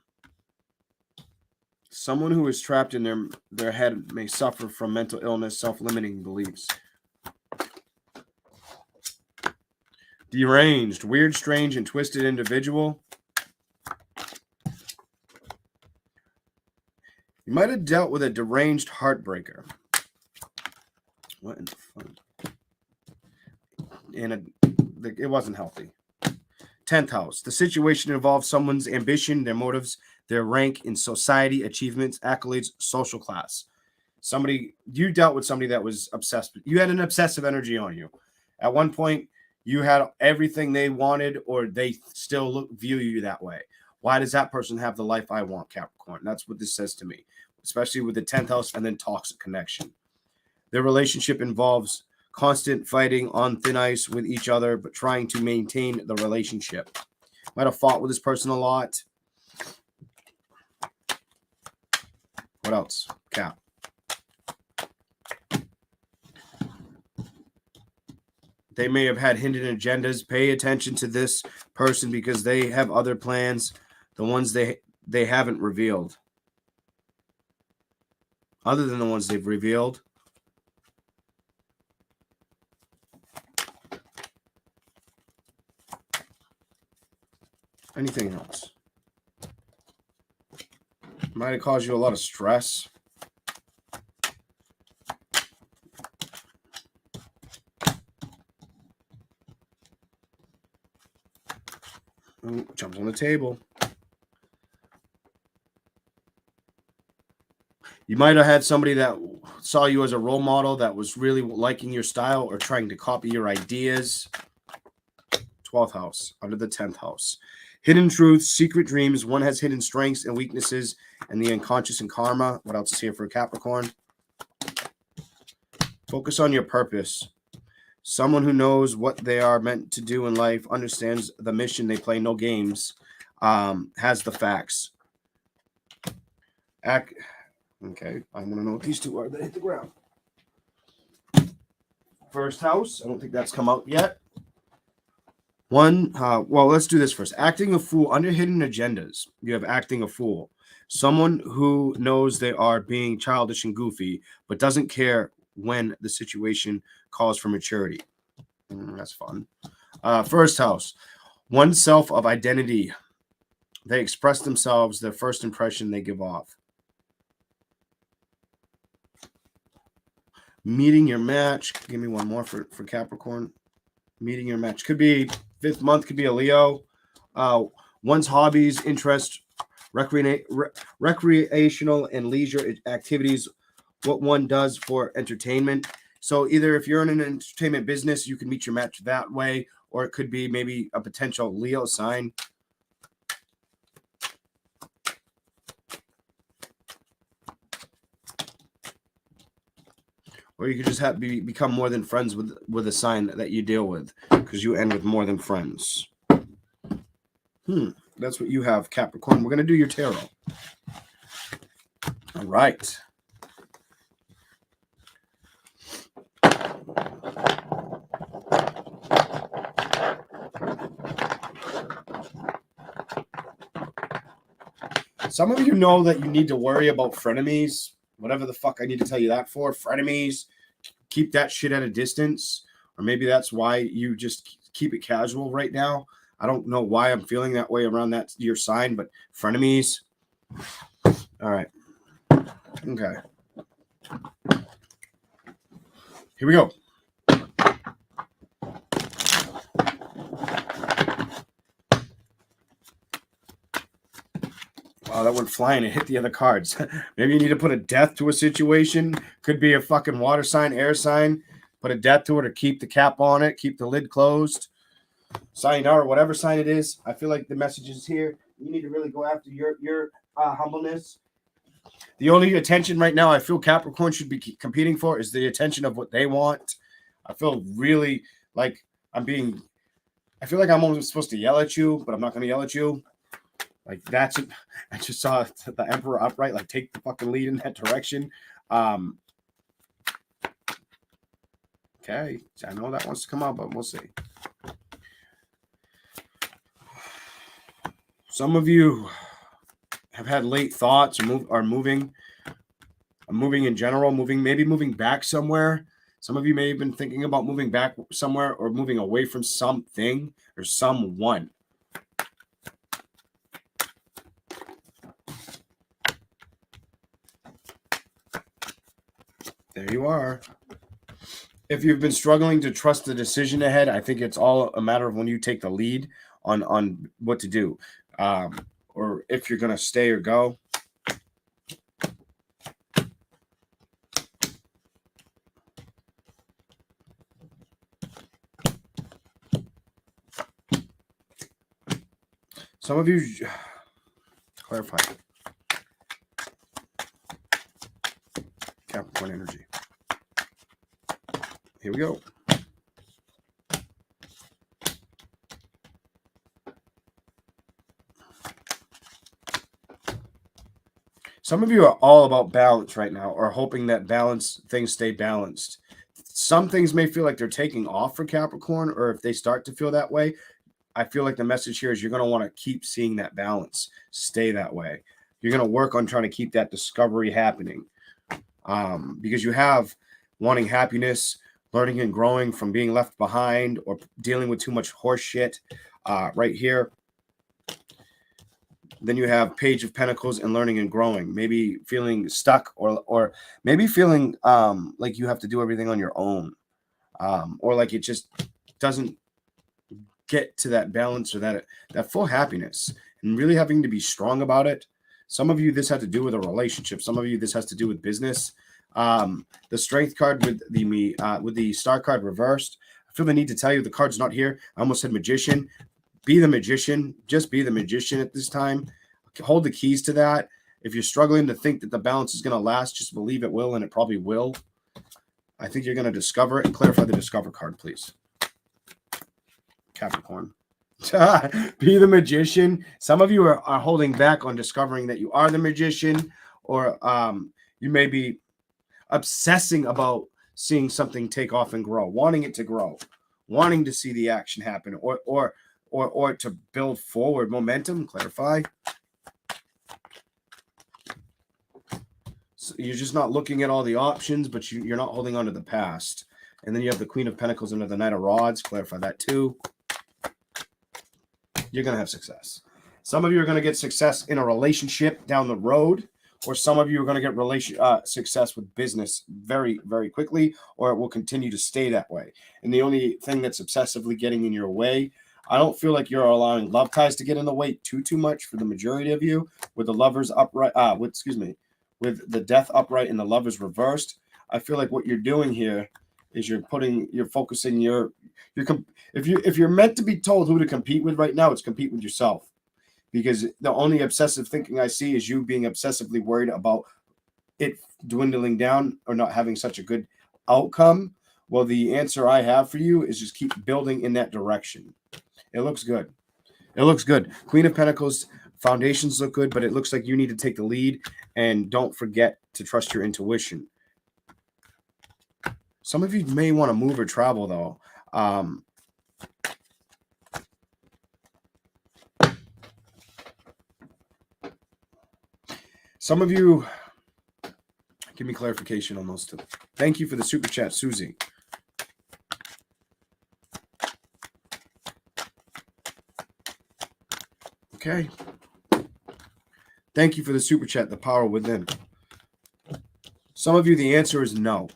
Someone who is trapped in their head may suffer from mental illness, self-limiting beliefs. Deranged, weird, strange, and twisted individual. You might have dealt with a deranged heartbreaker. What in the fuck? It wasn't healthy. 10th house. The situation involves someone's ambition, their motives, their rank in society, achievements, accolades, social class. You dealt with somebody that was obsessed. You had an obsessive energy on you. At one point, you had everything they wanted, or they still view you that way. Why does that person have the life I want, Capricorn? That's what this says to me, especially with the 10th house and then toxic connection. Their relationship involves constant fighting on thin ice with each other, but trying to maintain the relationship. Might have fought with this person a lot. What else? Cap. They may have had hidden agendas. Pay attention to this person because they have other plans, the ones they haven't revealed. Other than the ones they've revealed. Anything else? Might have caused you a lot of stress. Ooh, jumps on the table. You might have had somebody that saw you as a role model that was really liking your style or trying to copy your ideas. 12th house, under the 10th house. Hidden truths, secret dreams. One has hidden strengths and weaknesses and the unconscious and karma. What else is here for Capricorn? Focus on your purpose. Someone who knows what they are meant to do in life, understands the mission, they play no games, has the facts. Okay, I want to know what these two are that hit the ground. 1st house, I don't think that's come out yet. Well, let's do this first. Acting a fool, under hidden agendas. You have acting a fool. Someone who knows they are being childish and goofy, but doesn't care when the situation calls for maturity. That's fun. 1st house, one self of identity. They express themselves, their first impression they give off. Meeting your match. Give me one more for Capricorn. Meeting your match. Could be 5th month, could be a Leo. One's hobbies, interests, recreational and leisure activities, what one does for entertainment. So either if you're in an entertainment business, you can meet your match that way, or it could be maybe a potential Leo sign. or you could just have become more than friends with a sign that you deal with, because you end with more than friends. That's what you have, Capricorn. We're going to do your tarot. All right. Some of you know that you need to worry about frenemies. Whatever the fuck I need to tell you that for. Frenemies. Keep that shit at a distance. Or maybe that's why you just keep it casual right now. I don't know why I'm feeling that way around that your sign, but frenemies. All right. Okay. Here we go. Wow, that went flying and hit the other cards. Maybe you need to put a death to a situation. Could be a fucking water sign, air sign. Put a death to it, or keep the cap on it. Keep the lid closed. Sayonara, whatever sign it is. I feel like the message is here. You need to really go after your humbleness. The only attention right now I feel Capricorn should be competing for is the attention of what they want. I feel really like I feel like I'm almost supposed to yell at you, but I'm not going to yell at you. Like that's it. I just saw the Emperor upright, like take the fucking lead in that direction. Okay, I know that wants to come out, but we'll see. Some of you have had late thoughts or are moving in general, maybe moving back somewhere. Some of you may have been thinking about moving back somewhere or moving away from something or someone. There you are. If you've been struggling to trust the decision ahead, I think it's all a matter of when you take the lead on what to do, or if you're going to stay or go. Some of you clarify. Capricorn energy. Here we go. Some of you are all about balance right now, or hoping that things stay balanced. Some things may feel like they're taking off for Capricorn, or if they start to feel that way, I feel like the message here is you're going to want to keep seeing that balance, stay that way. You're going to work on trying to keep that discovery happening, because you have wanting happiness, learning and growing from being left behind, or dealing with too much horse shit right here. Then you have Page of Pentacles and learning and growing. Maybe feeling stuck, or maybe feeling like you have to do everything on your own, or like it just doesn't get to that balance or that full happiness, and really having to be strong about it. Some of you, this had to do with a relationship. Some of you, this has to do with business. The Strength card with the Star card reversed. I feel the need to tell you the card's not here. I almost said Magician. Be the magician. Just be the magician at this time. Hold the keys to that. If you're struggling to think that the balance is going to last, just believe it will, and it probably will. I think you're going to discover it. And clarify the Discover card, please. Capricorn. Be the magician. Some of you are holding back on discovering that you are the magician, or you may be obsessing about seeing something take off and grow, wanting it to grow, wanting to see the action happen, or to build forward momentum. Clarify. So you're just not looking at all the options, but you're not holding on to the past. And then you have the Queen of Pentacles under the Knight of Rods. Clarify that too. You're going to have success. Some of you are going to get success in a relationship down the road, or some of you are going to get success with business very, very quickly, or it will continue to stay that way. And the only thing that's obsessively getting in your way, I don't feel like you're allowing love ties to get in the way too much for the majority of you, with the Lovers upright, with the Death upright and the Lovers reversed. I feel like what you're doing here is you're focusing if you're meant to be told who to compete with right now, it's compete with yourself. Because the only obsessive thinking I see is you being obsessively worried about it dwindling down or not having such a good outcome, well, the answer I have for you is just keep building in that direction. It looks good. It looks good. Queen of Pentacles, foundations look good, but it looks like you need to take the lead, and don't forget to trust your intuition. Some of you may want to move or travel, though. Some of you, give me clarification on those two. Thank you for the super chat, Susie. Okay. Thank you for the super chat, the power within. Some of you, the answer is no.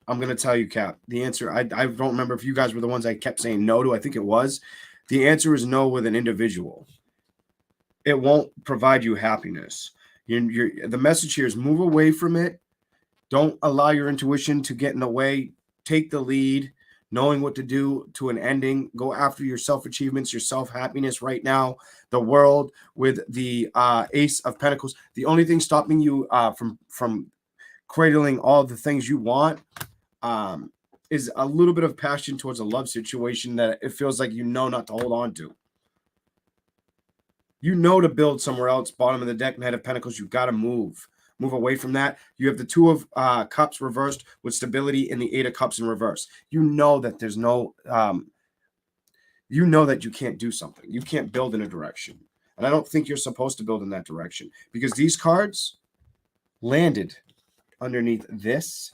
I'm going to tell you, Cap. The answer, I don't remember if you guys were the ones I kept saying no to. I think it was. The answer is no with an individual. It won't provide you happiness. The message here is move away from it. Don't allow your intuition to get in the way. Take the lead, knowing what to do to an ending. Go after your self-achievements, your self-happiness right now. The world with the Ace of Pentacles. The only thing stopping you from cradling all the things you want is a little bit of passion towards a love situation that it feels like you know not to hold on to. You know to build somewhere else. Bottom of the deck, Knight of Pentacles, you've got to move away from that. You have the Two of Cups reversed with stability and the Eight of Cups in reverse. You know that there's no, you know that you can't do something. You can't build in a direction. And I don't think you're supposed to build in that direction because these cards landed underneath this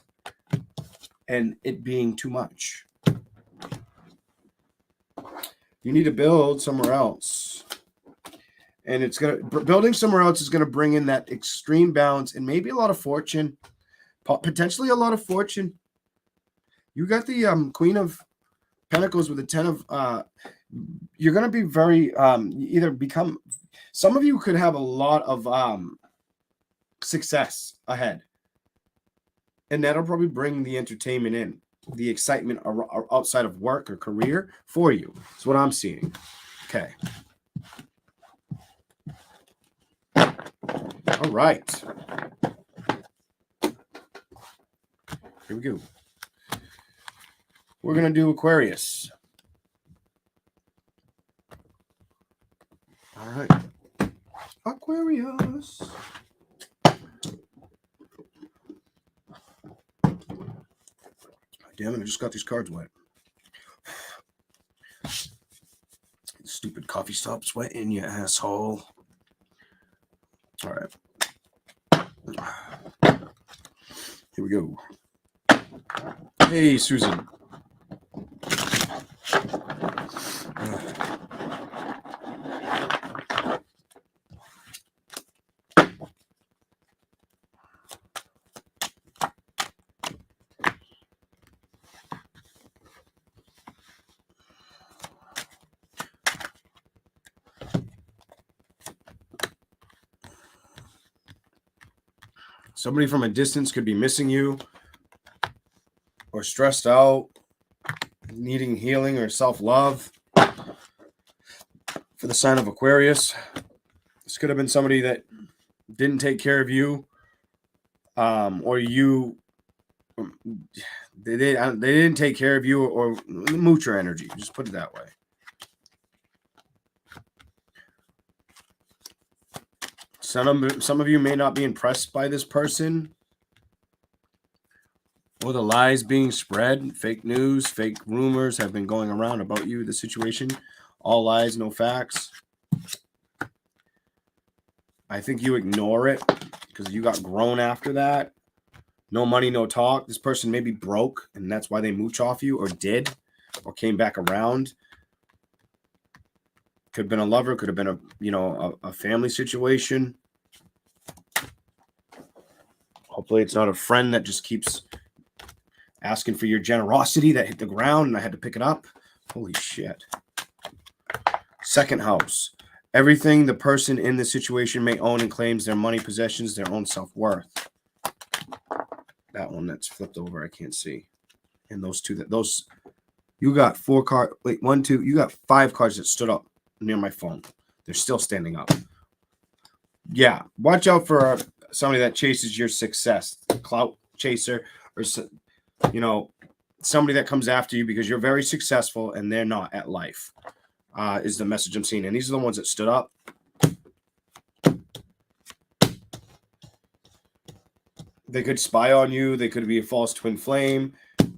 and it being too much. You need to build somewhere else. And it's building somewhere else is going to bring in that extreme balance and maybe a lot of fortune, potentially a lot of fortune. You got the Queen of Pentacles with the 10 of, you're going to be very, either become, some of you could have a lot of success ahead. And that'll probably bring the entertainment in, the excitement outside of work or career for you. That's what I'm seeing. Okay. All right. Here we go. We're going to do Aquarius. All right. Aquarius. Damn it, I just got these cards wet. Stupid coffee stop sweating, you asshole. All right. Here we go. Hey, Susan. Somebody from a distance could be missing you or stressed out, needing healing or self-love. For the sign of Aquarius, this could have been somebody that didn't take care of you, or you, they didn't take care of you, or mooch your energy. Just put it that way. Some of you may not be impressed by this person, or the lies being spread. Fake news, fake rumors have been going around about you, the situation. All lies, no facts. I think you ignore it because you got grown after that. No money, no talk. This person may be broke, and that's why they mooch off you, or did, or came back around. Could have been a lover, could have been a family situation. Hopefully it's not a friend that just keeps asking for your generosity that hit the ground and I had to pick it up. Holy shit. Second house. Everything the person in the situation may own and claims their money, possessions, their own self-worth. That one that's flipped over, I can't see. And those two, you got 4 cards. Wait, 1, 2, you got 5 cards that stood up near my phone. They're still standing up. Yeah, watch out for somebody that chases your success, clout chaser, or you know, somebody that comes after you because you're very successful and they're not at life, is the message I'm seeing. And these are the ones that stood up. They could spy on you. They could be a false twin flame.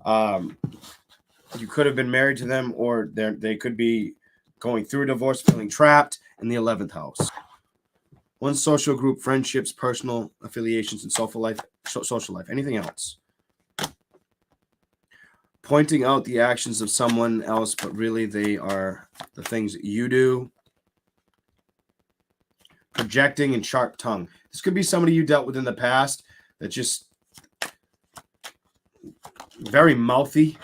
You could have been married to them, or they could be going through a divorce, feeling trapped in the 11th house. One social group, friendships, personal affiliations, and social life. Anything else? Pointing out the actions of someone else, but really they are the things that you do. Projecting and sharp tongue. This could be somebody you dealt with in the past that just very mouthy.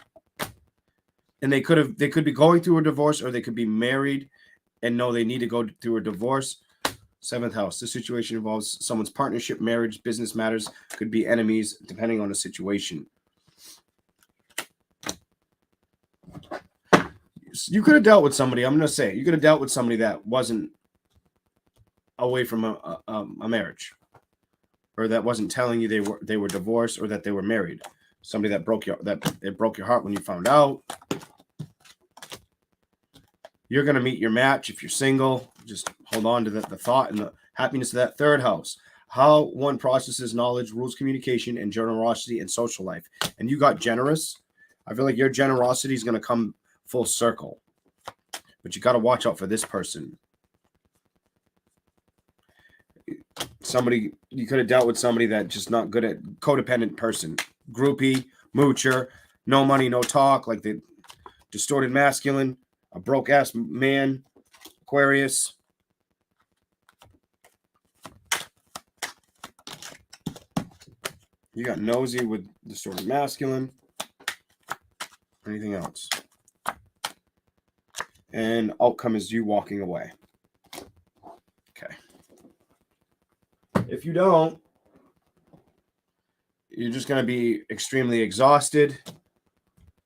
And they could be going through a divorce, or they could be married and know they need to go through a divorce. 7th house. This situation involves someone's partnership, marriage, business matters, could be enemies, depending on the situation. You could have dealt with somebody, I'm going to say, you could have dealt with somebody that wasn't away from a marriage, or that wasn't telling you they were divorced, or that they were married. Somebody that broke your heart when you found out. You're going to meet your match if you're single. Just hold on to the thought and the happiness of that 3rd house. How one processes knowledge, rules communication, and generosity and social life. And you got generous. I feel like your generosity is going to come full circle. But you got to watch out for this person. Somebody, you could have dealt with somebody that just not good at codependent person. Groupie, moocher, no money, no talk, like the distorted masculine, a broke ass man, Aquarius. You got nosy with distorted masculine. Anything else? And outcome is you walking away. Okay. If you don't, you're just going to be extremely exhausted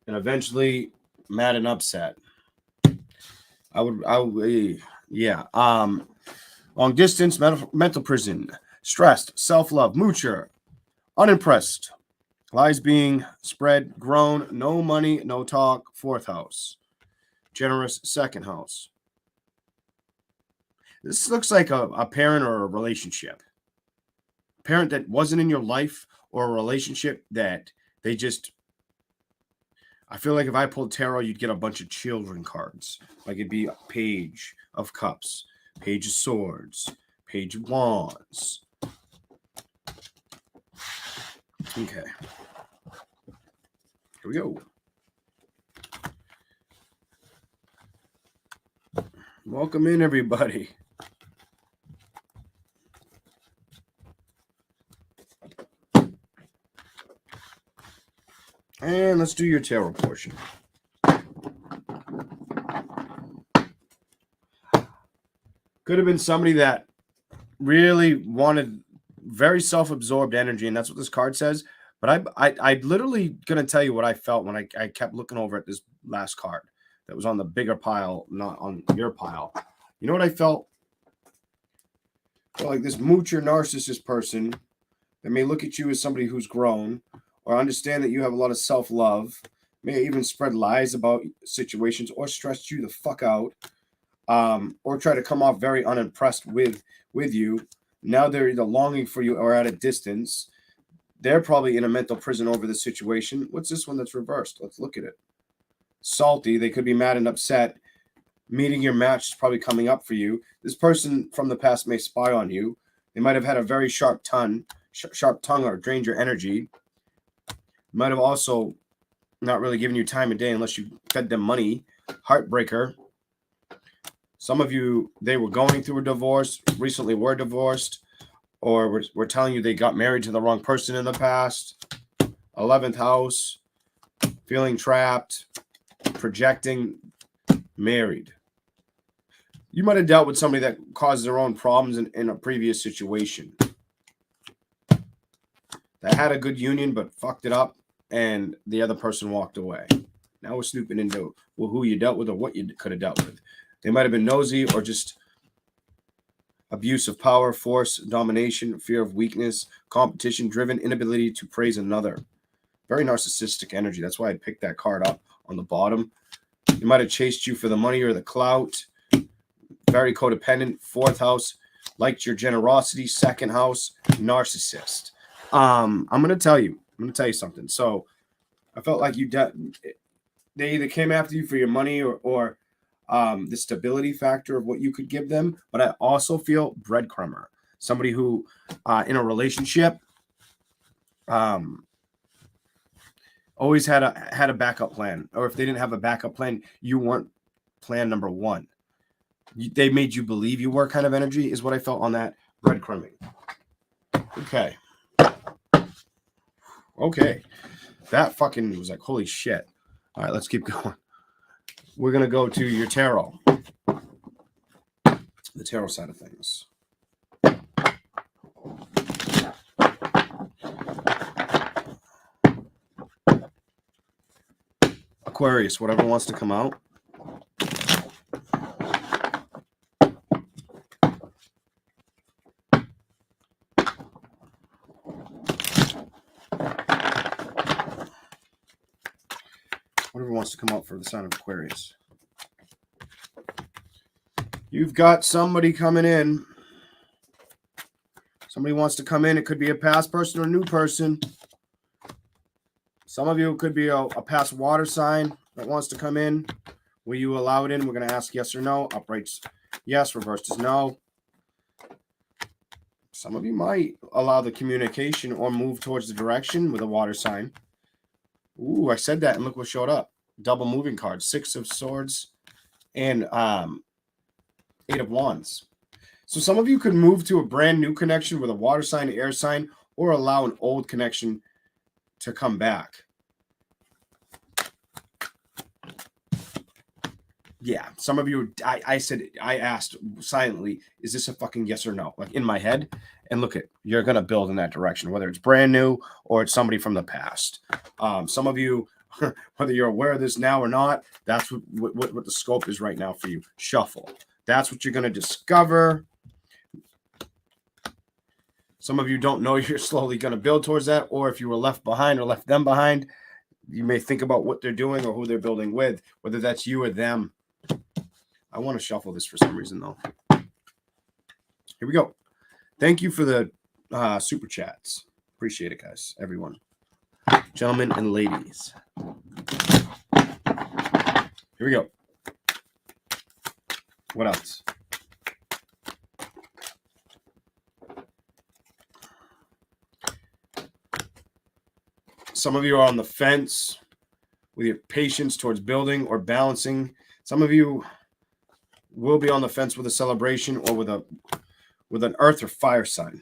and eventually mad and upset. Yeah. Long distance, mental prison, stressed, self-love, moocher, unimpressed, lies being spread, grown, no money, no talk, 4th house, generous, 2nd house. This looks like a parent or a relationship. A parent that wasn't in your life, or a relationship that they just, I feel like if I pulled tarot, you'd get a bunch of children cards. Like it'd be a Page of Cups, Page of Swords, Page of Wands. Okay. Here we go. Welcome in, everybody. And let's do your tarot portion. Could have been somebody that really wanted very self-absorbed energy, and that's what this card says. But I literally going to tell you what I felt when I kept looking over at this last card that was on the bigger pile, not on your pile. You know what I felt? Like this moocher narcissist person that may look at you as somebody who's grown, or understand that you have a lot of self-love, may even spread lies about situations, or stress you the fuck out, or try to come off very unimpressed with you. Now they're either longing for you or at a distance. They're probably in a mental prison over the situation. What's this one that's reversed? Let's look at it. Salty. They could be mad and upset. Meeting your match is probably coming up for you. This person from the past may spy on you. They might have had a very sharp tongue or drained your energy. Might have also not really given you time of day unless you fed them money. Heartbreaker. Some of you, they were going through a divorce, recently were divorced, or we're telling you they got married to the wrong person in the past. 11th house, feeling trapped, projecting, married. You might have dealt with somebody that caused their own problems in a previous situation. That had a good union but fucked it up, and the other person walked away. Now we're snooping into who you dealt with or what you could have dealt with. They might have been nosy or just abuse of power, force, domination, fear of weakness, competition-driven, inability to praise another. Very narcissistic energy. That's why I picked that card up on the bottom. He might have chased you for the money or the clout. Very codependent. 4th house. Liked your generosity. 2nd house. Narcissist. I'm going to tell you something. So I felt like they either came after you for your money or the stability factor of what you could give them. But I also feel breadcrumber. Somebody who in a relationship always had a backup plan. Or if they didn't have a backup plan, you weren't plan number 1. They made you believe you were kind of energy is what I felt on that breadcrumbing. Okay. That fucking was like, holy shit. All right, let's keep going. We're going to go to your tarot. The tarot side of things. Aquarius, whatever wants to come out. Whatever wants to come out for the sign of Aquarius. You've got somebody coming in. Somebody wants to come in. It could be a past person or a new person. Some of you, it could be a past water sign that wants to come in. Will you allow it in? We're going to ask yes or no. Upright's yes, reversed is no. Some of you might allow the communication or move towards the direction with a water sign. Ooh, I said that and look what showed up. Double moving cards. 6 of Swords and 8 of Wands. So some of you could move to a brand new connection with a water sign, air sign, or allow an old connection to come back. Yeah, some of you, I asked silently, is this a fucking yes or no? Like in my head. And look you're going to build in that direction, whether it's brand new or it's somebody from the past. Some of you, whether you're aware of this now or not, that's what the scope is right now for you. Shuffle. That's what you're going to discover. Some of you don't know you're slowly going to build towards that, or if you were left behind or left them behind, you may think about what they're doing or who they're building with, whether that's you or them. I want to shuffle this for some reason, though. Here we go. Thank you for the super chats. Appreciate it, guys, everyone. Gentlemen and ladies. Here we go. What else? Some of you are on the fence with your patience towards building or balancing. Some of you will be on the fence with a celebration or with an earth or fire sign.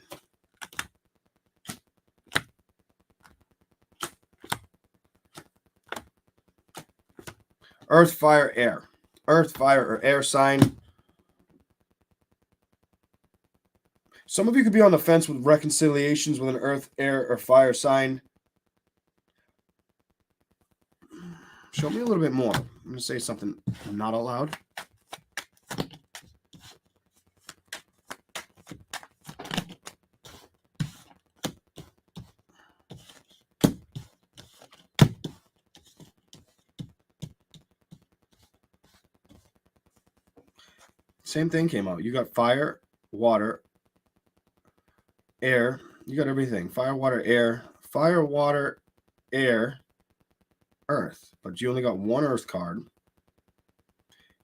Earth, fire, air. Earth, fire, or air sign. Some of you could be on the fence with reconciliations with an earth, air, or fire sign. Show me a little bit more. I'm going to say something not aloud. Same thing came out. You got fire, water, air. You got everything. Fire, water, air. Fire, water, air, earth. But you only got one earth card.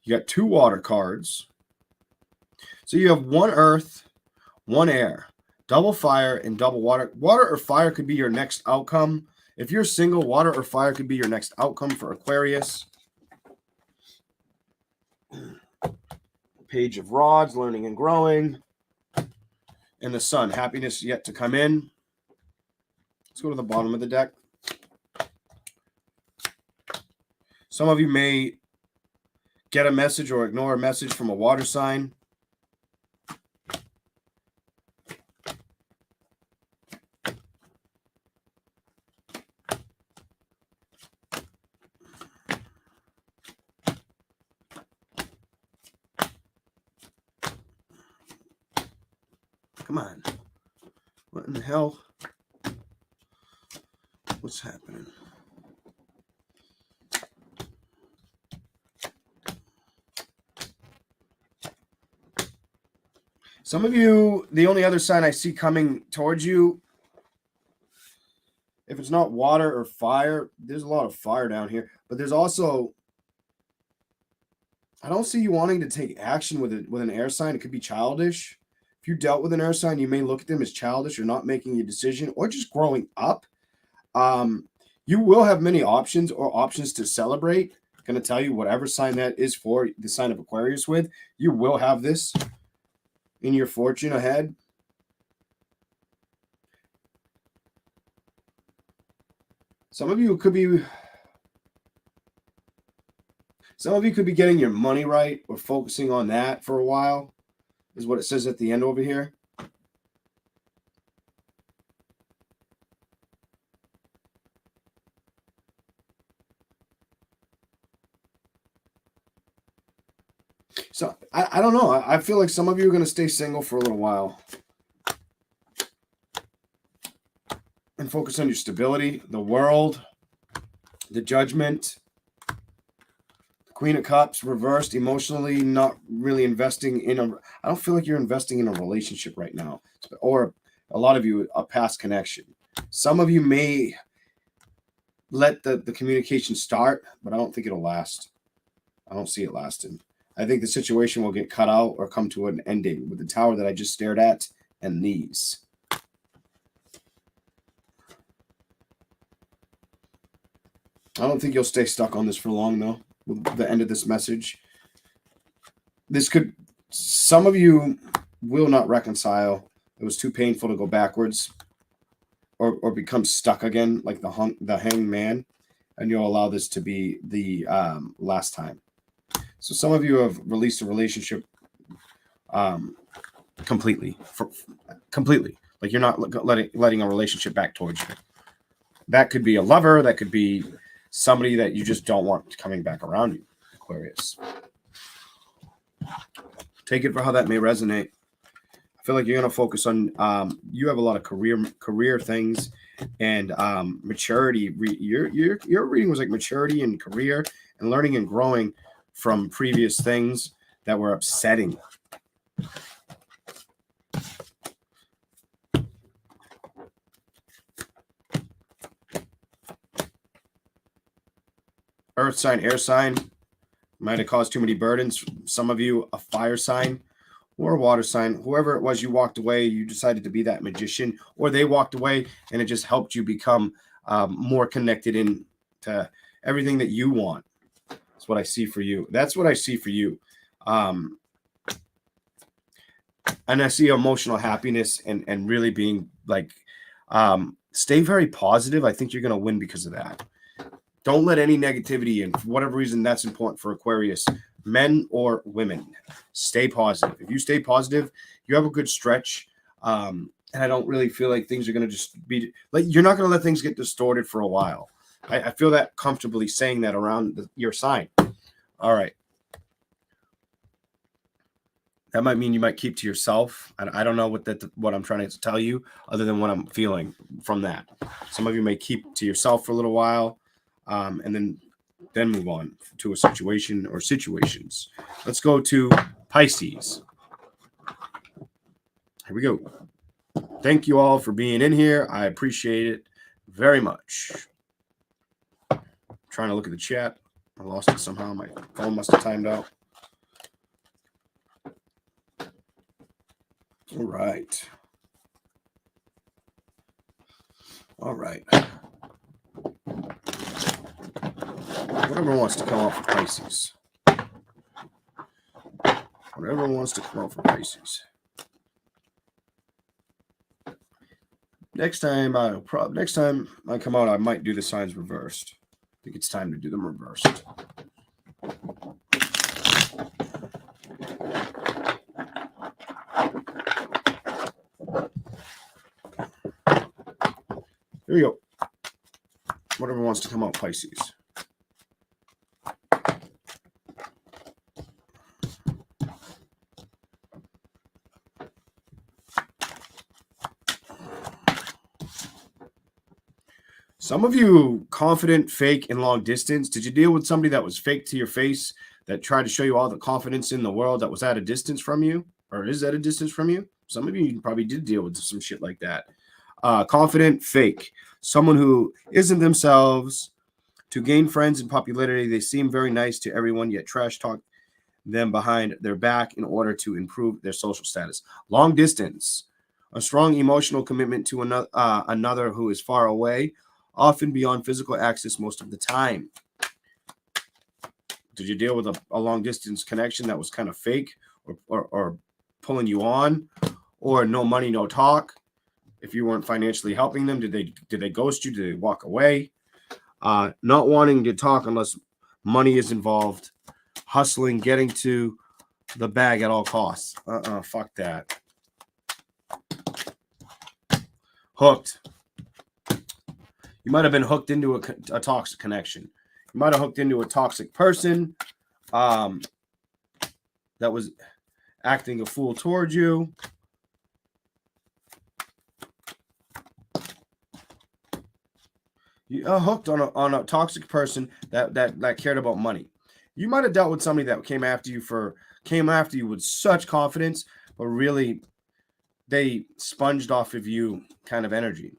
You got 2 water cards. So you have 1 earth, 1 air, double fire, and double water. Water or fire could be your next outcome. If you're single, water or fire could be your next outcome for Aquarius. Page of Rods, learning and growing. And the Sun, happiness yet to come in. Let's go to the bottom of the deck. Some of you may get a message or ignore a message from a water sign. Come on. What in the hell? What's happening? Some of you, the only other sign I see coming towards you, if it's not water or fire, there's a lot of fire down here, but there's also, I don't see you wanting to take action with an air sign. It could be childish. If you dealt with an air sign, you may look at them as childish or not making a decision or just growing up. You will have many options or options to celebrate. I'm going to tell you whatever sign that is for the sign of Aquarius with, you will have this in your fortune ahead. Some of you could be getting your money right or focusing on that for a while, is what it says at the end over here. So I don't know. I feel like some of you are going to stay single for a little while and focus on your stability, the world, the judgment, Queen of Cups reversed, emotionally not really investing in I don't feel like you're investing in a relationship right now, or a lot of you, a past connection. Some of you may let the communication start, but I don't think it'll last. I don't see it lasting. I think the situation will get cut out or come to an ending with the tower that I just stared at and these. I don't think you'll stay stuck on this for long, though, with the end of this message. Some of you will not reconcile. It was too painful to go backwards or become stuck again, like the hanged man, and you'll allow this to be the last time. So some of you have released a relationship completely. Like you're not letting a relationship back towards you. That could be a lover. That could be somebody that you just don't want coming back around you, Aquarius. Take it for how that may resonate. I feel like you're going to focus on, you have a lot of career things and maturity. Your reading was like maturity and career and learning and growing from previous things that were upsetting. Earth sign, air sign might have caused too many burdens. Some of you, a fire sign or a water sign, whoever it was, you walked away, you decided to be that magician, or they walked away and it just helped you become more connected into everything that you want. That's what I see for you. That's what I see for you. And I see emotional happiness and really being like, stay very positive. I think you're going to win because of that. Don't let any negativity in. For whatever reason, that's important for Aquarius, men or women. Stay positive. If you stay positive, you have a good stretch. And I don't really feel like things are going to just be like, you're not going to let things get distorted for a while. I feel that comfortably saying that around your sign. All right. That might mean you might keep to yourself. I don't know what I'm trying to tell you other than what I'm feeling from that. Some of you may keep to yourself for a little while. And then move on to a situation or situations. Let's go to Pisces. Here we go. Thank you all for being in here. I appreciate it very much. I'm trying to look at the chat. I lost it somehow. My phone must have timed out. All right. All right. Whatever wants to come out for Pisces. Whatever wants to come out for Pisces. Next time I come out, I might do the signs reversed. I think it's time to do them reversed. Here we go. Whatever wants to come out, Pisces. Some of you confident, fake, and long distance. Did you deal with somebody that was fake to your face, that tried to show you all the confidence in the world, that was at a distance from you, or is at a distance from you? Some of you probably did deal with some shit like that. Confident, fake. Someone who isn't themselves. To gain friends and popularity, they seem very nice to everyone, yet trash talk them behind their back in order to improve their social status. Long distance. A strong emotional commitment to another who is far away, often beyond physical access most of the time. Did you deal with a long distance connection that was kind of fake, or pulling you on, or no money, no talk? If you weren't financially helping them, did they ghost you? Did they walk away? Not wanting to talk unless money is involved. Hustling, getting to the bag at all costs. Fuck that. Hooked. You might have been hooked into a toxic connection. You might have hooked into a toxic person that was acting a fool towards you. You are hooked on a toxic person that cared about money. You might have dealt with somebody that came after you with such confidence, but really they sponged off of you kind of energy.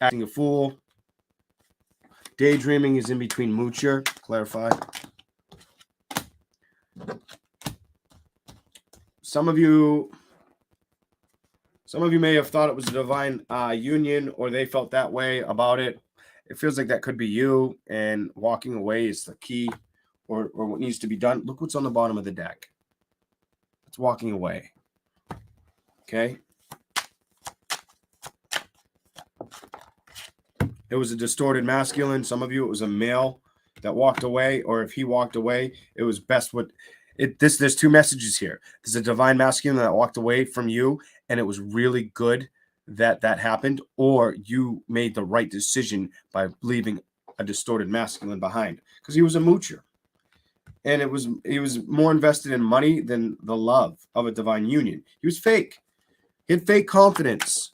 Acting a fool. Daydreaming is in between moocher. Clarify. Some of you may have thought it was a divine union, or they felt that way about it. It feels like that could be you, and walking away is the key, or what needs to be done. Look what's on the bottom of the deck. It's walking away. Okay. It was a distorted masculine. Some of you, it was a male that walked away, or if he walked away, it was best what it. There's two messages here. There's a divine masculine that walked away from you, and it was really good that happened, or you made the right decision by leaving a distorted masculine behind, because he was a moocher, and he was more invested in money than the love of a divine union. He was fake. He had fake confidence.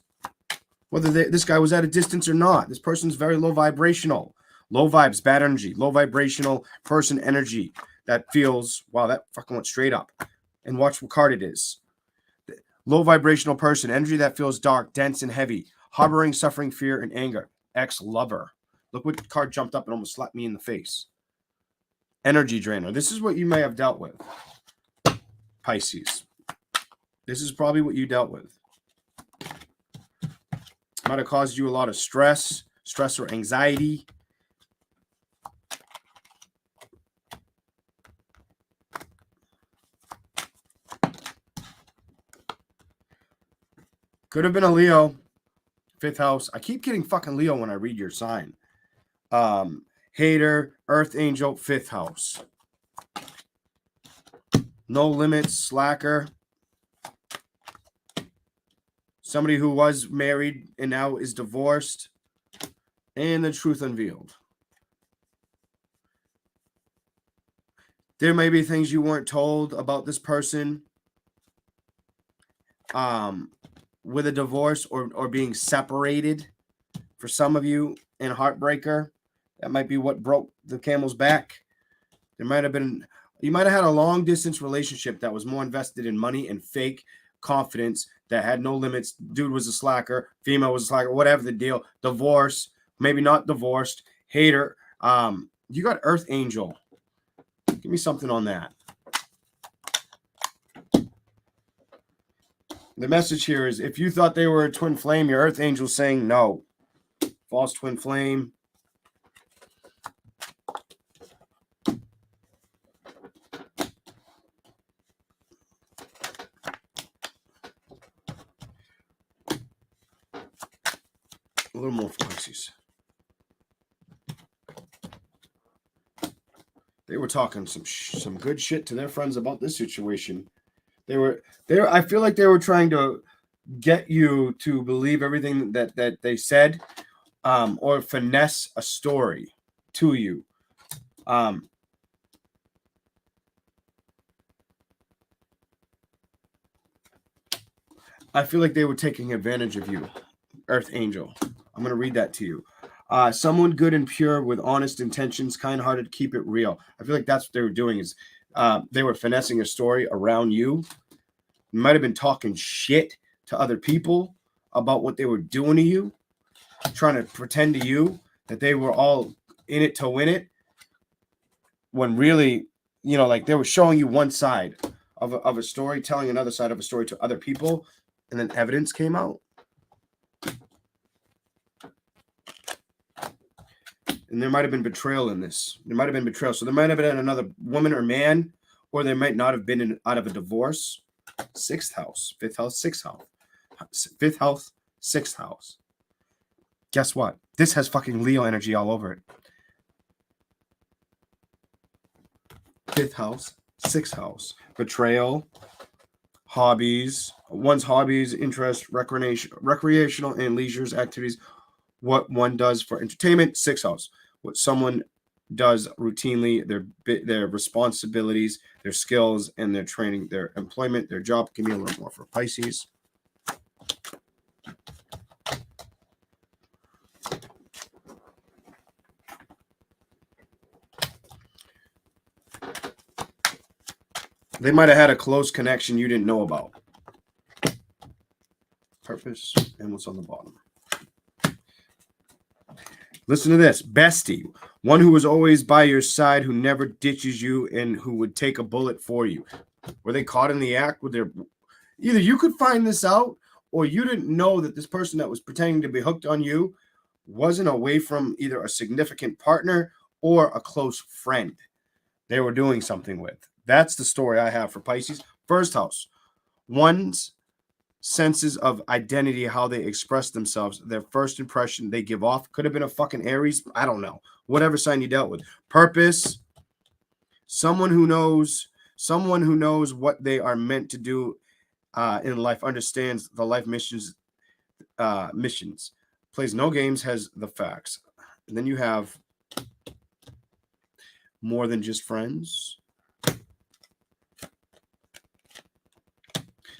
Whether this guy was at a distance or not, this person's very low vibrational. Low vibes, bad energy. Low vibrational person energy that feels, wow, that fucking went straight up. And watch what card it is. Low vibrational person energy that feels dark, dense, and heavy. Harboring, suffering, fear, and anger. Ex-lover. Look what card jumped up and almost slapped me in the face. Energy drainer. This is what you may have dealt with. Pisces. This is probably what you dealt with. Might have caused you a lot of stress or anxiety. Could have been a Leo. 5th house. I keep getting fucking Leo when I read your sign. Hater, Earth Angel, 5th house. No limits, slacker. Somebody who was married and now is divorced. And the truth unveiled. There may be things you weren't told about this person. With a divorce or being separated. For some of you in Heartbreaker, that might be what broke the camel's back. You might have had a long distance relationship that was more invested in money and fake confidence that had no limits. Dude was a slacker, female was a slacker, whatever the deal. Divorce, maybe not divorced. Hater. You got Earth Angel. Give me something on that. The message here is, if you thought they were a twin flame, your Earth Angel saying no. False twin flame. A little more for Pisces. They were talking some good shit to their friends about this situation. I feel like they were trying to get you to believe everything that they said, or finesse a story to you. I feel like they were taking advantage of you, Earth Angel. I'm going to read that to you. Someone good and pure with honest intentions, kind-hearted, keep it real. I feel like that's what they were doing is they were finessing a story around you. You might have been talking shit to other people about what they were doing to you, trying to pretend to you that they were all in it to win it, when really, you know, like they were showing you one side of a story, telling another side of a story to other people, and then evidence came out. And there might have been betrayal in this. There might have been betrayal. So there might have been another woman or man, or there might not have been out of a divorce. Sixth house, fifth house, sixth house. Fifth house, sixth house. Guess what? This has fucking Leo energy all over it. Fifth house, sixth house. Betrayal, hobbies, one's hobbies, interests, recreational and leisure activities, what one does for entertainment, sixth house. What someone does routinely, their responsibilities, their skills, and their training, their employment, their job. Give me a little more for Pisces. They might have had a close connection you didn't know about. Purpose and what's on the bottom. Listen to this. Bestie, one who was always by your side, who never ditches you, and who would take a bullet for you. Were they caught in the act with their... Either you could find this out, or you didn't know that this person that was pretending to be hooked on you wasn't away from either a significant partner or a close friend they were doing something with. That's the story I have for Pisces. First house. One's senses of identity, how they express themselves, their first impression they give off. Could have been a fucking Aries. I don't know. Whatever sign you dealt with. Purpose. Someone who knows what they are meant to do in life, understands the life missions, plays no games, has the facts. And then you have more than just friends.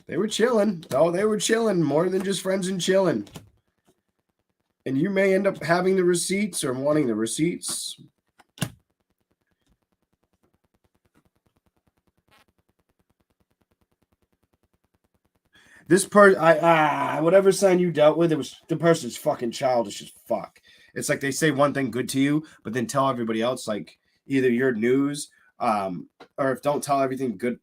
They were chilling. Oh, they were chilling. More than just friends and chilling. And you may end up having the receipts or wanting the receipts. This person, whatever sign you dealt with, the person's fucking childish as fuck. It's like they say one thing good to you, but then tell everybody else, like either your news, or if don't tell everything good.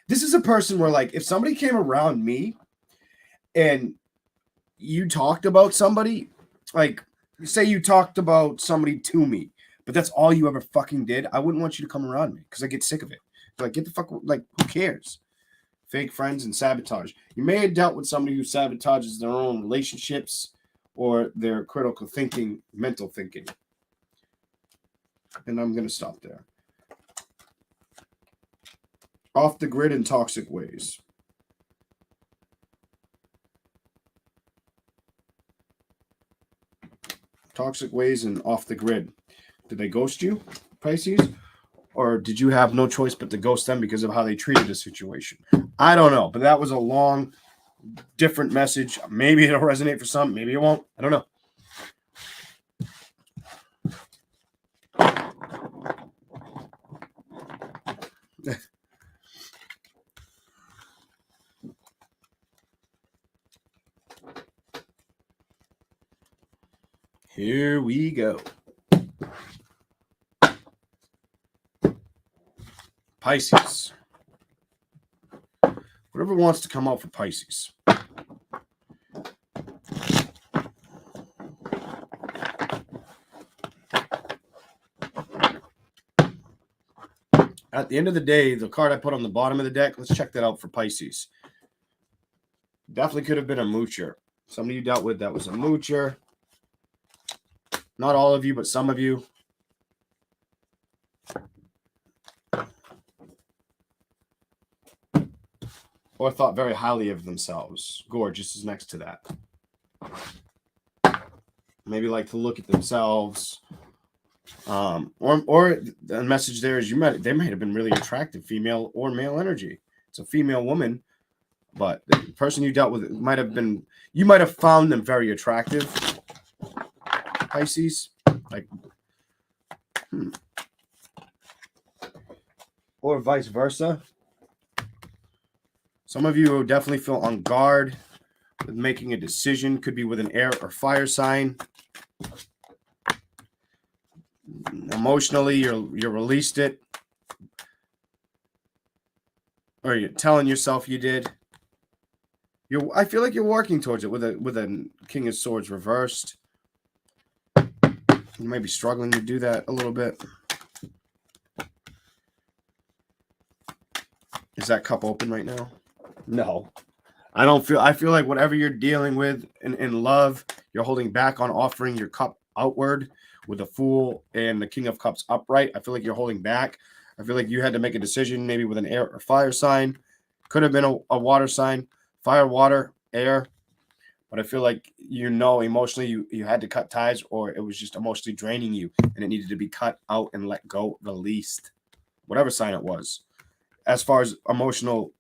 This is a person where, like, if somebody came around me and you talked about somebody, like, say you talked about somebody to me, but that's all you ever fucking did, I wouldn't want you to come around me because I get sick of it. Like, get the fuck, like, who cares? Fake friends and sabotage. You may have dealt with somebody who sabotages their own relationships or their critical thinking, mental thinking. And I'm going to stop there. Off the grid in toxic ways. Toxic ways and off the grid. Did they ghost you, Pisces? Or did you have no choice but to ghost them because of how they treated the situation? I don't know, but that was a long, different message. Maybe it'll resonate for some, maybe it won't. I don't know. Here we go. Pisces. Whatever wants to come out for Pisces. At the end of the day, the card I put on the bottom of the deck, let's check that out for Pisces. Definitely could have been a moocher. Somebody you dealt with that was a moocher. Not all of you, but some of you. Or thought very highly of themselves. Gorgeous is next to that. Maybe like to look at themselves. Or the message there is they might have been really attractive, female or male energy. It's a female woman, but the person you dealt with might have been, you might have found them very attractive. Pisces. Like, or vice versa. Some of you definitely feel on guard with making a decision. Could be with an air or fire sign. Emotionally, you released it, or you're telling yourself you did. I feel like you're working towards it with a King of Swords reversed. You might be struggling to do that a little bit. Is that cup open right now? No. I feel like whatever you're dealing with in love, you're holding back on offering your cup outward with the Fool and the King of Cups upright. I feel like you're holding back. I feel like you had to make a decision maybe with an air or fire sign. Could have been a water sign. Fire, water, air. But I feel like, emotionally you had to cut ties, or it was just emotionally draining you and it needed to be cut out and let go, released. Whatever sign it was. As far as emotional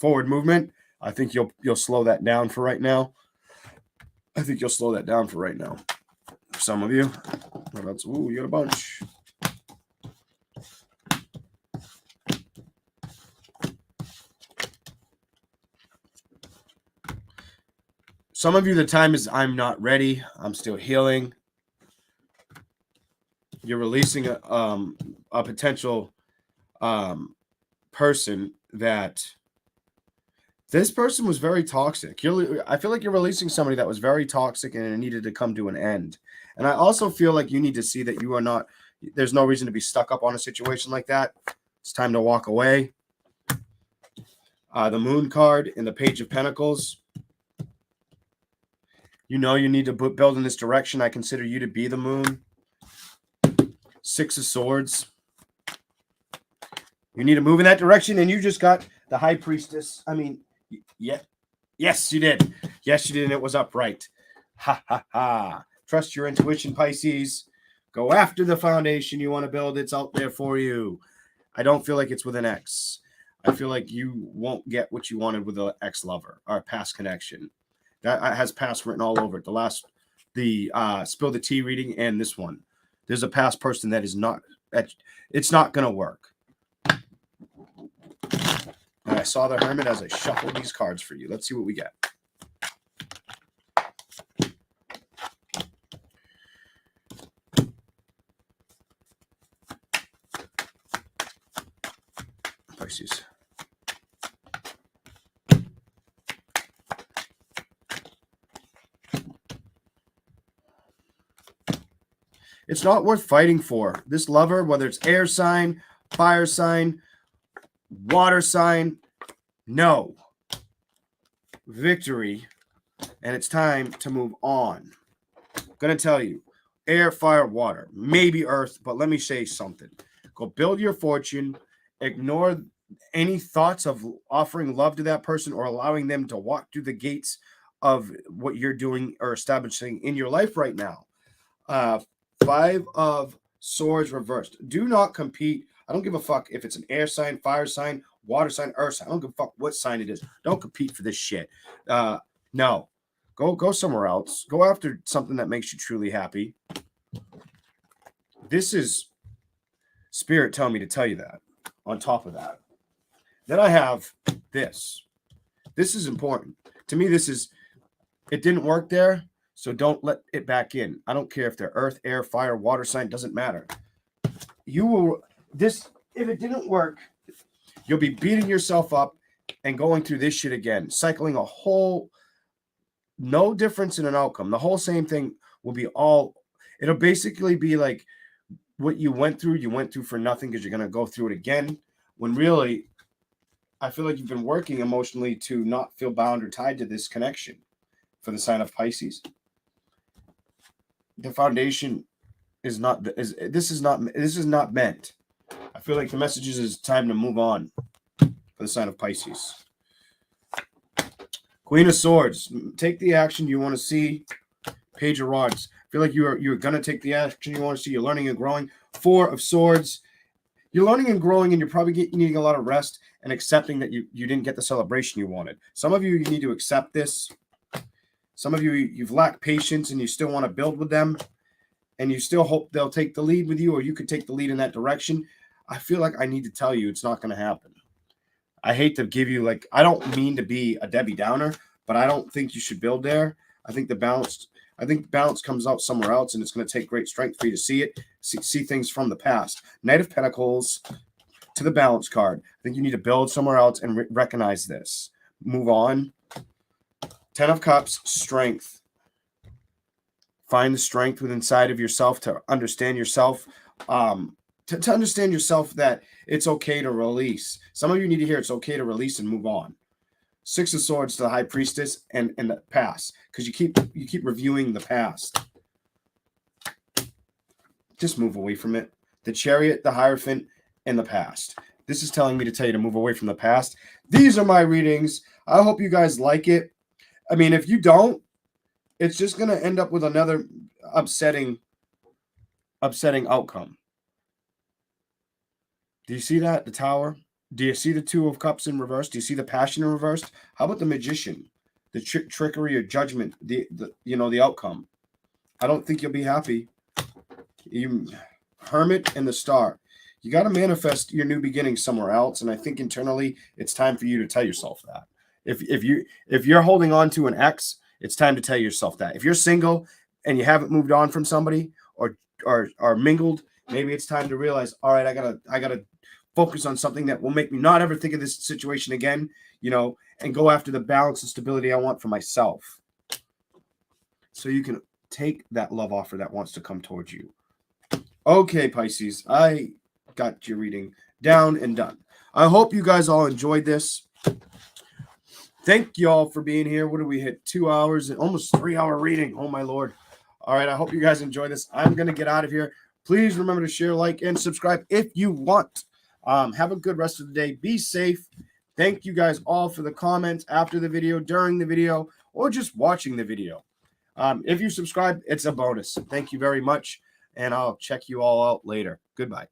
forward movement, I think you'll slow that down for right now. For some of you. You got a bunch. Some of you, the time is I'm not ready. I'm still healing. You're releasing a potential person that this person was very toxic. I feel like you're releasing somebody that was very toxic and it needed to come to an end. And I also feel like you need to see that you are not, there's no reason to be stuck up on a situation like that. It's time to walk away. The Moon card in the Page of Pentacles. You need to build in this direction. I consider you to be the Moon. Six of Swords. You need to move in that direction, and you just got the High Priestess. I mean, yeah. Yes, you did. Yes, you did, and it was upright. Ha, ha, ha. Trust your intuition, Pisces. Go after the foundation you want to build. It's out there for you. I don't feel like it's with an ex. I feel like you won't get what you wanted with an ex-lover or a past connection. That has past written all over it. The Spill the Tea reading and this one. There's a past person that is not, it's not going to work. And I saw the Hermit as I shuffled these cards for you. Let's see what we get. Pisces. It's not worth fighting for. This lover, whether it's air sign, fire sign, water sign, no. Victory. And it's time to move on. I'm going to tell you, air, fire, water, maybe earth, but let me say something. Go build your fortune. Ignore any thoughts of offering love to that person or allowing them to walk through the gates of what you're doing or establishing in your life right now. Five of Swords reversed. Do not compete. I don't give a fuck if it's an air sign, fire sign, water sign, earth sign. I don't give a fuck what sign it is. Don't compete for this shit. No. Go somewhere else. Go after something that makes you truly happy. This is Spirit telling me to tell you that. On top of that. Then I have this. This is important. To me, it didn't work there. So don't let it back in. I don't care if they're earth, air, fire, water sign, doesn't matter. If it didn't work, you'll be beating yourself up and going through this shit again. Cycling no difference in an outcome. The whole same thing will be it'll basically be like what you went through for nothing because you're going to go through it again. When really, I feel like you've been working emotionally to not feel bound or tied to this connection for the sign of Pisces. The foundation is not meant. I feel like the message is time to move on for the sign of Pisces. Queen of Swords, take the action you want to see. Page of Rods, I feel like you're gonna take the action you want to see. You're learning and growing. Four of Swords, you're learning and growing, and you're probably needing a lot of rest and accepting that you didn't get the celebration you wanted. Some of you need to accept this. Some of you've lacked patience and you still want to build with them. and you still hope they'll take the lead with you, or you could take the lead in that direction, I feel like I need to tell you it's not going to happen. I hate to give you, like, I don't mean to be a Debbie Downer, but I don't think you should build there. I think balance comes out somewhere else, and it's going to take great strength for you to see it, see things from the past. Knight of Pentacles to the balance card. I think you need to build somewhere else and recognize this. Move on. 10 of Cups, strength. Find the strength within inside of yourself to understand yourself. To understand yourself that it's okay to release. Some of you need to hear it's okay to release and move on. 6 of Swords to the High Priestess and the past, because you keep reviewing the past. Just move away from it. The Chariot, the Hierophant, and the past. This is telling me to tell you to move away from the past. These are my readings. I hope you guys like it. I mean, if you don't, it's just going to end up with another upsetting outcome. Do you see that? The Tower? Do you see the 2 of Cups in reverse? Do you see the Passion in reverse? How about the Magician? The trickery or judgment, the outcome. I don't think you'll be happy. Hermit and the Star. You got to manifest your new beginning somewhere else, and I think internally it's time for you to tell yourself that. If you're holding on to an ex, it's time to tell yourself that. If you're single and you haven't moved on from somebody or mingled, maybe it's time to realize, all right, I gotta focus on something that will make me not ever think of this situation again, and go after the balance and stability I want for myself. So you can take that love offer that wants to come towards you. Okay, Pisces, I got your reading down and done. I hope you guys all enjoyed this. Thank you all for being here. What did we hit? 2 hours and almost 3-hour reading. Oh, my Lord. All right, I hope you guys enjoy this. I'm going to get out of here. Please remember to share, like, and subscribe if you want. Have a good rest of the day. Be safe. Thank you guys all for the comments after the video, during the video, or just watching the video. If you subscribe, it's a bonus. Thank you very much, and I'll check you all out later. Goodbye.